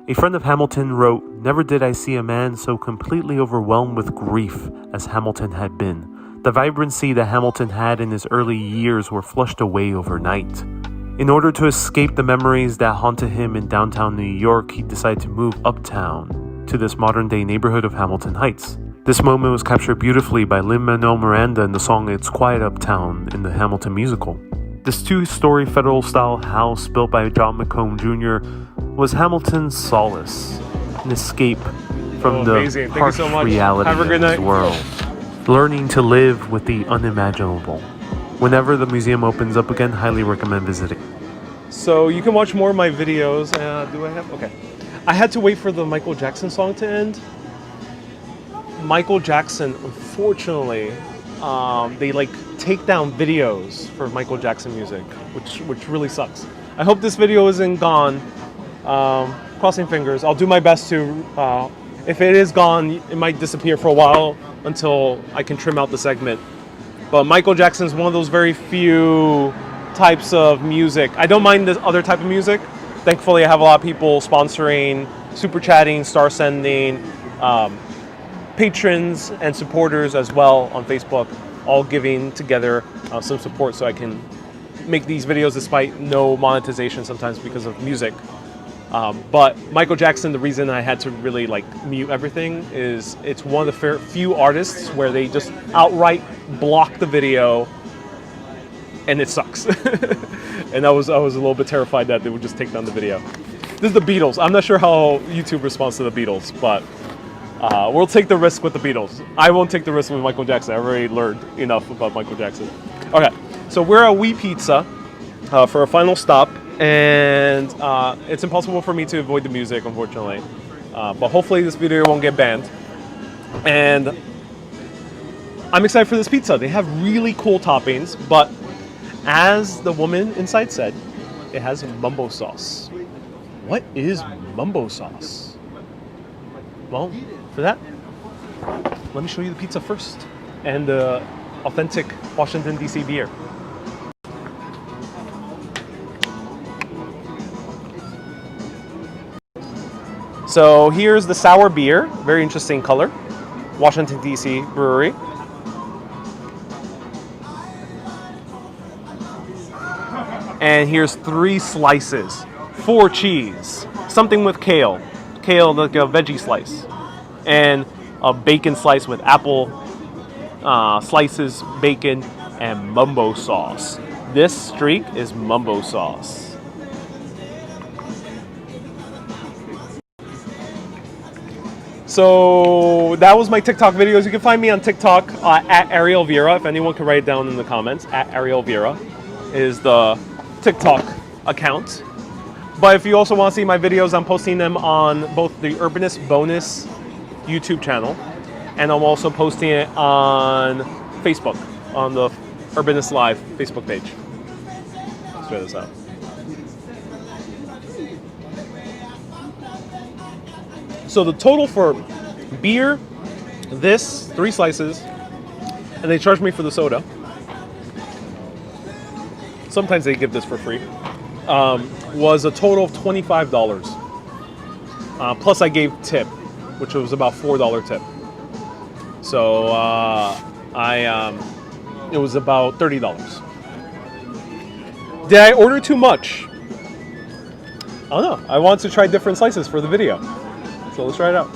a friend of Hamilton wrote, "Never did I see a man so completely overwhelmed with grief as Hamilton had been. The vibrancy that Hamilton had in his early years were flushed away overnight." In order to escape the memories that haunted him in downtown New York, he decided to move uptown to this modern-day neighborhood of Hamilton Heights. This moment was captured beautifully by Lin-Manuel Miranda in the song It's Quiet Uptown in the Hamilton musical. This 2-story federal-style house built by John McComb Jr. was Hamilton's solace, an escape from the harsh reality of his world, learning to live with the unimaginable. Whenever the museum opens up again, highly recommend visiting. So you can watch more of my videos. Do I have? Okay. I had to wait for the Michael Jackson song to end. Michael Jackson, unfortunately, they take down videos for Michael Jackson music, which really sucks. I hope this video isn't gone. Crossing fingers. I'll do my best to. If it is gone, it might disappear for a while until I can trim out the segment. But Michael Jackson is one of those very few types of music. I don't mind this other type of music. Thankfully, I have a lot of people sponsoring, super chatting, star sending, patrons and supporters as well on Facebook, all giving together some support so I can make these videos despite no monetization sometimes because of music. But Michael Jackson, the reason I had to really mute everything is it's one of the few artists where they just outright block the video and it sucks. And I was a little bit terrified that they would just take down the video. This is the Beatles. I'm not sure how YouTube responds to the Beatles, but We'll take the risk with the Beatles. I won't take the risk with Michael Jackson. I've already learned enough about Michael Jackson. Okay, so we're at Wee Pizza for a final stop, and it's impossible for me to avoid the music, unfortunately. But hopefully this video won't get banned. And I'm excited for this pizza. They have really cool toppings, but as the woman inside said, it has mumbo sauce. What is mumbo sauce? Well, for that, let me show you the pizza first and the authentic Washington, D.C. beer. So here's the sour beer, very interesting color. Washington, D.C. brewery. And here's 3 slices, 4 cheese, something with kale, like a veggie slice, and a bacon slice with apple slices, bacon, and mumbo sauce. This streak is mumbo sauce. So that was my TikTok videos. You can find me on TikTok at Ariel Vera. If anyone can write it down in the comments, at Ariel Vera is the TikTok account. But if you also want to see my videos, I'm posting them on both the Urbanist Bonus YouTube channel, and I'm also posting it on Facebook, on the Urbanist Live Facebook page. Let's try this out. So the total for beer, this, 3 slices, and they charge me for the soda. Sometimes they give this for free. Was a total of $25. Plus I gave tip, which was about $4 tip. So it was about $30. Did I order too much? I don't know. I wanted to try different slices for the video. So let's try it out.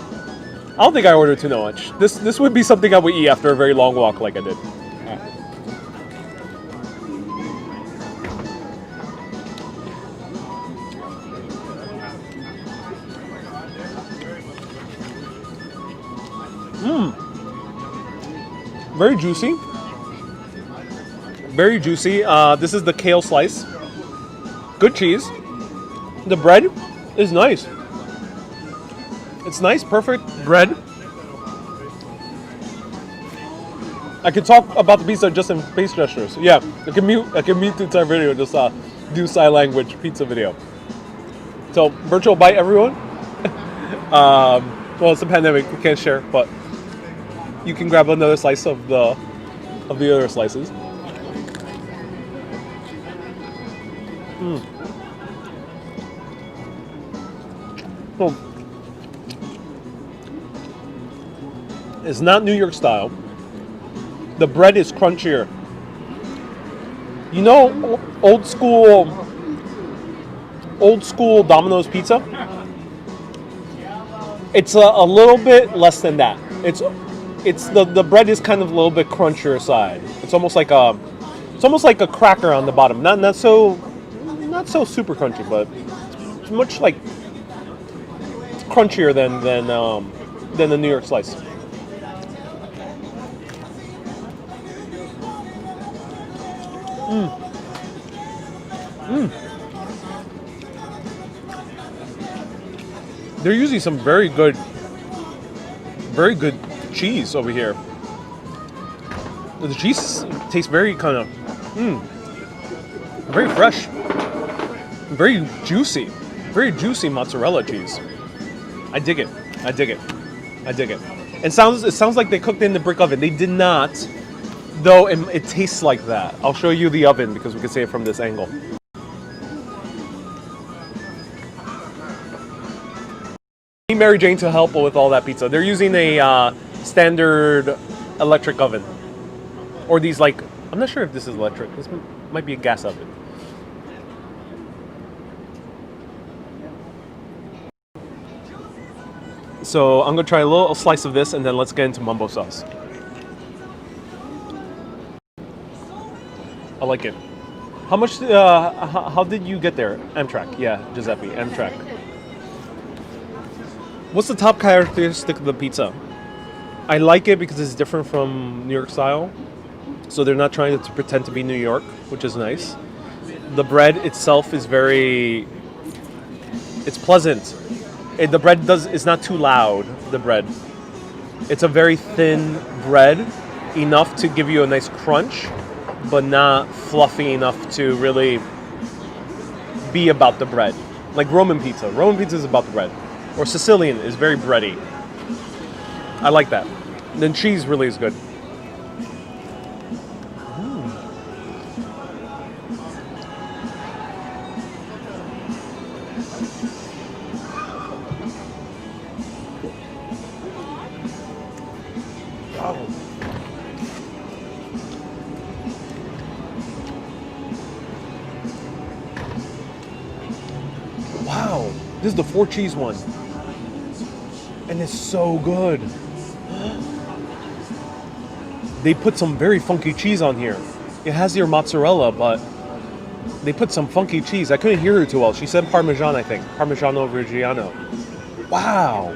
I don't think I ordered too much. This would be something I would eat after a very long walk like I did. Very juicy. Very juicy. This is the kale slice. Good cheese. The bread is nice. It's nice, perfect bread. I can talk about the pizza just in face gestures. Yeah, I can mute the entire video and just do sign language pizza video. So virtual bite, everyone. Well, it's a pandemic, we can't share, but you can grab another slice of the other slices. So, it's not New York style. The bread is crunchier. You know, old school Domino's pizza? It's a little bit less than that. It's the bread is kind of a little bit crunchier side. It's almost like a cracker on the bottom. Not so super crunchy, but it's much like crunchier than the New York slice. They're using some very good cheese over here. The cheese tastes very kind of very fresh, very juicy mozzarella cheese. I dig it. It sounds like they cooked it in the brick oven. They did not, though. It tastes like that. I'll show you the oven because we can see it from this angle. Need Mary Jane to help with all that pizza. They're using a standard electric oven, or these like, I'm not sure if this is electric. This might be a gas oven. So I'm gonna try a little slice of this, and then let's get into mumbo sauce. I like it. How much? How did you get there? Amtrak. Yeah, Giuseppe. Amtrak. What's the top characteristic of the pizza? I like it because it's different from New York style. So they're not trying to pretend to be New York, which is nice. The bread itself is it's pleasant. The bread is not too loud, the bread. It's a very thin bread, enough to give you a nice crunch, but not fluffy enough to really be about the bread. Like Roman pizza. Roman pizza is about the bread. Or Sicilian is very bready. I like that. And then cheese really is good. Wow, this is the 4 cheese one. And it's so good. They put some very funky cheese on here. It has your mozzarella, but they put some funky cheese. I couldn't hear her too well. She said Parmesan, I think. Parmigiano Reggiano. Wow.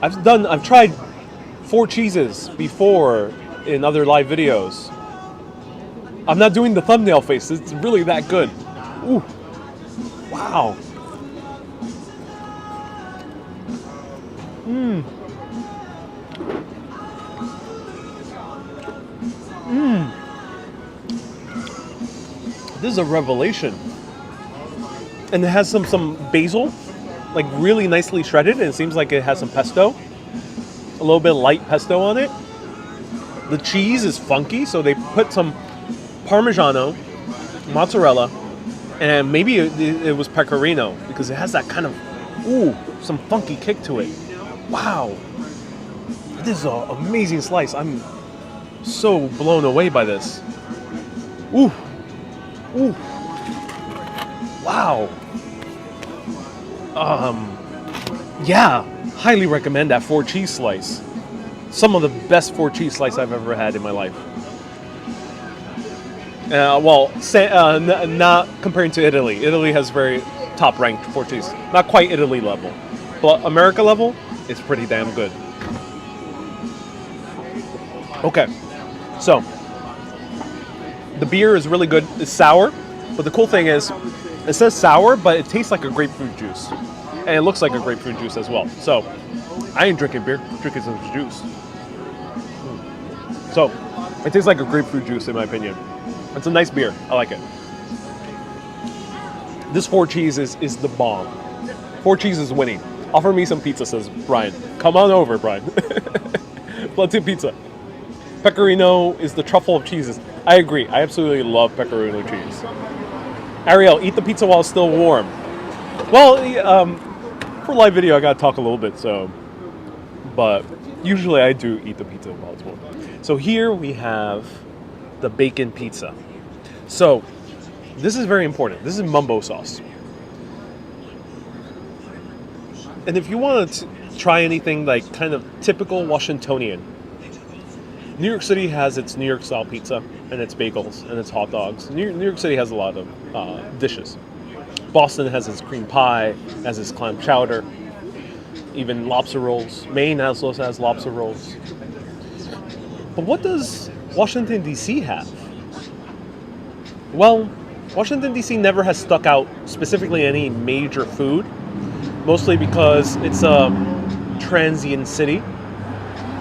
I've tried 4 cheeses before in other live videos. I'm not doing the thumbnail face. It's really that good. Ooh. Wow. This is a revelation. And it has some basil, like really nicely shredded, and it seems like it has some pesto. A little bit of light pesto on it. The cheese is funky, so they put some Parmigiano, mozzarella, and maybe it was pecorino, because it has that kind of, some funky kick to it. Wow. This is an amazing slice. I'm so blown away by this. Ooh. Ooh. Wow. Yeah, highly recommend that 4 cheese slice. Some of the best 4 cheese slice I've ever had in my life. Not comparing to Italy. Italy has very top ranked 4 cheese. Not quite Italy level, but America level, it's pretty damn good. Okay, so the beer is really good. It's sour, but the cool thing is, it says sour, but it tastes like a grapefruit juice. And it looks like a grapefruit juice as well. So, I ain't drinking beer, I'm drinking some juice. So, it tastes like a grapefruit juice in my opinion. It's a nice beer, I like it. This 4 cheese is the bomb. 4 cheese is winning. Offer me some pizza, says Brian. Come on over, Brian. Plenty of pizza. Pecorino is the truffle of cheeses. I agree. I absolutely love pecorino cheese. Ariel, eat the pizza while it's still warm. Well, for live video, I gotta talk a little bit, but usually I do eat the pizza while it's warm. So here we have the bacon pizza. So this is very important. This is mumbo sauce. And if you want to try anything like kind of typical Washingtonian, New York City has its New York style pizza and its bagels and its hot dogs. New York City has a lot of dishes. Boston has its cream pie, has its clam chowder, even lobster rolls. Maine also has lobster rolls. But what does Washington, D.C. have? Well, Washington, D.C. never has stuck out specifically any major food, mostly because it's a transient city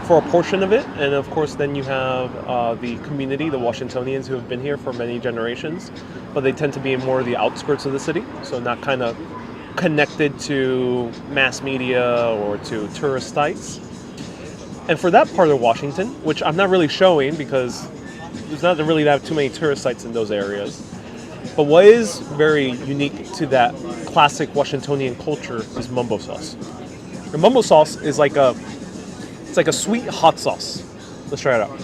for a portion of it, and of course then you have the community, the Washingtonians who have been here for many generations, but they tend to be in more of the outskirts of the city, so not kind of connected to mass media or to tourist sites. And for that part of Washington, which I'm not really showing because there's not really that too many tourist sites in those areas, but what is very unique to that classic Washingtonian culture is mumbo sauce. The mumbo sauce is like a sweet hot sauce. Let's try it out.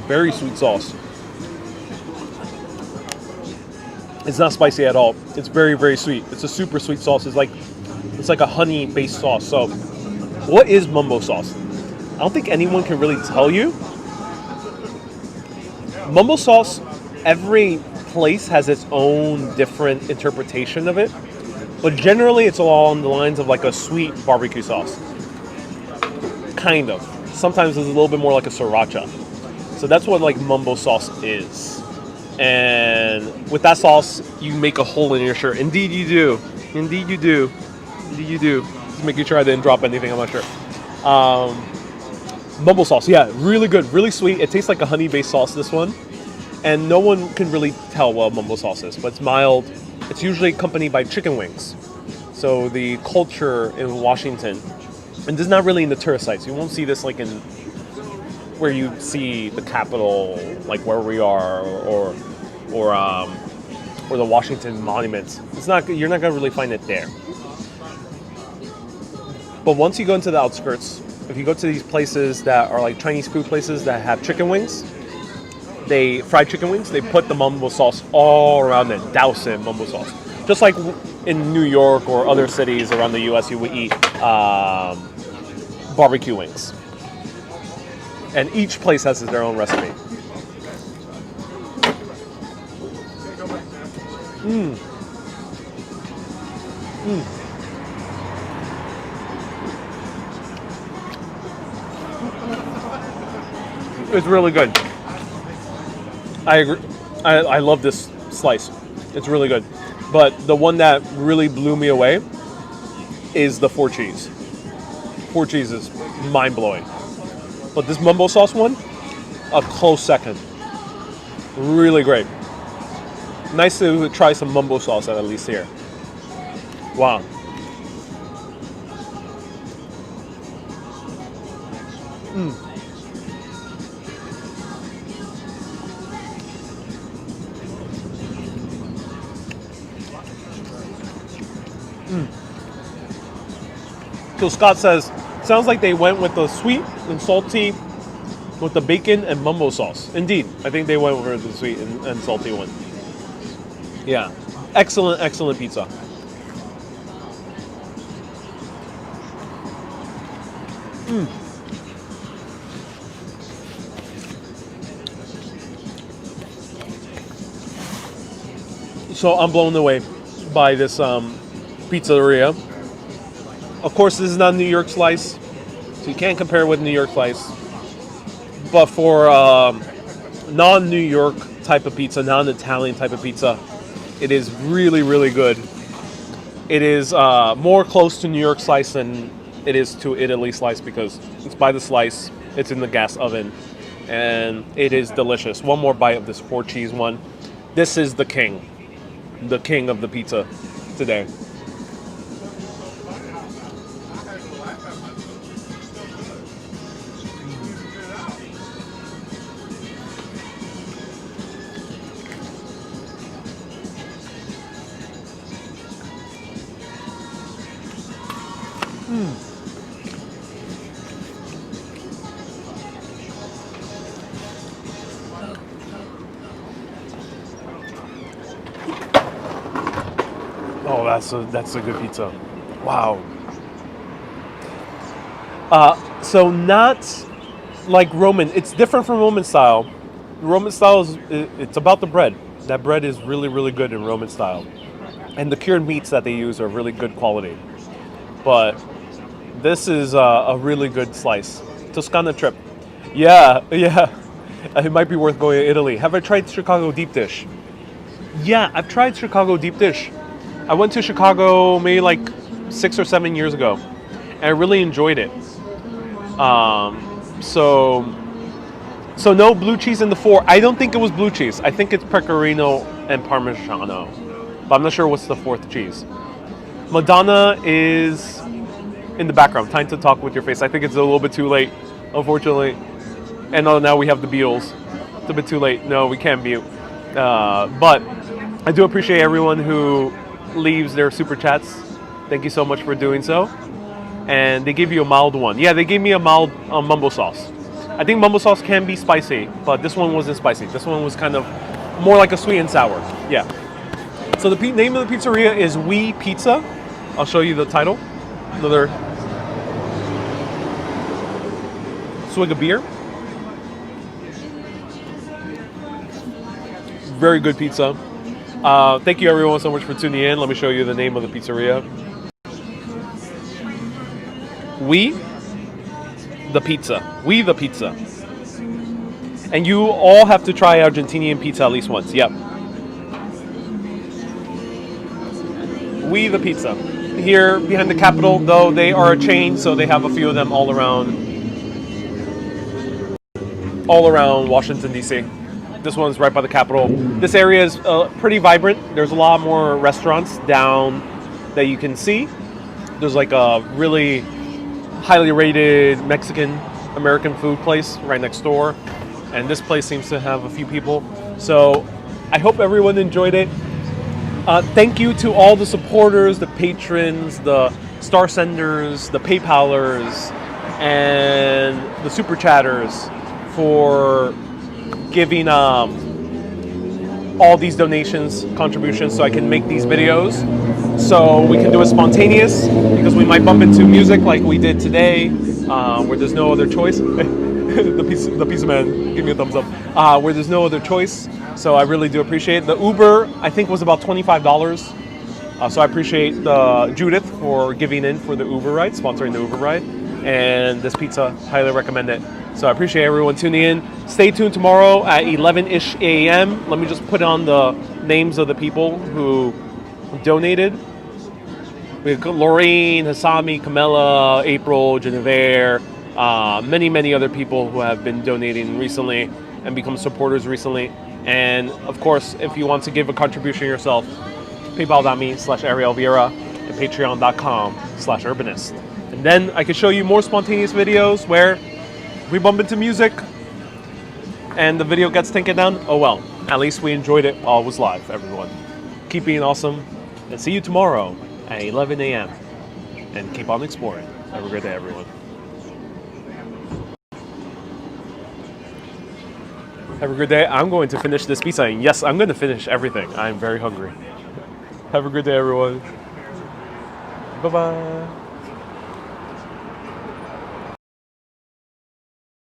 Very sweet sauce. It's not spicy at all. It's very, very sweet. It's a super sweet sauce. It's like a honey-based sauce. So, what is mumbo sauce? I don't think anyone can really tell you. Mumbo sauce, every place has its own different interpretation of it. But generally, it's along the lines of like a sweet barbecue sauce. Kind of. Sometimes it's a little bit more like a sriracha. So that's what like mumbo sauce is. And with that sauce, you make a hole in your shirt. Indeed you do. Indeed you do. Indeed you do. Just making sure I didn't drop anything on my shirt. Mumbo sauce, yeah, really good, really sweet. It tastes like a honey-based sauce, this one. And no one can really tell what mumbo sauce is, but it's mild. It's usually accompanied by chicken wings. So the culture in Washington, and this is not really in the tourist sites. You won't see this like in where you see the Capitol, like where we are, or the Washington monuments. It's not. You're not gonna really find it there. But once you go into the outskirts, if you go to these places that are like Chinese food places that have chicken wings, they fried chicken wings. They put the mumbo sauce all around it, douse it in mumbo sauce. Just like in New York or other cities around the U.S., you would eat barbecue wings. And each place has their own recipe. It's really good. I agree. I love this slice. It's really good. But the one that really blew me away is the 4 cheese. 4 cheese is mind-blowing. But this mumbo sauce one, a close second. Really great. Nice to try some mumbo sauce at least here. Wow. So Scott says, sounds like they went with the sweet and salty with the bacon and mumbo sauce. Indeed, I think they went with the sweet and salty one. Yeah, excellent, excellent pizza. So I'm blown away by this pizzeria. Of course, this is not New York slice, so you can't compare it with New York slice. But for non-New York type of pizza, non-Italian type of pizza, it is really, really good. It is more close to New York slice than it is to Italy slice because it's by the slice, it's in the gas oven, and it is delicious. One more bite of this 4 cheese one. This is the king of the pizza today. Oh, that's a good pizza. Wow. So not like Roman. It's different from Roman style. Roman style it's about the bread. That bread is really, really good in Roman style, and the cured meats that they use are really good quality. But this is a really good slice. Toscana trip. Yeah. It might be worth going to Italy. Have I tried Chicago deep dish? Yeah, I've tried Chicago deep dish. I went to Chicago maybe like 6 or 7 years ago, and I really enjoyed it. So no blue cheese in the 4. I don't think it was blue cheese. I think it's pecorino and parmigiano, but I'm not sure what's the 4th cheese. Madonna is in the background. Time to talk with your face. I think it's a little bit too late, unfortunately. And now we have the Beatles. It's a bit too late. No, we can't mute. But I do appreciate everyone who leaves their super chats. Thank you so much for doing so. And they give you a mild one. Yeah, they gave me a mild mumbo sauce. I think mumbo sauce can be spicy, but this one wasn't spicy. This one was kind of more like a sweet and sour. Yeah. So the name of the pizzeria is We Pizza. I'll show you the title. Another swig of beer. Very good pizza. Thank you everyone so much for tuning in. Let me show you the name of the pizzeria. We the Pizza. We the Pizza. And you all have to try Argentinian pizza at least once. Yep. We the Pizza. Here behind the Capitol, though they are a chain, so they have a few of them all around Washington, D.C. This one's right by the Capitol. This area is pretty vibrant. There's a lot more restaurants down that you can see. There's like a really highly rated Mexican American food place right next door. And this place seems to have a few people. So I hope everyone enjoyed it. Thank you to all the supporters, the patrons, the star senders, the PayPalers, and the super chatters for giving all these donations, contributions, so I can make these videos. So we can do it spontaneous, because we might bump into music like we did today, where there's no other choice. the pizza man, give me a thumbs up. Where there's no other choice. So I really do appreciate it. The Uber, I think, was about $25. So I appreciate Judith for giving in for the Uber ride, sponsoring the Uber ride. And this pizza, highly recommend it. So I appreciate everyone tuning in. Stay tuned tomorrow at 11-ish a.m. Let me just put on the names of the people who donated. We have Lorraine, Hassami, Camilla, April, Genevieve, many other people who have been donating recently and become supporters recently. And of course, if you want to give a contribution yourself, paypal.me/Ariel Vieira and patreon.com/urbanist. And then I can show you more spontaneous videos where we bump into music and the video gets taken down. Oh well, at least we enjoyed it while it was live, everyone. Keep being awesome, and see you tomorrow at 11 a.m. And keep on exploring. Have a great day, everyone. Have a good day. I'm going to finish this pizza. And yes, I'm going to finish everything. I'm very hungry. Have a good day, everyone. Bye-bye.